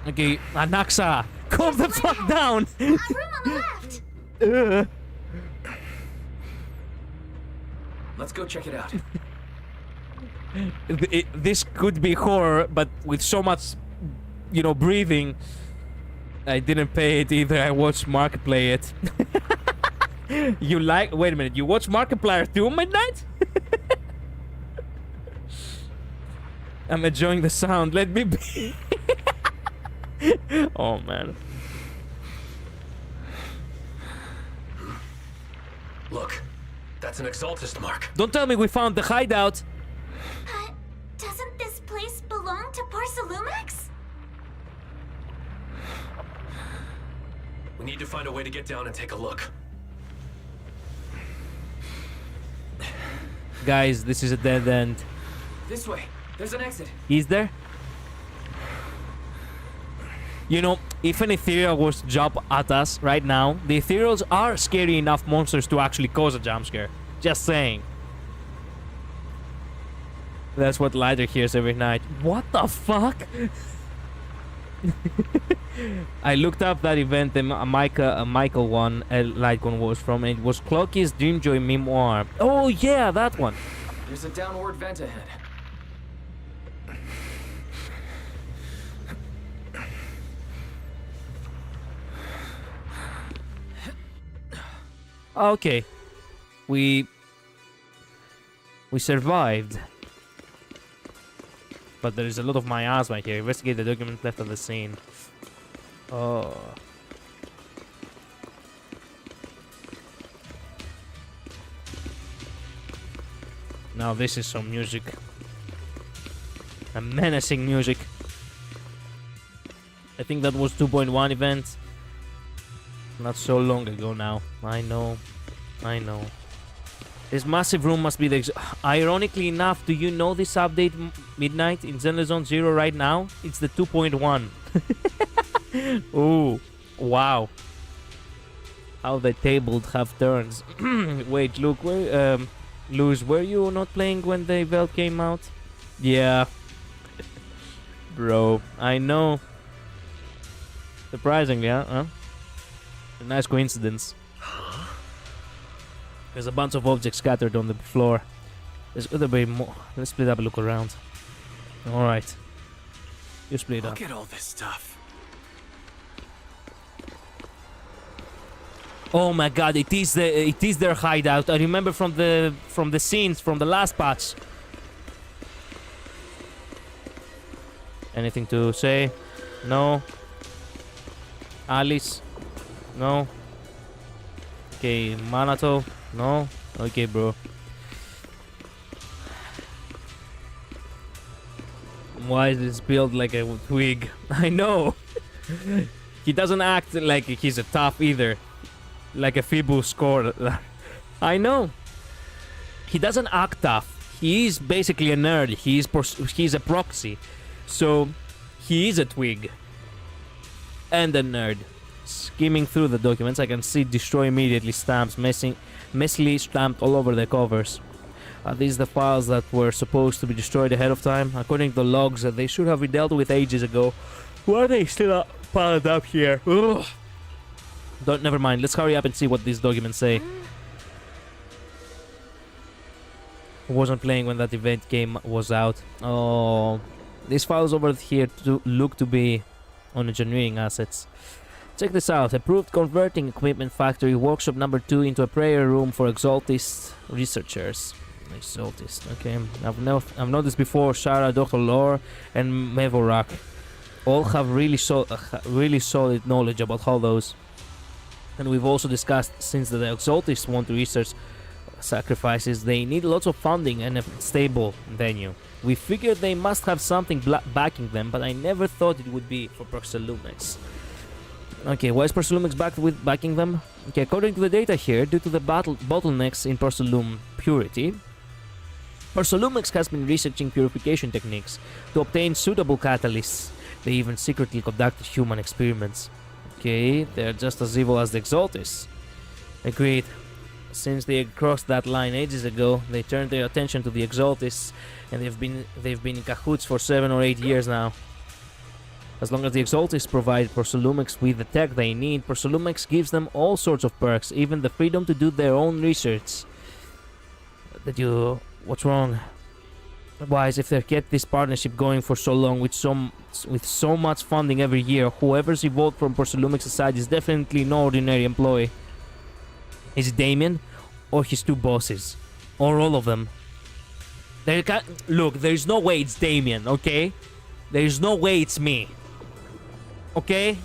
Speaker 1: Okay, Anaxa, calm the fuck down!
Speaker 3: Room on the left.
Speaker 2: Let's go check it out.
Speaker 1: This could be horror, but with so much, breathing. I didn't pay it either. I watched Mark play it. Wait a minute, you watched Markiplier too, Midnight? I'm enjoying the sound, let me be. Oh man.
Speaker 4: Look, That's an Exaltist mark.
Speaker 1: Don't tell me we found the hideout.
Speaker 3: Doesn't this place belong to Porcelumix?
Speaker 4: We need to find a way to get down and take a look.
Speaker 1: Guys, this is a dead end.
Speaker 2: This way. There's an exit.
Speaker 1: Is there? You know, if an ethereal was to jump at us right now, the ethereals are scary enough monsters to actually cause a jump scare. Just saying. That's what Lighter hears every night. What the fuck? I looked up that event the Michael one, Lightcon was from, and it was Clocky's Dreamjoy memoir. Oh yeah, that one.
Speaker 2: There's a downward vent ahead.
Speaker 1: Okay. We survived. But there is a lot of miasma here. Investigate the document left of the scene. Oh. Now this is some music. A menacing music. I think that was 2.1 event. Not so long ago now. I know. This massive room must be the... Ironically enough, do you know this update, Midnight, in Zenless Zone Zero right now? It's the 2.1. Ooh. Wow. How the tables have turns. Wait, Luke, Luz, were you not playing when the event came out? Yeah. Bro, I know. Surprisingly, huh? A nice coincidence. There's a bunch of objects scattered on the floor. There's gotta be more. Let's split up and look around. Alright. You split up.
Speaker 2: Look at all this stuff.
Speaker 1: Oh my god, it is their hideout. I remember from the scenes from the last patch. Anything to say? No. Alice? No. Okay, Manato? No? Okay, bro. Why is this built like a twig? I know! He doesn't act like he's a tough either. Like a Phoebus score. I know! He doesn't act tough. He is basically a nerd. He's a proxy. So, he is a twig. And a nerd. Skimming through the documents, I can see destroy immediately stamps messily stamped all over the covers. Are these the files that were supposed to be destroyed ahead of time? According to the logs, they should have been dealt with ages ago. Why are they still piled up here? Ugh. Never mind. Let's hurry up and see what these documents say. I wasn't playing when that event was out. Oh, these files over here look to be on engineering assets. Check this out. Approved converting equipment factory workshop number 2 into a prayer room for Exaltist researchers. Exaltist, okay. I've noticed before Shara, Dr. Lore, and Mevorak all have really solid knowledge about hollows. And we've also discussed, since the Exaltists want to research sacrifices, they need lots of funding and a stable venue. We figured they must have something backing them, but I never thought it would be for Porcelumix. Okay, why is Porcelumix backing them? Okay, according to the data here, due to the bottlenecks in Porcelum purity, Porcelumix has been researching purification techniques to obtain suitable catalysts. They even secretly conducted human experiments. Okay, they're just as evil as the Exaltists. Agreed. Since they crossed that line ages ago, they turned their attention to the Exaltists, and they've been in cahoots for 7 or 8 years now. As long as the Exaltists provide Porcelumix with the tech they need, Porcelumix gives them all sorts of perks, even the freedom to do their own research. What's wrong? Wise, if they've kept this partnership going for so long with so much funding every year, whoever's evolved from Porcelumix's side is definitely no ordinary employee. Is it Damien? Or his 2 bosses? Or all of them? Look, there's no way it's Damien, okay? There's no way it's me. Okay?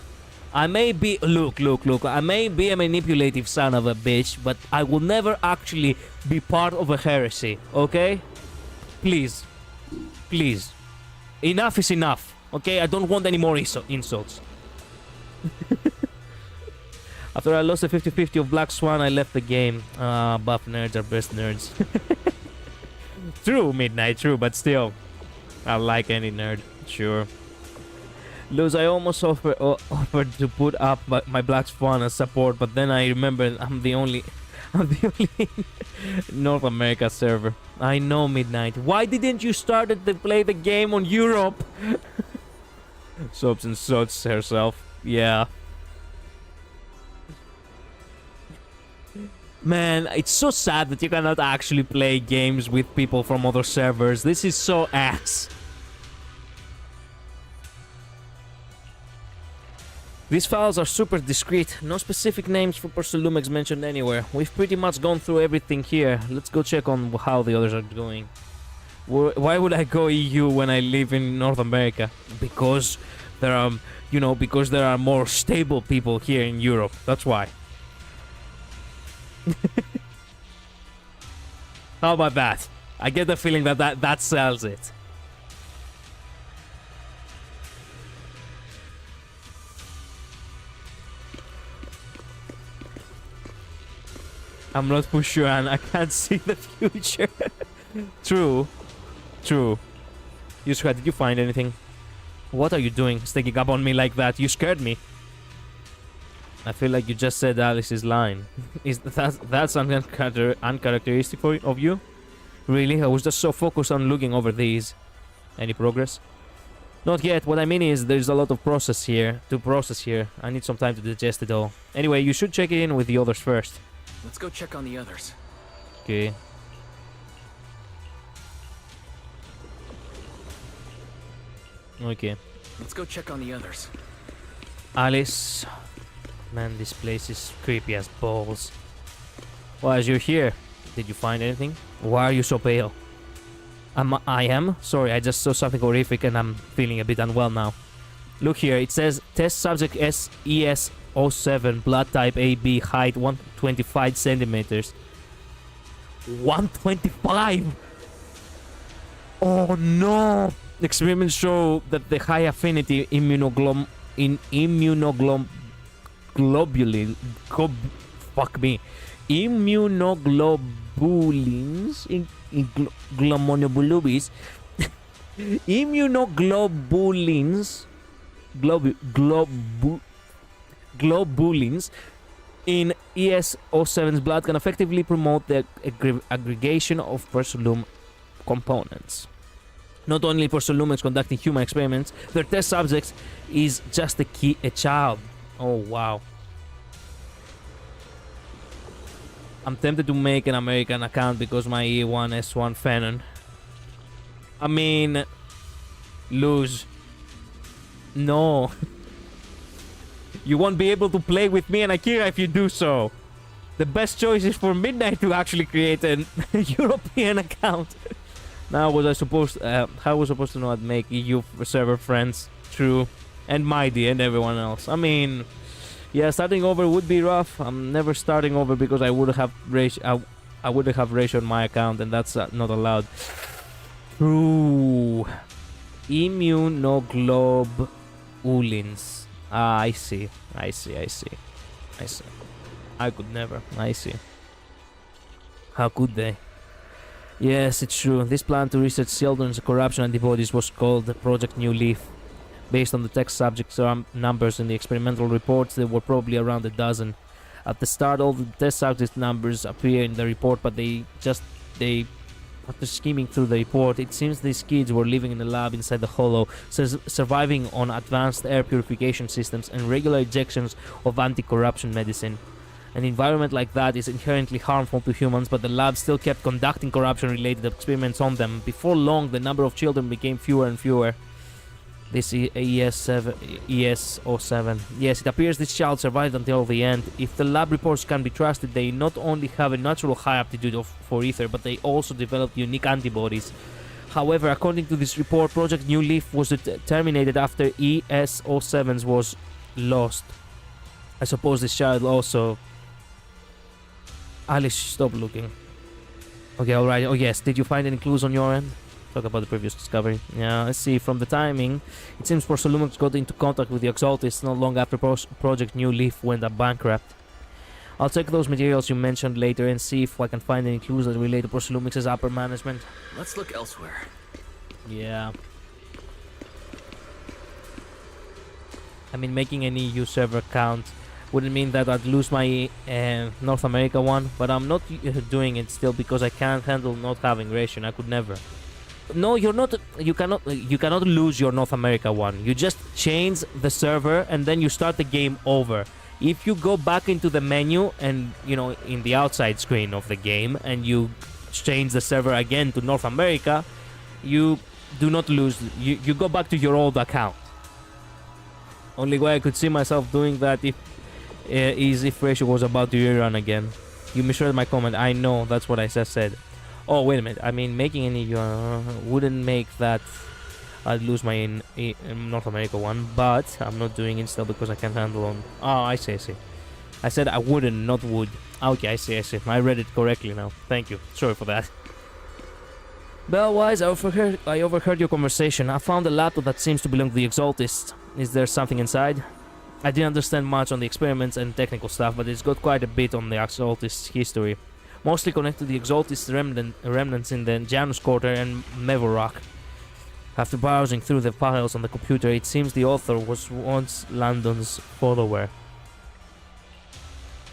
Speaker 1: I may be... Look. I may be a manipulative son of a bitch, but I will never actually be part of a heresy, okay? Please. Please. Enough is enough, okay? I don't want any more insults. After I lost the 50-50 of Black Swan, I left the game. Buff nerds are best nerds. True, Midnight, true, but still. I like any nerd, sure. Luz, I almost offered to put up my Black Swan as support, but then I remembered I'm the only North America server. I know, Midnight. Why didn't you start to play the game on Europe? Soaps and Sots herself. Yeah. Man, it's so sad that you cannot actually play games with people from other servers. This is so ass. These files are super discreet. No specific names for Persolumex mentioned anywhere. We've pretty much gone through everything here. Let's go check on how the others are doing. Why would I go EU when I live in North America? Because there are, because there are more stable people here in Europe. That's why. How about that? I get the feeling that sells it. I'm not for sure, and I can't see the future. True. Yusuka, did you find anything? What are you doing, sneaking up on me like that? You scared me. I feel like you just said Alice's line. That's uncharacteristic of you? Really? I was just so focused on looking over these. Any progress? Not yet. What I mean is there's a lot of process here. I need some time to digest it all. Anyway, you should check it in with the others first.
Speaker 2: Let's go check on the others.
Speaker 1: Okay.
Speaker 2: Let's go check on the others.
Speaker 1: Alice. Man, this place is creepy as balls. Well, as you're here, did you find anything? Why are you so pale? I am? Sorry, I just saw something horrific and I'm feeling a bit unwell now. Look here, it says test subject SES07, blood type AB, height 125 centimeters. 125? Oh no! Experiments show that the high affinity immunoglobulin immunoglobulins globulins in ES07's blood can effectively promote the aggregation of Persolume components. Not only Persolumex conducting human experiments, their test subjects is just a child. Oh wow. I'm tempted to make an American account because my E1S1 Fanon. I mean, lose. No. You won't be able to play with me and Akira if you do so. The best choice is for Midnight to actually create an European account. Now, how was I supposed to know I'd make EU server friends? True. And Mighty and everyone else. I mean, yeah, starting over would be rough. I'm never starting over because I would have ratio on my account, and that's not allowed. True. Immunoglobulins. Ah, I see. I could never. I see. How could they? Yes, it's true. This plan to research children's corruption antibodies was called Project New Leaf. Based on the test subjects numbers in the experimental reports, there were probably around a dozen. At the start, all the test subject numbers appear in the report, but after skimming through the report, it seems these kids were living in a lab inside the hollow, surviving on advanced air purification systems and regular injections of anti-corruption medicine. An environment like that is inherently harmful to humans, but the lab still kept conducting corruption-related experiments on them. Before long, the number of children became fewer and fewer. This ES07. Yes, it appears this child survived until the end. If the lab reports can be trusted, they not only have a natural high aptitude for ether, but they also developed unique antibodies. However, according to this report, Project New Leaf was terminated after ES07's was lost. I suppose this child also... Alice, stop looking. Okay, alright. Oh yes, did you find any clues on your end? Talk about the previous discovery. Yeah, I see. From the timing, it seems Porcelumix got into contact with the Exaltists not long after Project New Leaf went bankrupt. I'll check those materials you mentioned later and see if I can find any clues that relate to Porcelumix's upper management.
Speaker 2: Let's look elsewhere.
Speaker 1: Yeah. I mean, making an EU server account wouldn't mean that I'd lose my North America one, but I'm not doing it still because I can't handle not having ration. I could never. No, you're not. You cannot lose your North America one. You just change the server and then you start the game over. If you go back into the menu and, you know, in the outside screen of the game and you change the server again to North America, you do not lose. You go back to your old account. Only way I could see myself doing that is if Ratio was about to rerun again. You misread my comment. I know, that's what I just said. Oh, wait a minute. I mean, making any wouldn't make that I'd lose my North America one, but I'm not doing it still because I can't handle on... Oh, I see. I said I wouldn't, not would. Okay, I see. I read it correctly now. Thank you. Sorry for that. Bellwise, I overheard your conversation. I found a laptop that seems to belong to the Exaltists. Is there something inside? I didn't understand much on the experiments and technical stuff, but it's got quite a bit on the Exaltists' history. Mostly connected to the Exaltists' remnants in the Janus Quarter and Mevorok. After browsing through the files on the computer, it seems the author was once Landon's follower.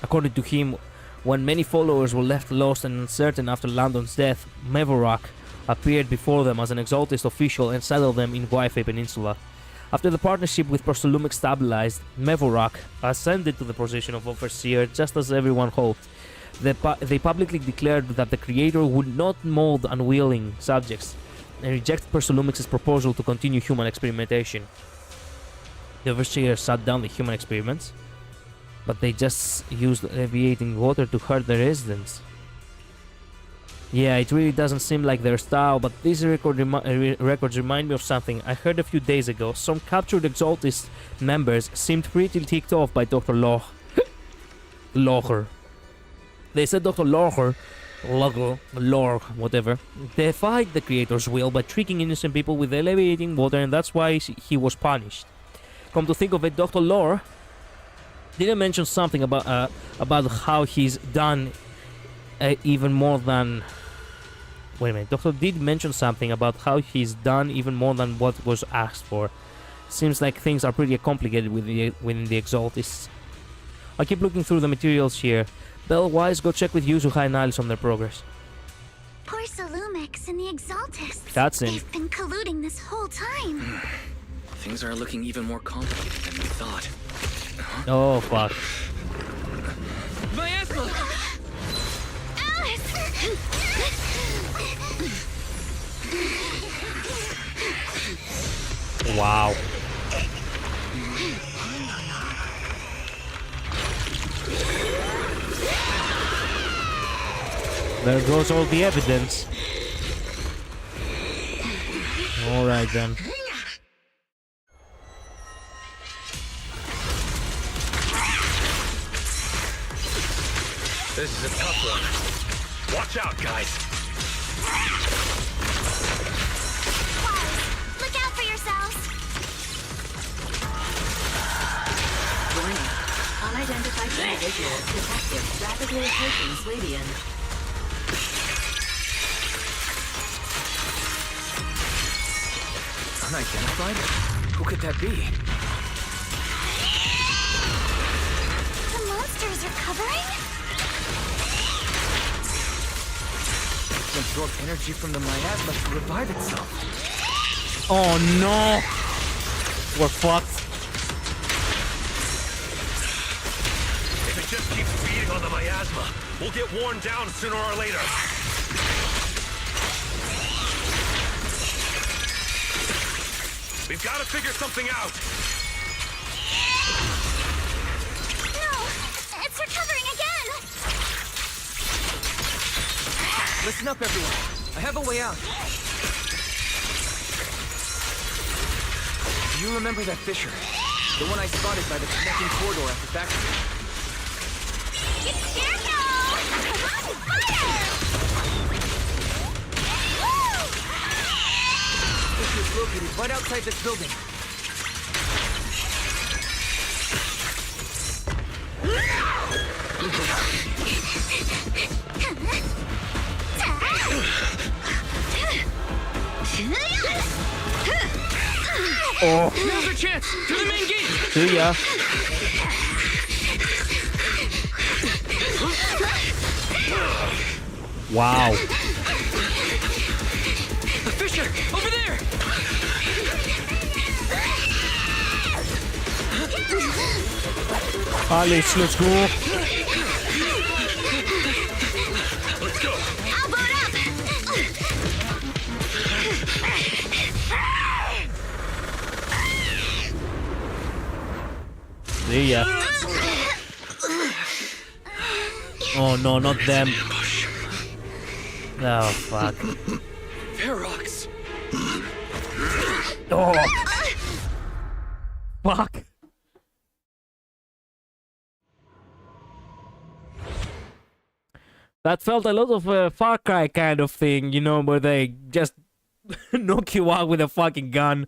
Speaker 1: According to him, when many followers were left lost and uncertain after Landon's death, Mevorok appeared before them as an Exaltist official and settled them in Guayfe Peninsula. After the partnership with Porcelumix stabilized, Mevorok ascended to the position of overseer just as everyone hoped. They publicly declared that the creator would not mold unwilling subjects and rejected Porcelumix's proposal to continue human experimentation. The overseer shut down the human experiments, but they just used alleviating water to hurt the residents. Yeah, it really doesn't seem like their style, but these records remind me of something I heard a few days ago. Some captured Exaltist members seemed pretty ticked off by Dr. Locher. They said Dr. Locher, whatever, defied the creator's will by tricking innocent people with alleviating water, and that's why he was punished. Come to think of it, Dr. Lore didn't mention something about how he's done even more than... Wait a minute, Doctor did mention something about how he's done even more than what was asked for. Seems like things are pretty complicated within the Exaltists. I keep looking through the materials here. Bellwise, go check with Yuzuha and Alice on their progress.
Speaker 3: Porcelumix and the Exaltists.
Speaker 1: That's it.
Speaker 3: They've been colluding this whole time.
Speaker 2: Things are looking even more complicated than we thought. Huh?
Speaker 1: Oh, fuck.
Speaker 2: My asthma!
Speaker 1: Wow. There goes all the evidence. Alright then.
Speaker 4: This is a tough one. Watch out, guys.
Speaker 3: Look out for yourselves.
Speaker 10: Warning. Unidentified individuals detected rapidly approaching Swabian.
Speaker 2: Unidentified? Who could that be?
Speaker 3: The monsters are covering?
Speaker 2: It absorbed energy from the miasma to revive itself.
Speaker 1: Oh no! We're fucked.
Speaker 4: If it just keeps feeding on the miasma, we'll get worn down sooner or later. We've got to figure something out.
Speaker 3: No! It's recovering again!
Speaker 2: Listen up, everyone. I have a way out. Do you remember that fissure? The one I spotted by the connecting corridor at the factory.
Speaker 3: It's Jericho! Fire! Woo!
Speaker 2: This is located right outside this building.
Speaker 1: Oh.
Speaker 2: Now's our chance! To the main gate!
Speaker 1: See ya. Wow.
Speaker 2: Fisher! Over there!
Speaker 1: Alice, let's go.
Speaker 5: Let's go.
Speaker 3: I'll boot up!
Speaker 1: See ya. Oh no, not them. Oh fuck.
Speaker 2: Ferox!
Speaker 1: Oh. Fuck. That felt a lot of a Far Cry kind of thing, you know, where they just knock you out with a fucking gun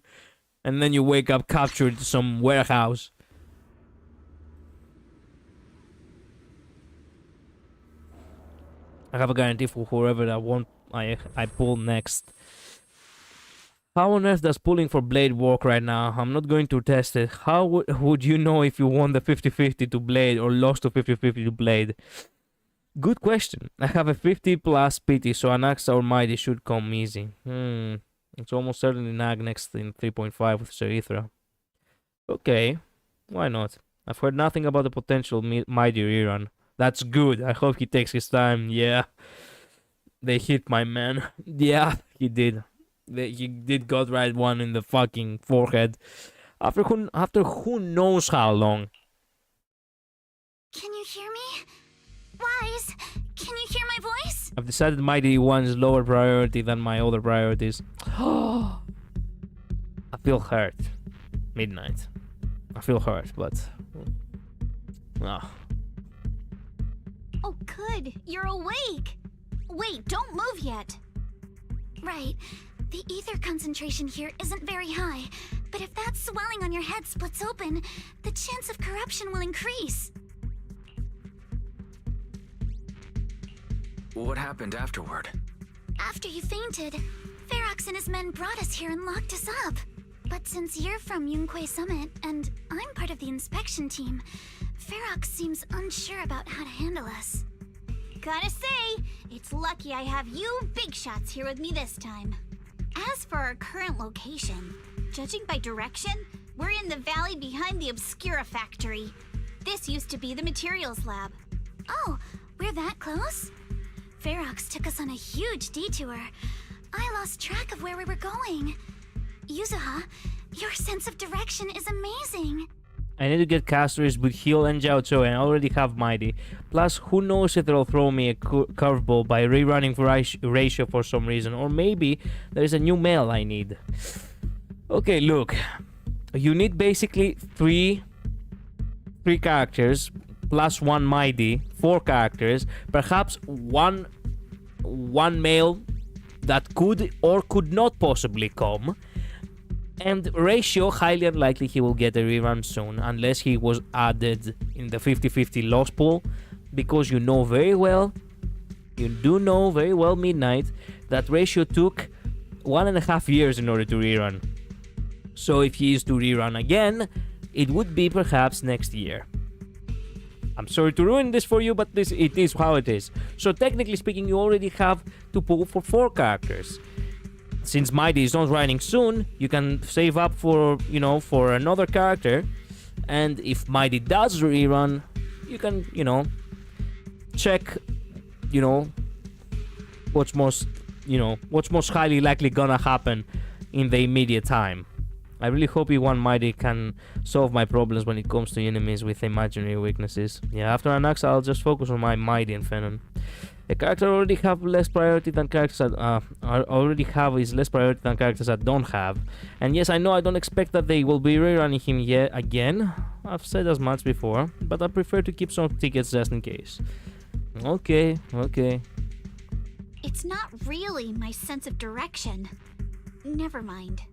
Speaker 1: and then you wake up captured in some warehouse. I have a guarantee for whoever I pull next. How on earth does pulling for Blade work right now? I'm not going to test it. How would you know if you won the 50-50 to Blade or lost to 50-50 to Blade? Good question. I have a 50 plus pity, so an Axe or Mighty should come easy. It's almost certainly Nag next in 3.5 with Serithra. Okay, why not? I've heard nothing about the potential Mighty rerun. That's good. I hope he takes his time. Yeah. They hit my man. Yeah, he did. He did got right one in the fucking forehead. After who knows how long.
Speaker 3: Can you hear me? Wise, can you hear my voice?
Speaker 1: I've decided Mighty 1 is lower priority than my other priorities. I feel hurt. Midnight. I feel hurt, but...
Speaker 7: Oh, good. You're awake. Wait, don't move yet.
Speaker 3: Right. The ether concentration here isn't very high, but if that swelling on your head splits open, the chance of corruption will increase.
Speaker 2: What happened afterward?
Speaker 3: After you fainted, Ferox and his men brought us here and locked us up. But since you're from Yunque Summit, and I'm part of the inspection team, Ferox seems unsure about how to handle us.
Speaker 7: Gotta say, it's lucky I have you big shots here with me this time. As for our current location, judging by direction, we're in the valley behind the Obscura factory. This used to be the materials lab.
Speaker 3: Oh, we're that close? Ferox took us on a huge detour. I lost track of where we were going. Yuzuha, your sense of direction is amazing.
Speaker 1: I need to get casters with Heal and Jiaozuo, and I already have Mighty. Plus, who knows if they'll throw me a curveball by rerunning for ratio for some reason. Or maybe there's a new male I need. Okay, look. You need basically three characters, plus one Mighty, 4 characters. Perhaps one male that could or could not possibly come. And ratio, highly unlikely he will get a rerun soon, unless he was added in the 50-50 loss pool, because you do know very well, Midnight, that ratio took 1.5 years in order to rerun. So if he is to rerun again, it would be perhaps next year. I'm sorry to ruin this for you, but it is how it is. So technically speaking, you already have to pull for 4 characters. Since Mighty is not running soon, you can save up for another character. And if Mighty does rerun, you can, check, what's most highly likely gonna happen in the immediate time. I really hope E1 Mighty can solve my problems when it comes to enemies with imaginary weaknesses. Yeah, after an axe, I'll just focus on my Mighty and Venom. A character already have less priority than characters that already have is less priority than characters that don't have. And yes, I know I don't expect that they will be rerunning him yet again. I've said as much before, but I prefer to keep some tickets just in case. Okay.
Speaker 7: It's not really my sense of direction. Never mind.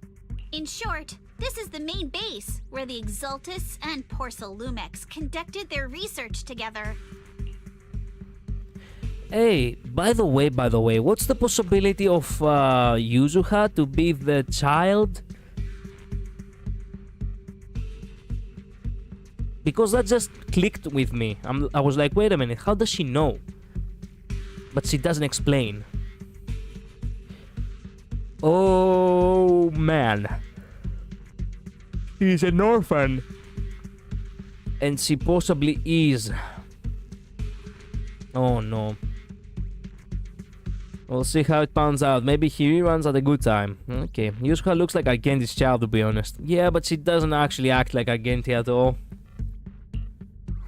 Speaker 7: In short, this is the main base where the Exultus and Porcelumex conducted their research together.
Speaker 1: Hey, by the way, what's the possibility of Yuzuha to be the child? Because that just clicked with me. I was like, wait a minute, how does she know? But she doesn't explain. Oh man. She's an orphan. And she possibly is. Oh no. We'll see how it pans out. Maybe he reruns at a good time. Okay. Yuzuha looks like Argenti's child, to be honest. Yeah, but she doesn't actually act like Argenti at all.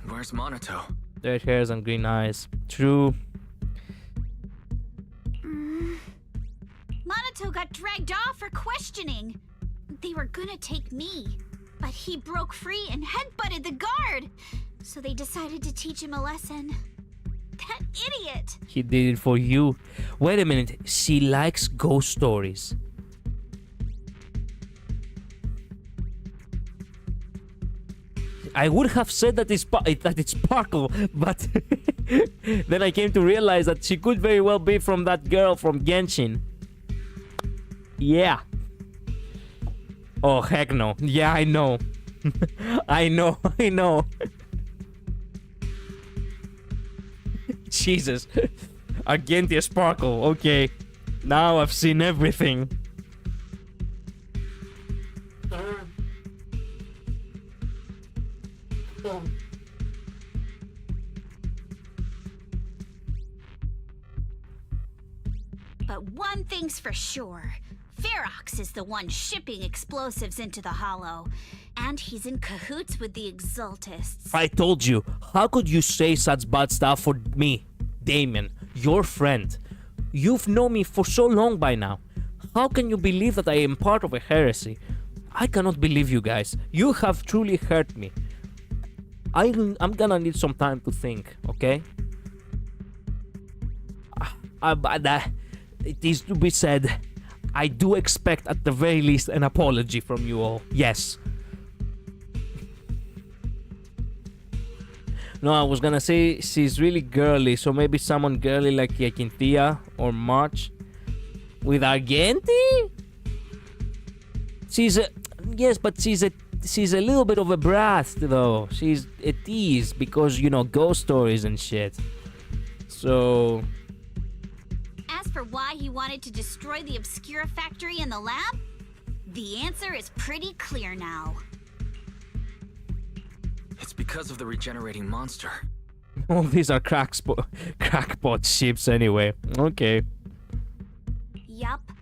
Speaker 2: Where's Monato?
Speaker 1: Red hairs and green eyes. True.
Speaker 7: Monato got dragged off for questioning. They were gonna take me, but he broke free and headbutted the guard. So they decided to teach him a lesson. That idiot!
Speaker 1: He did it for you. Wait a minute. She likes ghost stories. I would have said that it's Sparkle, but then I came to realize that she could very well be from that girl from Genshin. Yeah. Oh, heck no. Yeah, I know. I know. Jesus. Argentia Sparkle. Okay. Now I've seen everything.
Speaker 7: But one thing's for sure. Ferox is the one shipping explosives into the Hollow. And he's in cahoots with the Exultists.
Speaker 1: I told you. How could you say such bad stuff for me? Damien, your friend. You've known me for so long by now. How can you believe that I am part of a heresy? I cannot believe you guys. You have truly hurt me. I'm gonna need some time to think, okay? It is to be said, I do expect at the very least an apology from you all. Yes. No, I was gonna say she's really girly, so maybe someone girly like Yakintia or March. With Argenti? Yes, but she's a little bit of a brat though. She's a tease because, you know, ghost stories and shit. So...
Speaker 7: As for why he wanted to destroy the Obscura factory and the lab, the answer is pretty clear now.
Speaker 2: It's because of the regenerating monster.
Speaker 1: All these are crackpot ships anyway. Okay.
Speaker 7: Yup.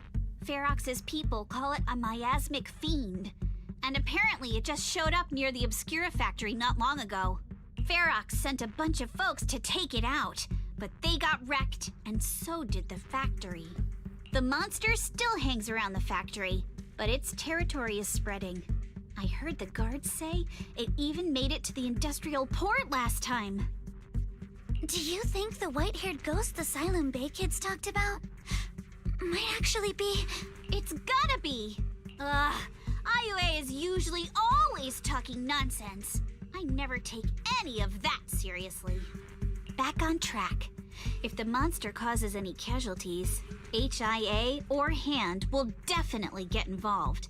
Speaker 7: Ferox's people call it a miasmic fiend. And apparently it just showed up near the Obscura factory not long ago. Ferox sent a bunch of folks to take it out, but they got wrecked, and so did the factory. The monster still hangs around the factory, but its territory is spreading. I heard the guards say it even made it to the industrial port last time.
Speaker 3: Do you think the white-haired ghost the Silent Bay kids talked about might actually be...
Speaker 7: It's gotta be! Ugh, IUA is usually always talking nonsense. I never take any of that seriously. Back on track. If the monster causes any casualties, HIA or Hand will definitely get involved.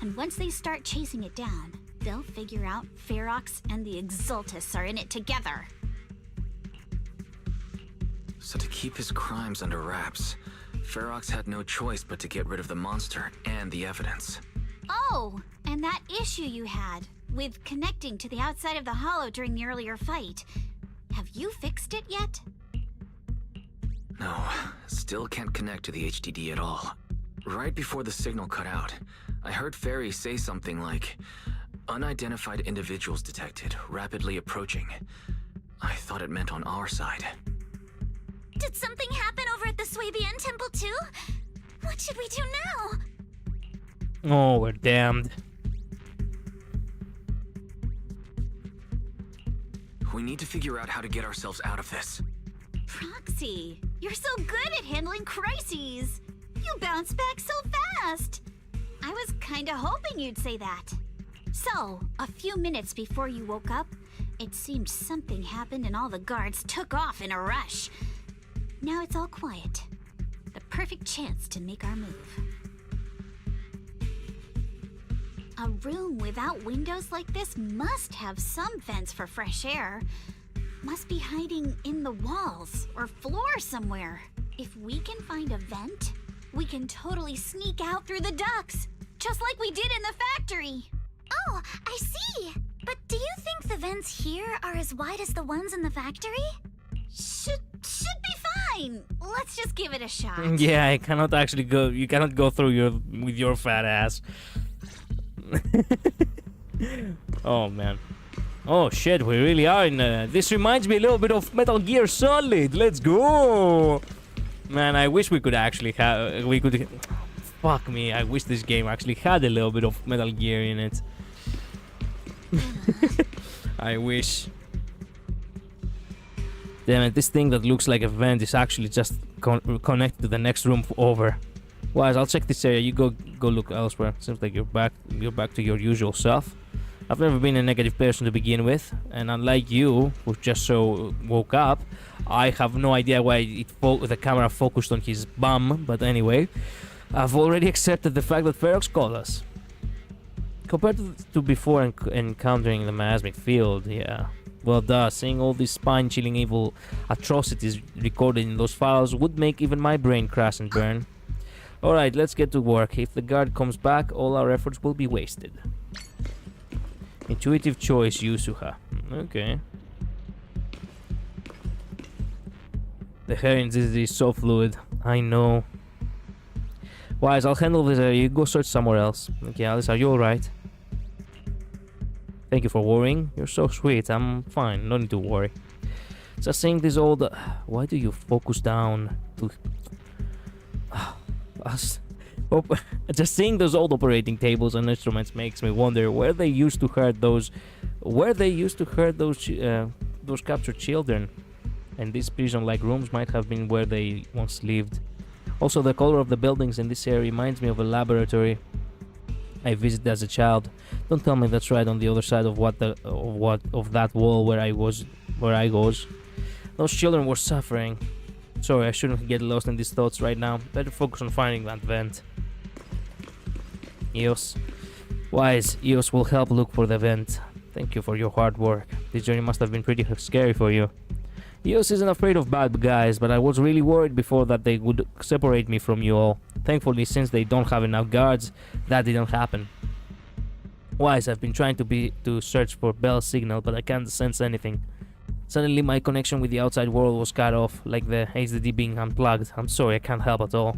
Speaker 7: And once they start chasing it down, they'll figure out Ferox and the Exultus are in it together.
Speaker 2: So to keep his crimes under wraps, Ferox had no choice but to get rid of the monster and the evidence.
Speaker 7: Oh, and that issue you had with connecting to the outside of the Hollow during the earlier fight. Have you fixed it yet?
Speaker 2: No, still can't connect to the HDD at all. Right before the signal cut out, I heard Fairy say something like, "Unidentified individuals detected, rapidly approaching." I thought it meant on our side.
Speaker 3: Did something happen over at the Swabian Temple too? What should we do now?
Speaker 1: Oh, we're damned.
Speaker 2: We need to figure out how to get ourselves out of this.
Speaker 7: Proxy, you're so good at handling crises. You bounce back so fast. I was kinda hoping you'd say that. So, a few minutes before you woke up, it seemed something happened and all the guards took off in a rush. Now it's all quiet. The perfect chance to make our move. A room without windows like this must have some vents for fresh air. Must be hiding in the walls or floor somewhere. If we can find a vent, we can totally sneak out through the ducts, just like we did in the factory.
Speaker 3: Oh, I see. But do you think the vents here are as wide as the ones in the factory?
Speaker 7: Should be fine. Let's just give it a shot.
Speaker 1: Yeah, I cannot actually go. You cannot go through with your fat ass. Oh man. Oh shit, we really are in. This reminds me a little bit of Metal Gear Solid. Let's go. Man, I wish we could actually have. We could. Fuck me. I wish this game actually had a little bit of Metal Gear in it. I wish. Damn it, this thing that looks like a vent is actually just connected to the next room over. Wise, I'll check this area. You go look elsewhere. Seems like you're back to your usual self. I've never been a negative person to begin with, and unlike you, who just so woke up, I have no idea why the camera focused on his bum, but anyway, I've already accepted the fact that Ferox called us. Compared to before encountering the miasmic field, yeah. Well, seeing all these spine-chilling evil atrocities recorded in those files would make even my brain crash and burn. Alright, let's get to work. If the guard comes back, all our efforts will be wasted. Intuitive choice, Yusuha. Okay. The hair in this is so fluid. I know. Wise, I'll handle this area. You go search somewhere else. Okay, Alice, are you alright? Thank you for worrying. You're so sweet. I'm fine. No need to worry. Just seeing this old... why do you focus down to... Just seeing those old operating tables and instruments makes me wonder where they used to herd those... those captured children. And these prison-like rooms might have been where they once lived. Also, the color of the buildings in this area reminds me of a laboratory I visited as a child. Don't tell me that's right on the other side of that wall where I was. Those children were suffering. Sorry, I shouldn't get lost in these thoughts right now. Better focus on finding that vent. Eos. Wise, Eos will help look for the vent. Thank you for your hard work. This journey must have been pretty scary for you. Eos isn't afraid of bad guys, but I was really worried before that they would separate me from you all. Thankfully, since they don't have enough guards, that didn't happen. Wise, I've been trying to search for Bell's signal, but I can't sense anything. Suddenly, my connection with the outside world was cut off, like the HDD being unplugged. I'm sorry, I can't help at all.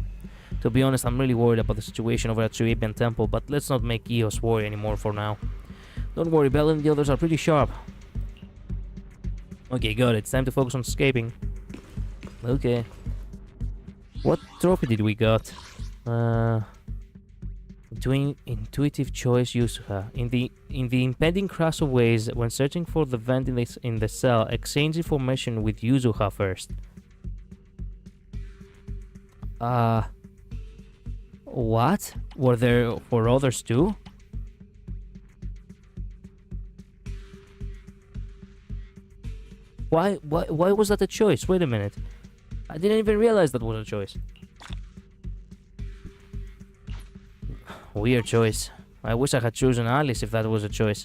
Speaker 1: To be honest, I'm really worried about the situation over at Shuebian Temple, but let's not make Eos worry anymore for now. Don't worry, Bell and the others are pretty sharp. Okay, got it. It's time to focus on escaping. Okay. What trophy did we got? Doing intuitive choice, Yusuha. In the impending crash of waves, when searching for the vent in the cell, exchange information with Yusuha first. What? Were there for others too? Why was that a choice? Wait a minute. I didn't even realize that was a choice. Weird choice. I wish I had chosen Alice if that was a choice.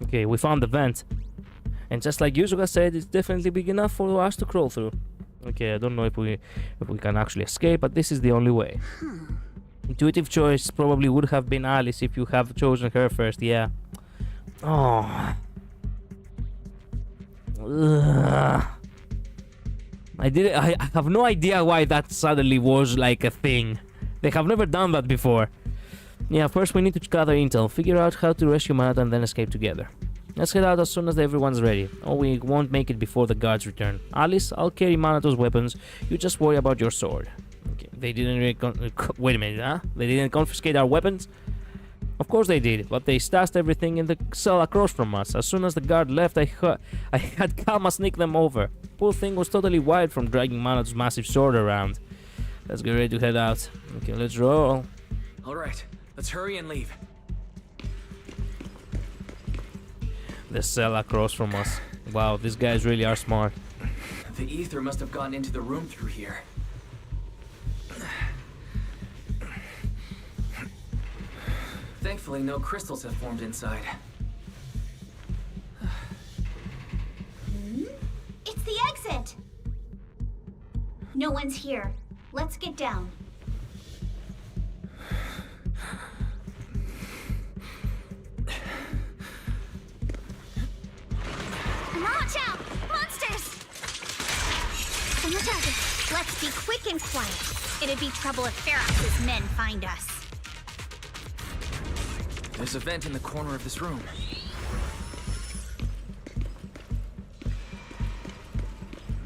Speaker 1: Okay, we found the vent. And just like Yusuka said, it's definitely big enough for us to crawl through. Okay, I don't know if we can actually escape, but this is the only way. Intuitive choice probably would have been Alice if you have chosen her first, yeah. Oh. Ugh. I have no idea why that suddenly was like a thing. They have never done that before. Yeah, first we need to gather intel, figure out how to rescue Manat and then escape together. Let's head out as soon as everyone's ready, or we won't make it before the guards return. Alice, I'll carry Manato's weapons, you just worry about your sword. Okay, they didn't really wait a minute, huh? They didn't confiscate our weapons? Of course they did, but they stashed everything in the cell across from us. As soon as the guard left, I had Kama sneak them over. Poor thing was totally wired from dragging Manato's massive sword around. Let's get ready to head out. Okay, let's roll.
Speaker 2: Alright, let's hurry and leave.
Speaker 1: The cell across from us. Wow, these guys really are smart.
Speaker 2: The ether must have gotten into the room through here. Thankfully, no crystals have formed inside.
Speaker 7: It's the exit! No one's here. Let's get down.
Speaker 3: Watch out! Monsters! On the target.
Speaker 7: Let's be quick and quiet. It'd be trouble if Ferox's men find us.
Speaker 2: There's a vent in the corner of this room.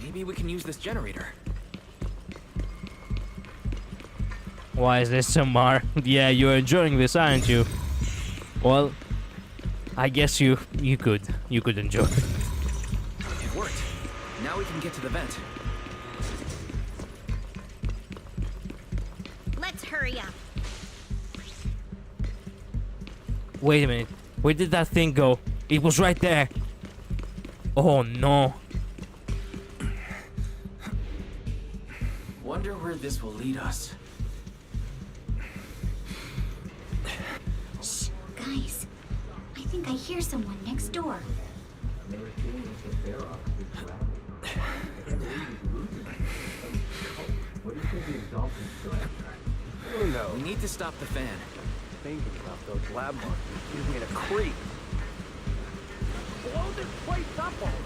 Speaker 2: Maybe we can use this generator.
Speaker 1: Why is this so Mar? Yeah, you're enjoying this, aren't you? Well, I guess you could enjoy it.
Speaker 2: It worked. Now we can get to the vent.
Speaker 7: Let's hurry up.
Speaker 1: Wait a minute. Where did that thing go? It was right there. Oh no.
Speaker 2: Wonder where this will lead us.
Speaker 7: Shh, guys. I think I hear someone next door.
Speaker 2: We need to stop the fan.
Speaker 11: Thinking about those lab monsters gives me a creep. Blow this place up already.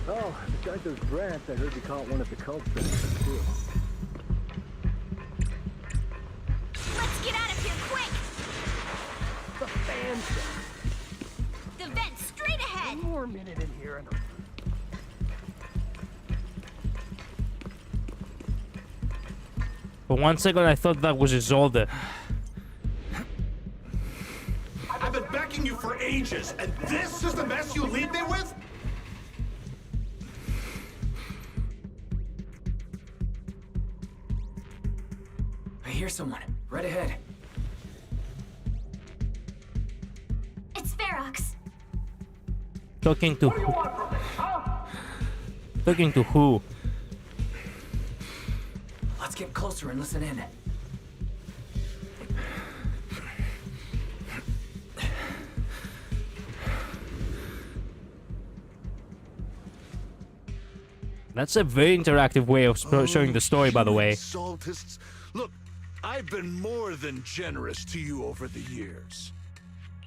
Speaker 11: Oh, besides those drafts, I heard you caught one of the cult centers too.
Speaker 7: Let's get out of here quick!
Speaker 11: The fan shot.
Speaker 7: The vent straight ahead!
Speaker 11: One more minute in here and
Speaker 1: For 1 second I thought that was Isolde.
Speaker 12: I've been backing you for ages, and this is the mess you leave me with?
Speaker 2: I hear someone. Right ahead.
Speaker 7: It's Ferox.
Speaker 1: Talking to who? Talking to who?
Speaker 2: Let's get closer and listen in.
Speaker 1: That's a very interactive way of showing the story, by the way.
Speaker 12: Saltists. Look, I've been more than generous to you over the years.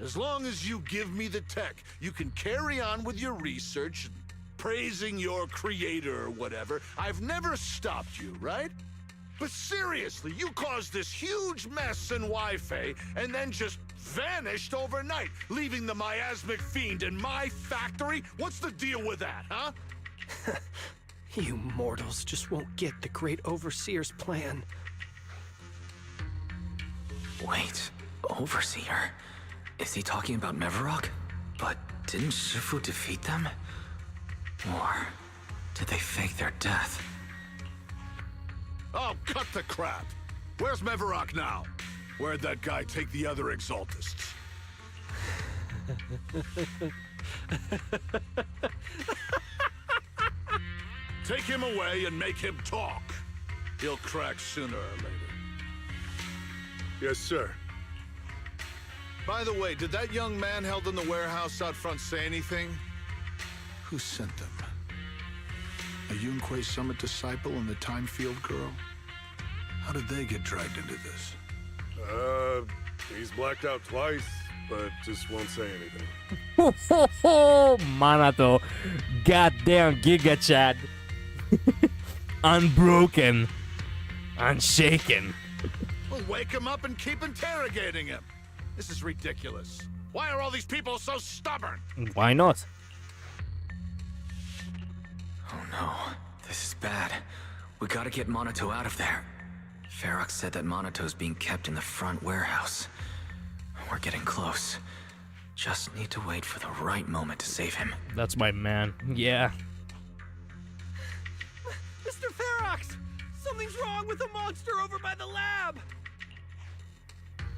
Speaker 12: As long as you give me the tech, you can carry on with your research, praising your creator or whatever. I've never stopped you, right? But seriously, you caused this huge mess in Wi-Fi and then just vanished overnight, leaving the miasmic fiend in my factory? What's the deal with that, huh?
Speaker 11: you mortals just won't get the great overseer's plan.
Speaker 2: Wait, Overseer? Is he talking about Mevarok? But didn't Shifu defeat them? Or did they fake their death?
Speaker 12: Oh, cut the crap! Where's Mevarok now? Where'd that guy take the other Exaltists? Take him away and make him talk. He'll crack sooner or later. Yes, sir. By the way, did that young man held in the warehouse out front say anything? Who sent them? A Yunque Summit disciple and the Time Field girl? How did they get dragged into this?
Speaker 13: He's blacked out twice, but just won't say anything.
Speaker 1: Ho ho ho! Manato. Goddamn Giga Chad. Unbroken. Unshaken.
Speaker 12: Well, wake him up and keep interrogating him. This is ridiculous. Why are all these people so stubborn?
Speaker 1: Why not?
Speaker 2: Oh no, this is bad. We gotta get Monato out of there. Ferox said that Monato's being kept in the front warehouse. We're getting close. Just need to wait for the right moment to save him.
Speaker 1: That's my man. Yeah.
Speaker 14: Mr. Ferox! Something's wrong with the monster over by the lab!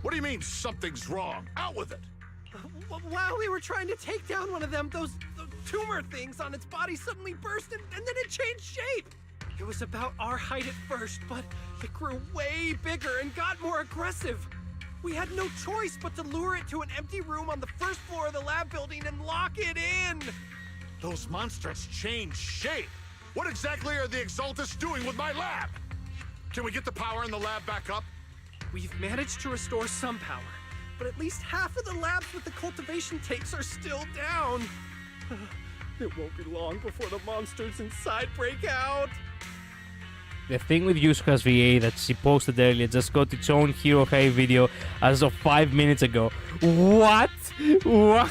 Speaker 12: What do you mean, something's wrong? Out with it!
Speaker 14: While we were trying to take down one of them, those tumor things on its body suddenly burst and then it changed shape! It was about our height at first, but it grew way bigger and got more aggressive. We had no choice but to lure it to an empty room on the first floor of the lab building and lock it in!
Speaker 12: Those monsters change shape! What exactly are the Exaltus doing with my lab? Can we get the power in the lab back up?
Speaker 14: We've managed to restore some power, but at least half of the labs with the cultivation tapes are still down. It won't be long before the monsters inside break out.
Speaker 1: The thing with Yusuka's VA that she posted earlier just got its own Hero High video as of 5 minutes ago. What? What?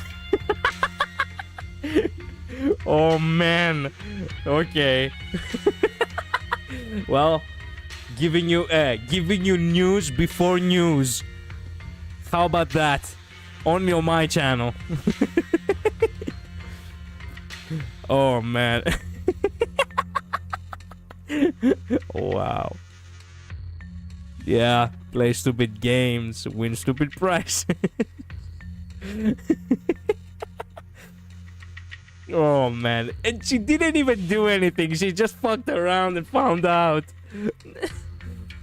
Speaker 1: Oh man. Okay. Well, giving you news before news. How about that? Only on my channel. Oh man. Wow. Yeah, play stupid games, win stupid prize. Oh man, and she didn't even do anything. She just fucked around and found out.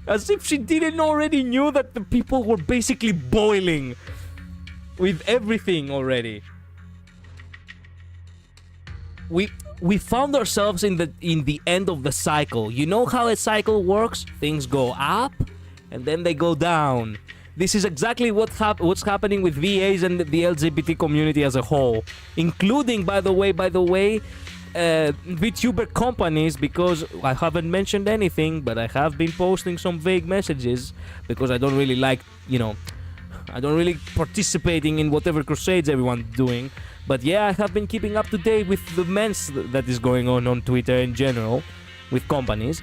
Speaker 1: As if she didn't already knew that the people were basically boiling with everything already. We found ourselves in the end of the cycle. You know how a cycle works? Things go up and then they go down. This is exactly what's happening with VAs and the LGBT community as a whole, including, by the way, VTuber companies, because I haven't mentioned anything, but I have been posting some vague messages because I don't really like, I don't really participating in whatever crusades everyone's doing. But yeah, I have been keeping up to date with the mess that is going on Twitter in general, with companies,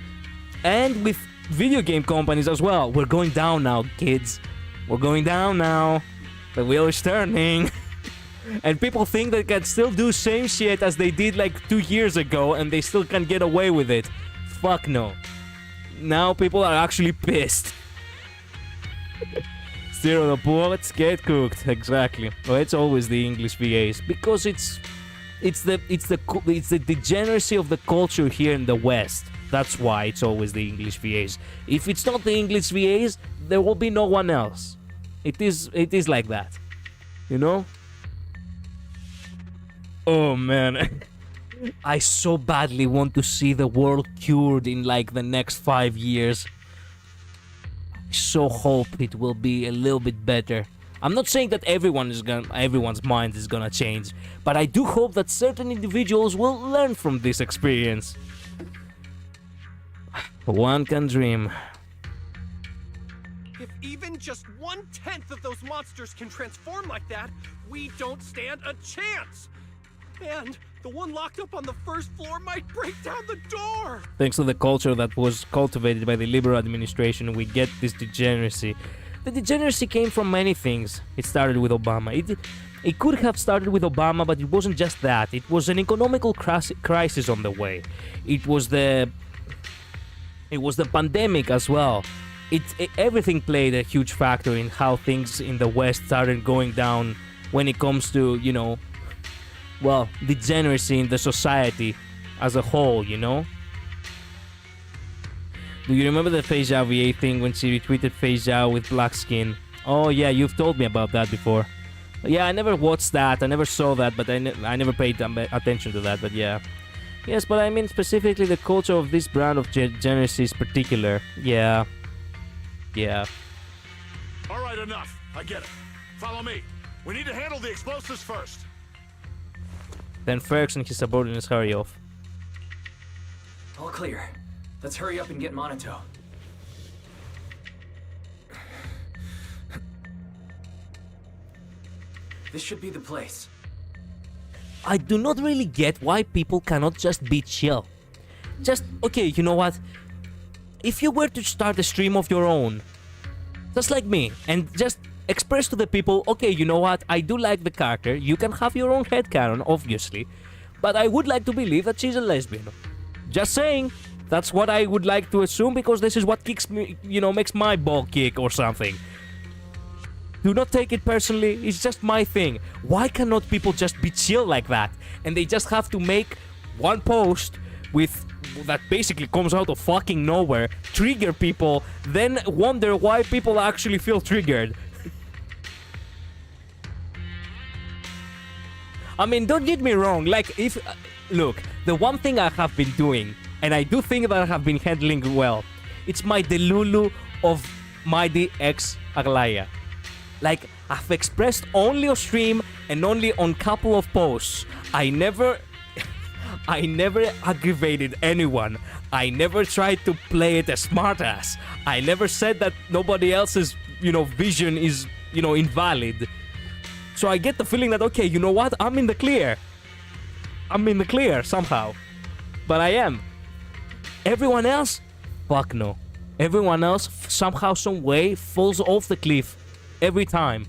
Speaker 1: and with video game companies as well. We're going down now, kids. We're going down now. The wheel is turning. And people think they can still do same shit as they did like 2 years ago and they still can get away with it. Fuck no. Now people are actually pissed. Stir the pots, get cooked. Exactly. Well, it's always the English VAs because it's the degeneracy of the culture here in the West. That's why it's always the English VAs. If it's not the English VAs, there will be no one else. It is like that. You know? Oh man. I so badly want to see the world cured in like the next 5 years. I so hope it will be a little bit better. I'm not saying that everyone's mind is gonna change, but I do hope that certain individuals will learn from this experience. One can dream.
Speaker 14: If even just 1/10 of those monsters can transform like that, we don't stand a chance. And the one locked up on the first floor might break down the door.
Speaker 1: Thanks to the culture that was cultivated by the Liberal administration, we get this degeneracy. The degeneracy came from many things. It started with Obama. It could have started with Obama, but it wasn't just that. It was an economical crisis on the way. It was the pandemic as well. Everything played a huge factor in how things in the West started going down when it comes to, degeneracy in the society as a whole, Do you remember the Fei Zhao VA thing when she retweeted Fei Zhao with black skin? Oh yeah, you've told me about that before. Yeah, I never watched that, I never saw that, but I never paid attention to that, but yeah. Yes, but I mean specifically the culture of this brand of degeneracy is particular. Yeah. Yeah.
Speaker 12: Alright, enough. I get it. Follow me. We need to handle the explosives first.
Speaker 1: Then Fergus and his subordinates hurry off.
Speaker 2: All clear. Let's hurry up and get Monato. This should be the place.
Speaker 1: I do not really get why people cannot just be chill. Just, okay, you know what? If you were to start a stream of your own, just like me, and just express to the people, okay, you know what? I do like the character. You can have your own headcanon, obviously. But I would like to believe that she's a lesbian. Just saying. That's what I would like to assume, because this is what kicks me, you know, makes my ball kick or something. Do not take it personally, it's just my thing. Why cannot people just be chill like that? And they just have to make one post with that basically comes out of fucking nowhere, trigger people, then wonder why people actually feel triggered. I mean, don't get me wrong, like, if... look, the one thing I have been doing, and I do think that I have been handling well, it's my Delulu of Mighty X Aglaya. Like, I've expressed only on stream and only on couple of posts. I never aggravated anyone. I never tried to play it as smartass. I never said that nobody else's, you know, vision is, you know, invalid. So I get the feeling that, okay, you know what? I'm in the clear. I'm in the clear somehow. But I am. Everyone else? Fuck no. Everyone else, somehow, some way, falls off the cliff. Every time.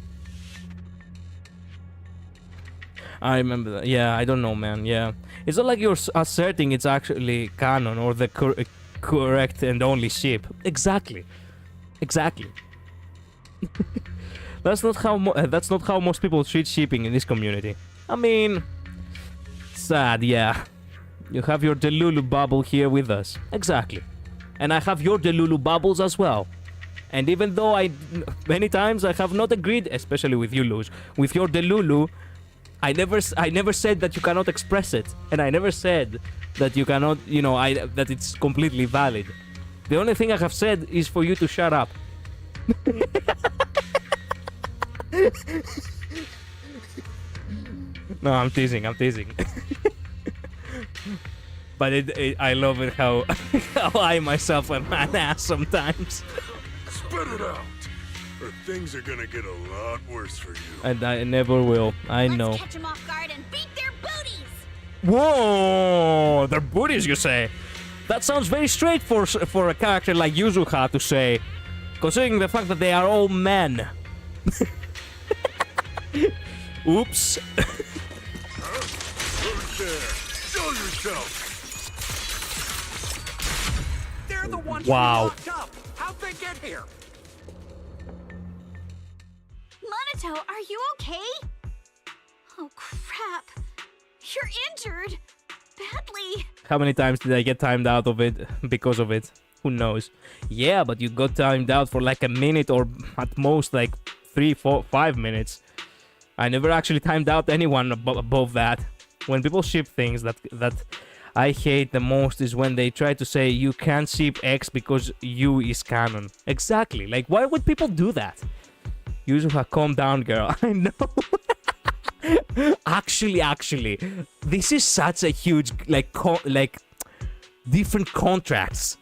Speaker 1: I remember that. Yeah, I don't know, man. Yeah. It's not like you're asserting it's actually canon or the correct and only ship. Exactly. Exactly. That's not how most people treat shipping in this community. I mean, sad, yeah. You have your Delulu bubble here with us. Exactly. And I have your Delulu bubbles as well. And even though many times I have not agreed, especially with you, Luz, with your Delulu, I never said that you cannot express it. And I never said that you cannot, you know, that it's completely valid. The only thing I have said is for you to shut up. No, I'm teasing. But I love it how I myself am an ass sometimes.
Speaker 13: Spit it out, or things are gonna get a lot worse for you.
Speaker 1: And I never will. I know.
Speaker 7: Let's catch them off guard and beat their booties.
Speaker 1: Whoa, their booties, you say? That sounds very straight for a character like Yuzuha to say, considering the fact that they are all men. Oops.
Speaker 12: Who's there? Show yourself.
Speaker 14: They're the ones
Speaker 1: wow.
Speaker 14: locked up. How'd they get here?
Speaker 7: Monato, are you okay? Oh crap. You're injured. Badly.
Speaker 1: How many times did I get timed out of it because of it? Who knows? Yeah, but you got timed out for like a minute or at most like 3, 4, 5 minutes. I never actually timed out anyone above that. When people ship things that I hate the most is when they try to say you can't ship X because U is canon. Exactly. Like, why would people do that? Yuzuha, calm down, girl. I know. Actually, this is such a huge, like different contracts.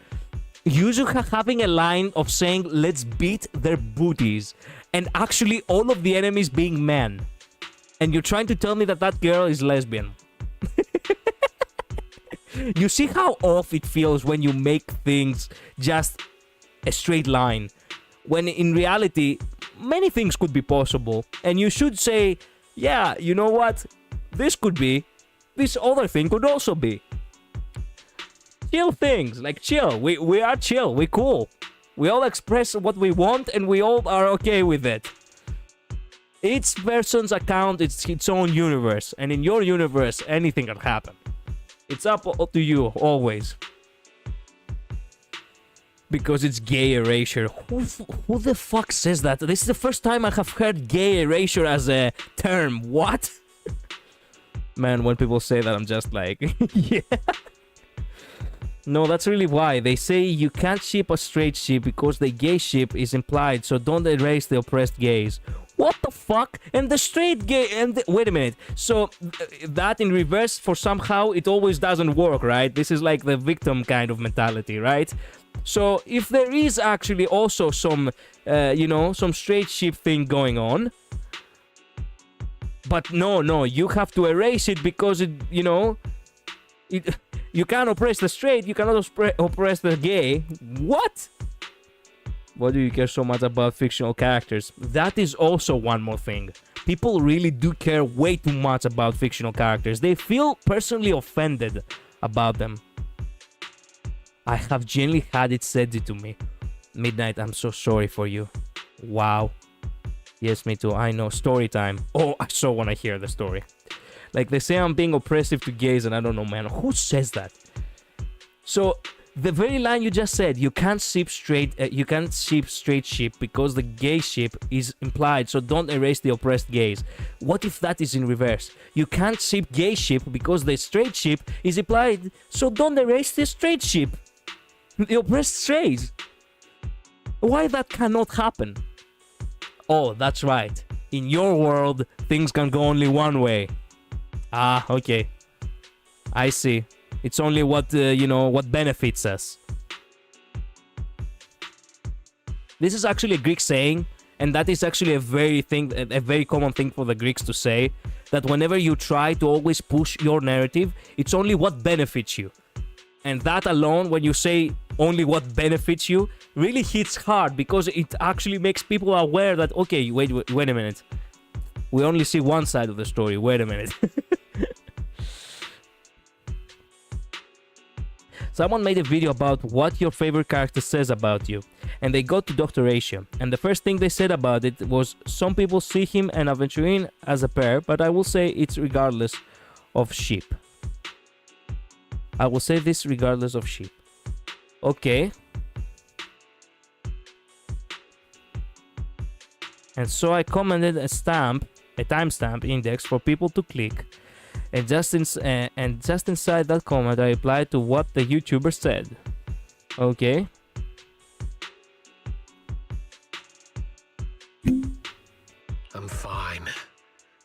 Speaker 1: Yuzuha having a line of saying, let's beat their booties, and actually all of the enemies being men. And you're trying to tell me that that girl is lesbian. You see how off it feels when you make things just a straight line. When in reality, many things could be possible. And you should say, yeah, you know what? This could be. This other thing could also be. Chill things, like chill. We are chill, we cool. We all express what we want and we all are okay with it. Each person's account, it's its own universe. And in your universe, anything can happen. It's up to you, always. Because it's gay erasure. Who the fuck says that? This is the first time I have heard gay erasure as a term. What? Man, when people say that, I'm just like, yeah. No, that's really why. They say you can't ship a straight ship because the gay ship is implied, so don't erase the oppressed gays. What the fuck? And the straight gay... wait a minute. So, that in reverse, for somehow, it always doesn't work, right? This is like the victim kind of mentality, right? So, if there is actually also some, you know, some straight ship thing going on, But no, you have to erase it because it, you know, you can't oppress the straight, you cannot oppress the gay. What? Why do you care so much about fictional characters? That is also one more thing. People really do care way too much about fictional characters. They feel personally offended about them. I have genuinely had it said to me. Midnight, I'm so sorry for you. Wow. Yes, me too. I know. Story time. Oh, I so want to hear the story. Like, they say I'm being oppressive to gays, and I don't know, man. Who says that? So, the very line you just said, you can't ship straight ship because the gay ship is implied, so don't erase the oppressed gays. What if that is in reverse? You can't ship gay ship because the straight ship is implied, so don't erase the straight ship. The oppressed straights. Why that cannot happen? Oh, that's right. In your world, things can go only one way. Ah, okay. I see. It's only what, what benefits us. This is actually a Greek saying, and that is actually a very common thing for the Greeks to say, that whenever you try to always push your narrative, it's only what benefits you. And that alone, when you say only what benefits you, really hits hard, because it actually makes people aware that, okay, wait a minute. We only see one side of the story. Wait a minute. Someone made a video about what your favorite character says about you, and they got to Dr. Ratio, and the first thing they said about it was, some people see him and Aventurine as a pair, but I will say it's regardless of sheep. I will say this regardless of sheep. Okay. And so I commented a timestamp index for people to click. And just inside that comment, I replied to what the YouTuber said. Okay.
Speaker 4: I'm fine.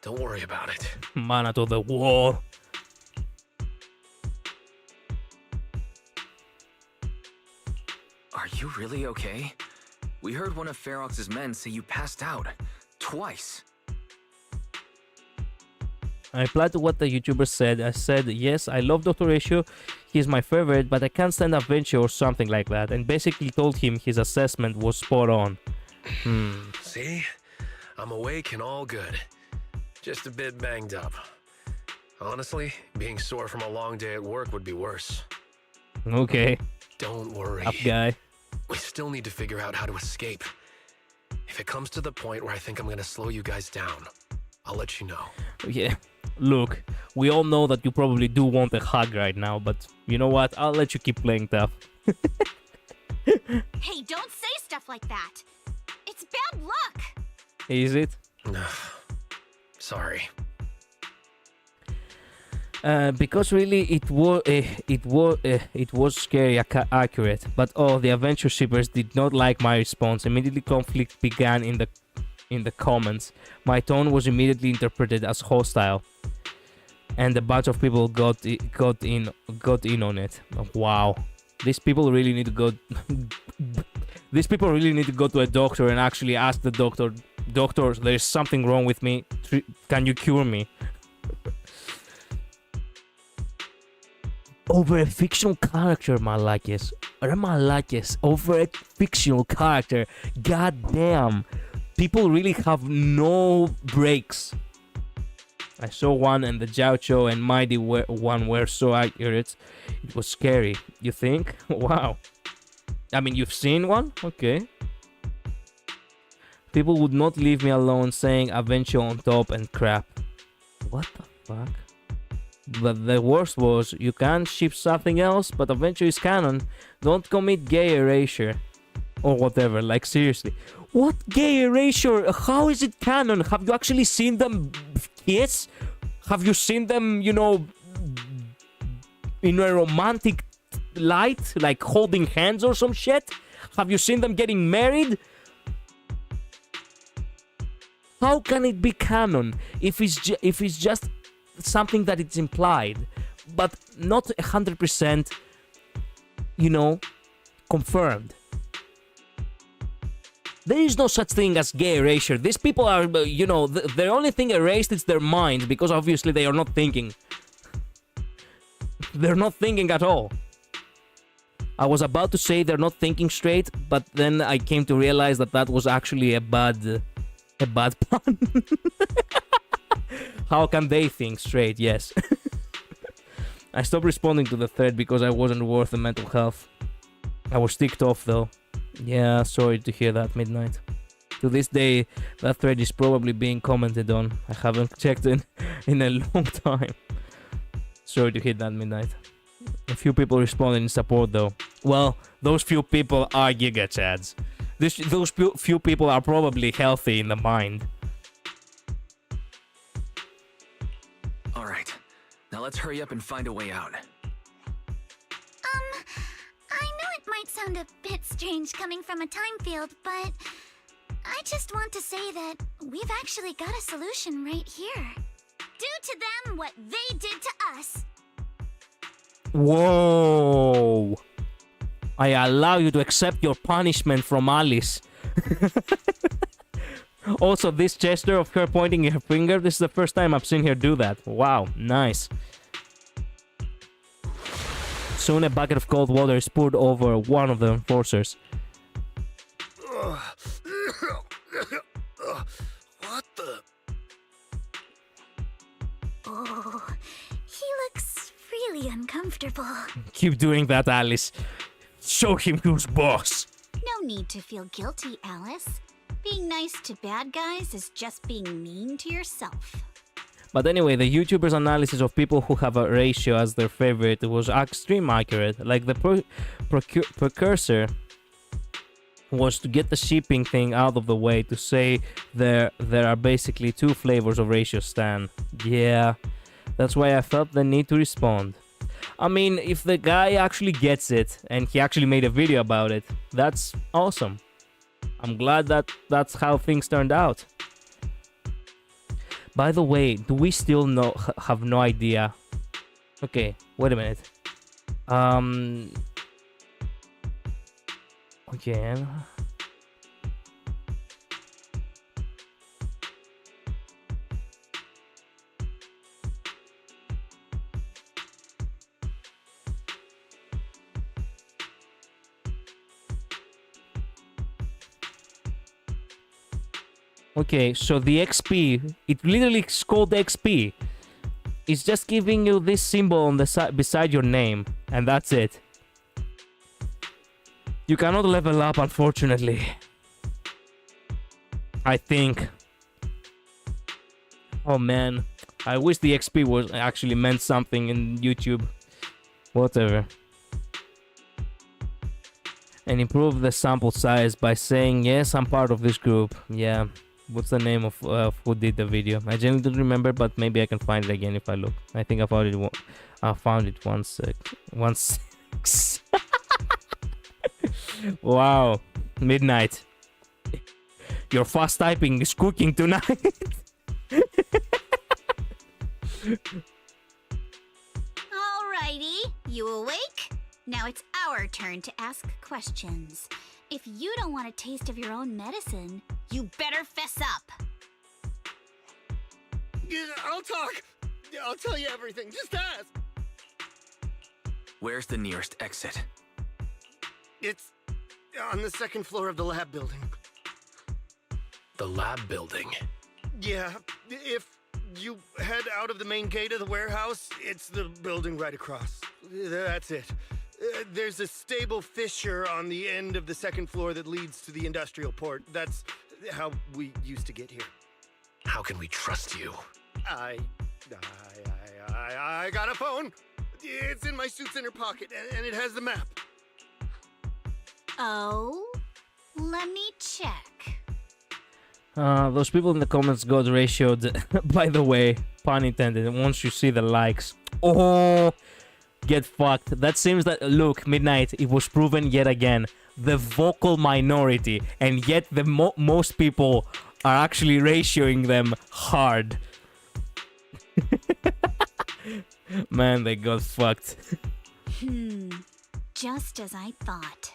Speaker 4: Don't worry about it.
Speaker 1: Mana to the wall.
Speaker 2: Are you really okay? We heard one of Ferox's men say you passed out. Twice.
Speaker 1: I replied to what the YouTuber said. I said, yes, I love Dr. Ratio. He's my favorite, but I can't stand Adventure or something like that. And basically told him his assessment was spot on.
Speaker 4: See? I'm awake and all good. Just a bit banged up. Honestly, being sore from a long day at work would be worse.
Speaker 1: Okay.
Speaker 4: Don't worry.
Speaker 1: Up guy.
Speaker 4: We still need to figure out how to escape. If it comes to the point where I think I'm gonna slow you guys down, I'll let you know.
Speaker 1: Yeah. Look, we all know that you probably do want a hug right now, but you know what? I'll let you keep playing tough.
Speaker 7: Hey, don't say stuff like that. It's bad luck.
Speaker 1: Is it?
Speaker 4: Sorry.
Speaker 1: Because really it was scary accurate, but the adventure shippers did not like my response. Immediately conflict began in the comments. My tone was immediately interpreted as hostile, and a bunch of people got in on it. Wow, these people really need to go. These people really need to go to a doctor and actually ask the doctor, there's something wrong with me. Can you cure me? Over a fictional character, Malakis. Over a fictional character. God damn. People really have no breaks. I saw one, and the Jiaocho and Mighty one were so accurate. It was scary. You think? Wow. I mean, you've seen one? Okay. People would not leave me alone, saying Adventure on top and crap. What the fuck? But the worst was, you can't ship something else, but Adventure is canon. Don't commit gay erasure. Or whatever, like seriously. What gay erasure? How is it canon? Have you actually seen them kiss? Have you seen them, in a romantic light? Like holding hands or some shit? Have you seen them getting married? How can it be canon if it's just something that it's implied, but not 100%, confirmed? There is no such thing as gay erasure. These people are, you know, the only thing erased is their minds, because obviously they are not thinking. They're not thinking at all. I was about to say they're not thinking straight, but then I came to realize that that was actually a bad pun. How can they think straight? Yes. I stopped responding to the thread because I wasn't worth the mental health. I was ticked off though. Yeah, sorry to hear that, Midnight. To this day, that thread is probably being commented on. I haven't checked in a long time. Sorry to hear that, Midnight. A few people responded in support though. Well, those few people are Giga Chads. Those few people are probably healthy in the mind.
Speaker 2: Alright, now let's hurry up and find a way out.
Speaker 3: I know it might sound a bit strange coming from a time field, but I just want to say that we've actually got a solution right here.
Speaker 7: Do to them what they did to us.
Speaker 1: Whoa! I allow you to accept your punishment from Alice. Also, this gesture of her pointing her finger, this is the first time I've seen her do that. Wow, nice. Soon a bucket of cold water is poured over one of the enforcers.
Speaker 12: What the?
Speaker 3: Oh, he looks really uncomfortable.
Speaker 1: Keep doing that, Alice. Show him who's boss.
Speaker 7: No need to feel guilty, Alice. Being nice to bad guys is just being mean to yourself.
Speaker 1: But anyway, the YouTuber's analysis of people who have a ratio as their favorite was extreme accurate. Like the precursor was to get the shipping thing out of the way, to say there are basically two flavors of ratio stan. Yeah, that's why I felt the need to respond. I mean, if the guy actually gets it and he actually made a video about it, that's awesome. I'm glad that that's how things turned out. By the way, do we still have no idea? Okay, wait a minute. Okay. Okay, so the XP, it literally is called XP. It's just giving you this symbol on the side beside your name, and that's it. You cannot level up, unfortunately. I think. Oh man, I wish the XP was actually meant something in YouTube. Whatever. And improve the sample size by saying, yes, I'm part of this group. Yeah. What's the name of who did the video? I genuinely don't remember, but maybe I can find it again if I look. I think I found it. I found it once. Wow, Midnight. Your fast typing is cooking tonight.
Speaker 7: Alrighty, you awake? Now it's our turn to ask questions. If you don't want a taste of your own medicine, you better fess up.
Speaker 14: Yeah, I'll talk. I'll tell you everything. Just ask.
Speaker 2: Where's the nearest exit?
Speaker 14: It's on the second floor of the lab building.
Speaker 4: The lab building?
Speaker 14: Yeah, if you head out of the main gate of the warehouse, it's the building right across. That's it. There's a stable fissure on the end of the second floor that leads to the industrial port. That's how we used to get here.
Speaker 4: How can we trust you?
Speaker 14: I got a phone. It's in my suit's inner pocket, and it has the map.
Speaker 7: Oh, let me check.
Speaker 1: Those people in the comments got ratioed. By the way, pun intended. Once you see the likes, oh, get fucked. That seems that, look, Midnight, it was proven yet again. The vocal minority, and yet the most people are actually ratioing them hard. Man, they got fucked.
Speaker 7: Just as I thought.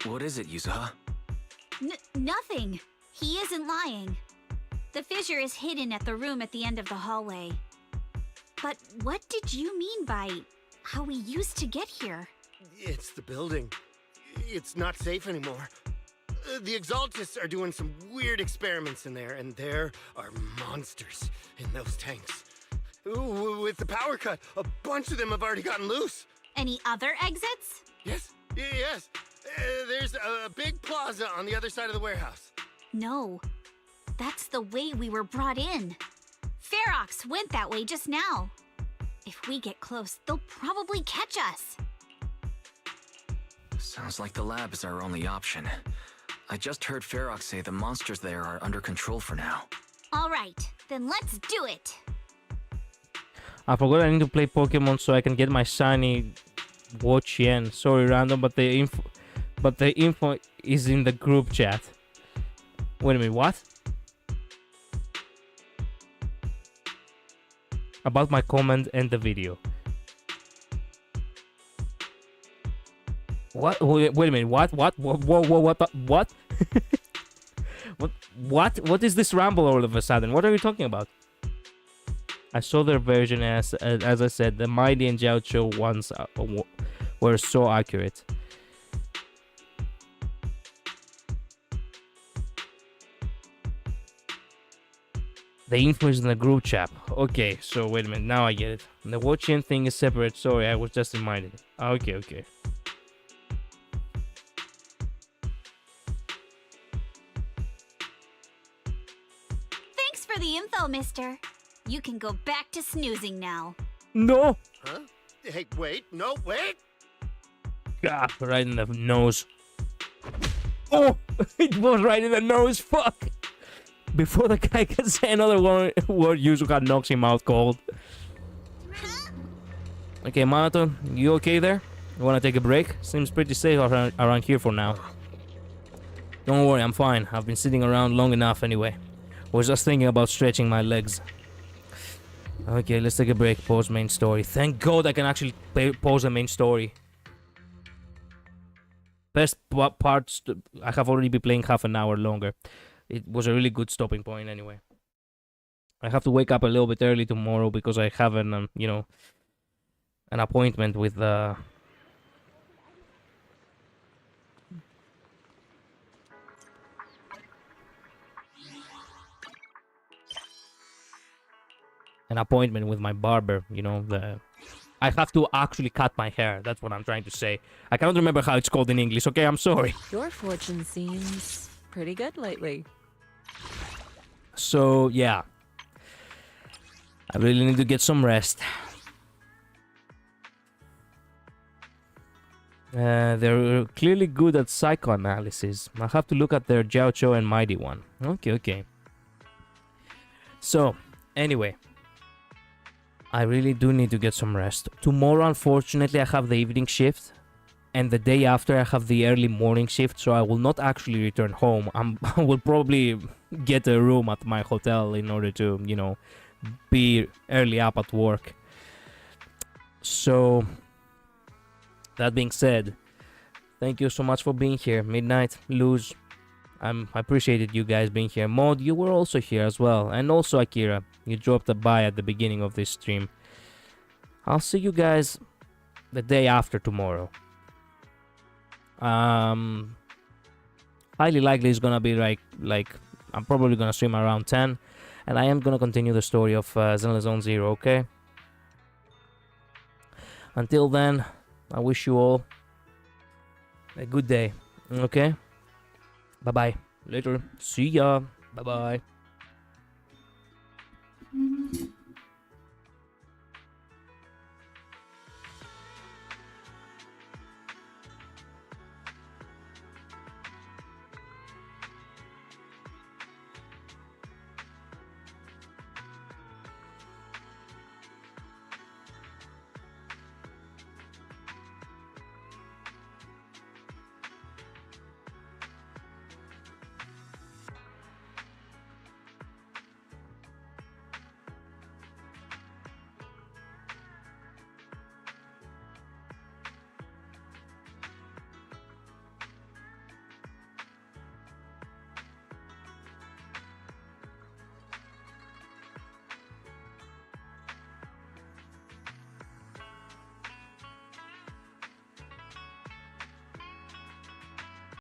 Speaker 2: What is it, Yuzuha?
Speaker 7: Nothing. He isn't lying. The fissure is hidden at the room at the end of the hallway. But what did you mean by how we used to get here?
Speaker 15: It's the building. It's not safe anymore. The Exaltists are doing some weird experiments in there, and there are monsters in those tanks. Ooh, with the power cut, a bunch of them have already gotten loose.
Speaker 7: Any other exits?
Speaker 15: Yes. There's a big plaza on the other side of the warehouse.
Speaker 7: No. That's the way we were brought in. Ferox went that way just now. If we get close, they'll probably catch us.
Speaker 2: Sounds like the lab is our only option. I just heard Ferox say the monsters there are under control for now.
Speaker 7: All right, then let's do it.
Speaker 1: I forgot I need to play Pokemon so I can get my shiny watch yen. Sorry, random, but the info is in the group chat. Wait a minute, what? About my comment and the video. What? Wait a minute. What? What? What? What is this ramble all of a sudden? What are you talking about? I saw their version as I said, the Mighty and Jiaocho ones were so accurate. The info is in the group chat. Okay, so wait a minute. Now I get it. The watching thing is separate. Sorry, I was just reminded. Okay.
Speaker 7: Thanks for the info, mister. You can go back to snoozing now.
Speaker 1: No!
Speaker 15: Huh? Hey, wait. No, wait!
Speaker 1: Ah, right in the nose. Oh! It was right in the nose. Fuck! Before the guy can say another word, Yuzuka knocks him out cold. Okay, Marathon, you okay there? You wanna take a break? Seems pretty safe around here for now. Don't worry, I'm fine. I've been sitting around long enough anyway. Was just thinking about stretching my legs. Okay, let's take a break. Pause main story. Thank God I can actually pause the main story. Best parts, I have already been playing half an hour longer. It was a really good stopping point anyway. I have to wake up a little bit early tomorrow because I have an, an appointment with an appointment with my barber, I have to actually cut my hair. That's what I'm trying to say. I cannot remember how it's called in English, okay? I'm sorry.
Speaker 16: Your fortune seems pretty good lately.
Speaker 1: So, yeah. I really need to get some rest. They're clearly good at psychoanalysis. I have to look at their Jiaocho and Mighty one. Okay. So, anyway. I really do need to get some rest. Tomorrow, unfortunately, I have the evening shift. And the day after, I have the early morning shift. So I will not actually return home. I will probably get a room at my hotel in order to, be early up at work. So, that being said, thank you so much for being here. Midnight, Luz, I appreciated you guys being here. Mod, you were also here as well. And also Akira, you dropped a by at the beginning of this stream. I'll see you guys the day after tomorrow. Highly likely it's gonna be like I'm probably gonna stream around 10. And I am gonna continue the story of Zenless Zone Zero, okay? Until then, I wish you all a good day, okay? Bye-bye. Later. See ya. Bye-bye.